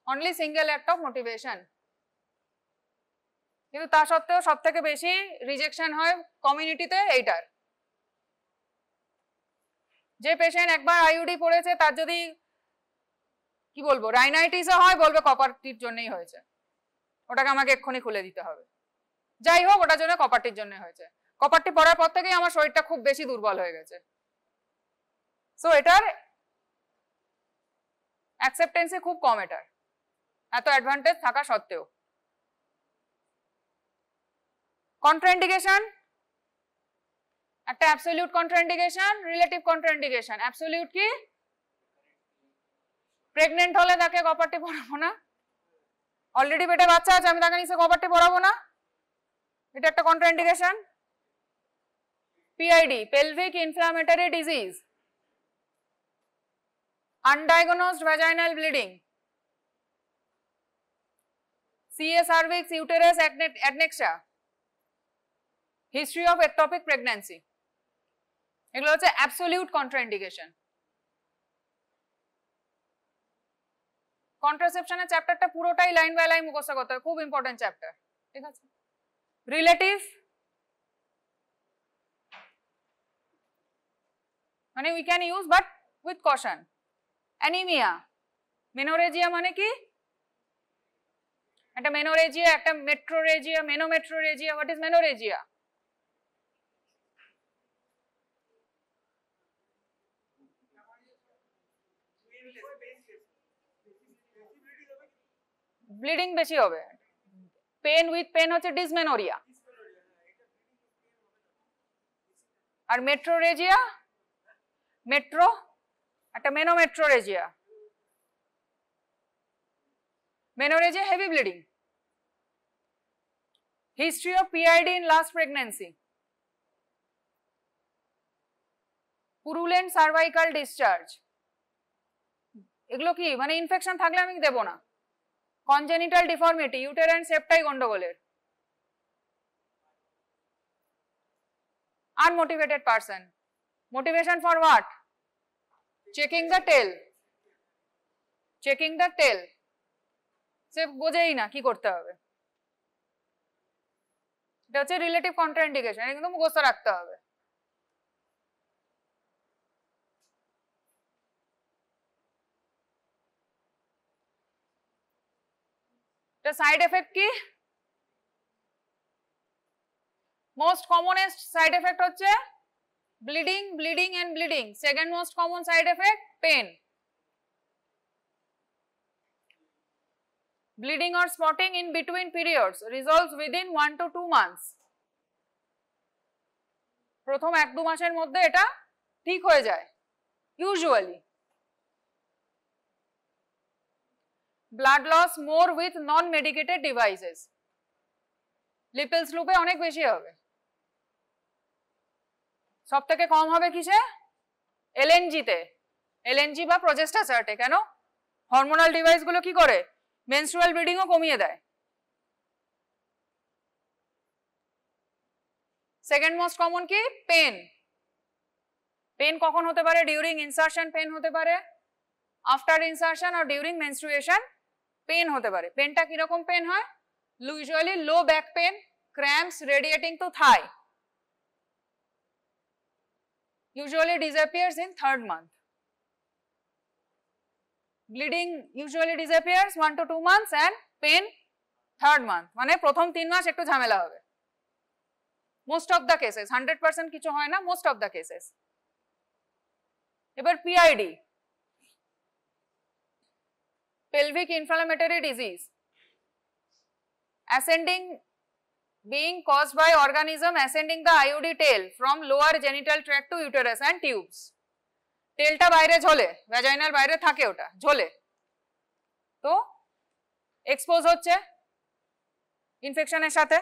only single act of motivation. কিন্তু তা সত্ত্বেও সব থেকে বেশি রিজেকশন হয় কমিউনিটিতে এইটার। যে পেশেন্ট একবার আইইউডি পড়েছে তার যদি কি বলবো রাইনাইটিসও হয়, বলবে কপারটির জন্যই হয়েছে, ওটাকে আমাকে এক্ষুনি খুলে দিতে হবে। যাই হোক, ওটার জন্য কপারটির জন্য হয়েছে। কপারটি পড়ার পর থেকেই আমার শরীরটা খুব বেশি দুর্বল হয়ে গেছে। সো এটার অ্যাকসেপ্টেন্সে খুব কম, এটার এত অ্যাডভান্টেজ থাকা সত্ত্বেও। কন্ট্রাইন্ডিকেশন, একটা absolute contraindication, relative contraindication. Absolute কি? প্রেগনেন্ট হলে তাকে কপারটি পড়াবো না, অলরেডি পেটে বাচ্চা আছে আমি তাকে নিচে কপারটি পড়াবো না, এটা একটা contraindication. PID, pelvic inflammatory disease, undiagnosed vaginal bleeding, CA cervix, uterus adnexia, history of ectopic pregnancy, এগুলো হচ্ছে অ্যাবসলিউট কন্ট্রাইন্ডিকেশন। কন্ট্রাসেপশনের চ্যাপ্টারটা পুরোটাই লাইন বাই লাইন মুখস্থ করতে হবে, খুব ইম্পর্টেন্ট চ্যাপ্টার, ঠিক আছে। রিলেটিভ মানে we can use but with caution. Anaemia, menorrhagia মানে কি? একটা মেনোরেজিয়া, একটা metrorrhagia, menometrorrhagia. What is menorrhagia? Bleeding বেশি হবে। পেন উইথ পেন হচ্ছে ডিসমেনোরিয়া। আর মেট্রোরেজিয়া, মেট্রো একটা menometrorrhagia, menorrhagia heavy bleeding, history of PID in last pregnancy, purulent cervical discharge, এগুলো কি মানে ইনফেকশন থাকলে আমি দেবো না, কনজেনিটাল ডিফর্মিটি, ইউটেরাইন সেপ্টাই গন্ডগোলের, unmotivated person, motivation for what? Checking the tail, checking the tail, সে বোঝেই না কি করতে হবে, এটা হচ্ছে রিলেটিভ কন্ট্রাইন্ডিকেশন, এটা কিন্তু মুখস্থ রাখতে হবে। এটা সাইড এফেক্ট কি? মোস্ট কমনেস্ট সাইড এফেক্ট হচ্ছে bleeding, bleeding and bleeding. Second most common side effect pain, bleeding or spotting in between periods resolves within 1 to 2 months, প্রথম 1-2 মাসের মধ্যে এটা ঠিক হয়ে যায় usually. Blood loss more with non medicated devices, Lippes লুপে অনেক বেশি হবে, সব থেকে কম হবে কিসে? LNG তে, LNG বা প্রজেস্টাসার্টে। কেন? হরমোনাল ডিভাইস গুলো কি করে? মেনস্ট্রুয়াল ব্লিডিং ও কমিয়ে দেয়। সেকেন্ড মোস্ট কমন কি? পেন। পেন কখন হতে পারে? ডিউরিং ইনসারশন পেন হতে পারে, আফটার ইনসারশন আর ডিউরিং মেনস্ট্রুয়েশন পেন হতে পারে। পেনটা কিরকম পেন হয়? Usually low back pain, cramps radiating to thigh, usually disappears in 3rd month. Bleeding usually disappears 1 to 2 months and pain 3rd month, মানে প্রথম 3 মাস একটু ঝামেলা হবে। Most of the cases, 100% কিছু হয় না, most of the cases। এবার PID, pelvic inflammatory disease, ascending, being caused by organism ascending the IUD tail from lower genital tract to uterus and tubes. টেলটা বাইরে ঝোলে, ভ্যাজাইনাল বাইরে থাকে, ওটা ঝোলে, তো এক্সপোজ হচ্ছে ইনফেকশনের সাথে,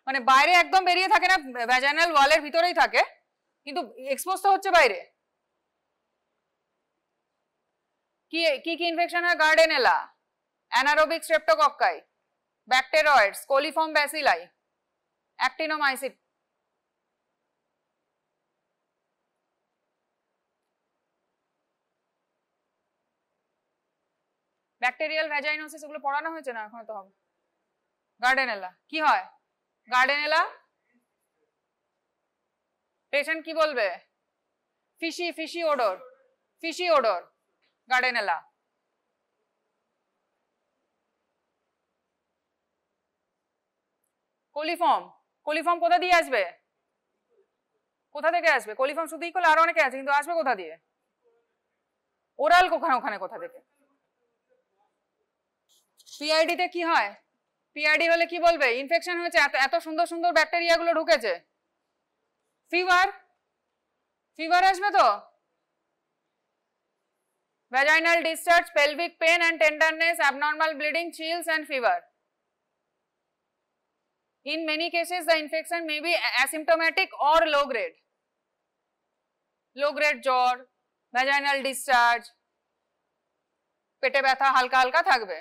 মানে বাইরে একদম বেরিয়ে থাকে না, ভ্যাজাইনাল ওয়ালের ভিতরেই থাকে, কিন্তু এক্সপোজ তো হচ্ছে বাইরে। কি কি ইনফেকশন হয়? Gardnerella, anaerobic streptococci, bacteroides, coliform bacilli, actinomyces. Bacterial vaginosis এগুলো পড়ানো হয়েছে না এখন? তো হবে। গার্ডেনেলা কি হয়? গার্ডেনেলা পেশেন্ট কি বলবে? Fishy, fishy odour, fishy odour, Gardnerella. Coliform, coliform কোথা দিয়ে আসবে? কোথা থেকে আসবে? কোলিফর্ম শুধু ইকোল, আরো অনেকে আছে, কিন্তু আসবে কোথা দিয়ে? ওরাল কোখানে, ওখানে কোথা থেকে? PID তে কি হয়? PID হলে কি বলবে? ইনফেকশন হয়েছে, এত সুন্দর সুন্দর ব্যাকটেরিয়া গুলো ঢুকেছে। ফিভার, ফিভার আসবে তো। Vaginal discharge, pelvic pain and tenderness, abnormal bleeding, chills and fever. In many cases, the infection may be asymptomatic or low grade. Low grade জ্বর, vaginal discharge, পেটে ব্যথা হালকা হালকা থাকবে।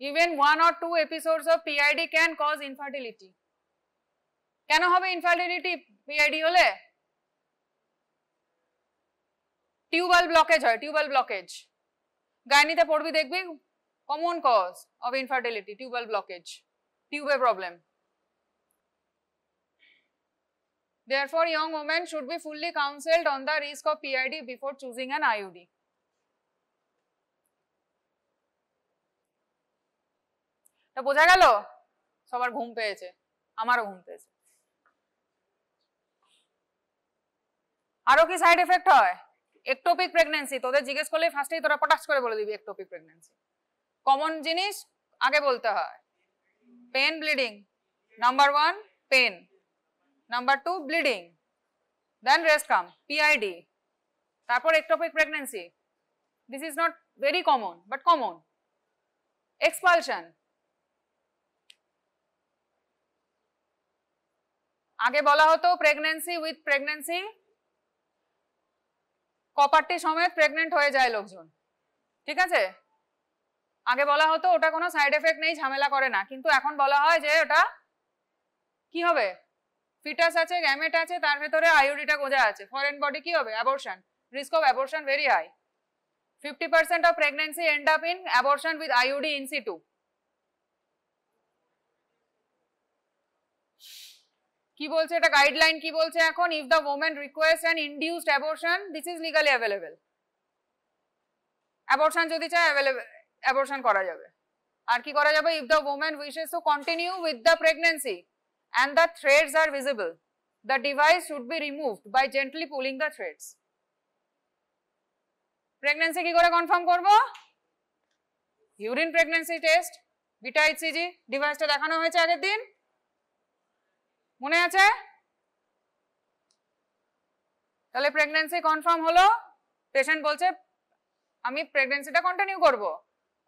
Even 1 or 2 episodes of PID can cause infertility. কেন হবে infertility PID হলে? Tubal blockage হয়, টিউবাল ব্লকেজ। গাইনিতে পড়বি দেখবি, common cause of infertility, tubal blockage, tube problem. Therefore, young women should be fully counseled on the risk of PID before choosing an IUD. তা বোঝা গেল? সবার ঘুম পেয়েছে, আমারও ঘুম পেয়েছে। আরো কি সাইড এফেক্ট হয়? একটোপিক প্রেগন্যান্সি, তোদের জিজ্ঞেস করলে ফার্স্টেই তোরা পটাশ করে বলে দিবি একটোপিক প্রেগন্যান্সি। কমন জিনিস আগে বলতে হয়। Pain, bleeding. Number 1, pain. Number 2, bleeding. Then rest come. PID. তারপর ectopic pregnancy. This is not very common, but common. Expulsion. আগে বলা হতো প্রেগন্যান্সি উইথ প্রেগন্যান্সি কপারটি সমেত প্রেগনেন্ট হয়ে যায় লোকজন, ঠিক আছে? আগে বলা হতো ওটা কোনো সাইড এফেক্ট নেই, ঝামেলা করে না, কিন্তু এখন বলা হয় যে ওটা কি হবে, ফিটাস আছে, গ্যামেট আছে, তার ভেতরে আইউডিটা গোজা আছে, ফরেন বডি কি হবে, abortion, risk of abortion very high. 50% of pregnancy end up in abortion with IUD in situ. কি বলছে এটা গাইডলাইন, কি বলছে এখন, if the woman requests an induced abortion, this is legally available. abortion যদি চায় abortion করা যাবে। আর কি করা যাবে, if the woman wishes to continue with the pregnancy and the threads are visible, the device should be removed by gently pulling the threads. Pregnancy কি করে confirm করব, urine pregnancy test, beta HCG, ডিভাইসটা দেখানো হয়েছে আগের দিন, মনে আছে? তাহলে প্রেগন্যান্সি কনফার্ম হলো, পেশেন্ট বলছে আমি প্রেগন্যান্সিটা কন্টিনিউ করব,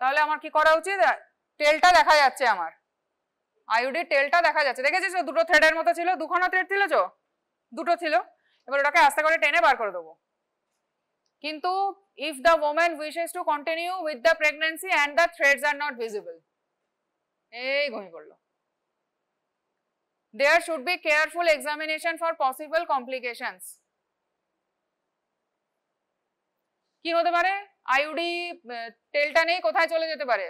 তাহলে আমার কি করা উচিত, টেলটা দেখা যাচ্ছে, আমার আইউডি টেলটা দেখা যাচ্ছে, দেখেছিস দুটো থ্রেডের মতো ছিল, দুখানা থ্রেড ছিল, দুটো ছিল, এবার ওটাকে আস্তে করে টেনে বার করে দেবো। কিন্তু if the woman wishes to continue with the pregnancy and the threads are not visible, এই ঘুমিয়ে পড়লো, there should be careful examination for possible complications. কি হতে পারে, আইউডি টেলটা নেই, কোথায় চলে যেতে পারে,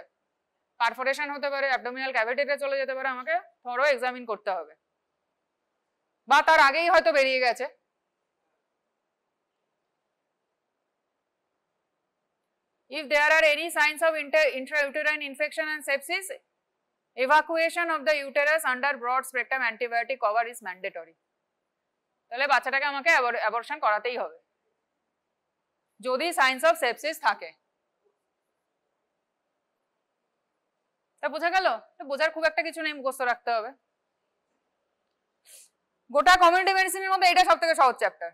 পারফোরেশন হতে পারে, অ্যাবডোমিনাল ক্যাভিটিতে চলে যেতে পারে, আমাকে থরো এক্সামিন করতে হবে, বা তার আগেই হয়তো বেরিয়ে গেছে। If there are any signs of intrauterine infection and sepsis, evacuation of the uterus under broad spectrum antibiotic cover is mandatory. তাহলে বাচ্চাটাকে আমাকে অ্যাবর্শন করাতেই হবে যদি সাইন্স অফ সেপসিস থাকে। তা বোঝা গেল? তো বোঝার খুব একটা কিছু নেই, মুখস্থ রাখতে হবে। গোটা কমিউনিটি মেডিসিনের মধ্যে এটা সবথেকে সহজ চ্যাপ্টার।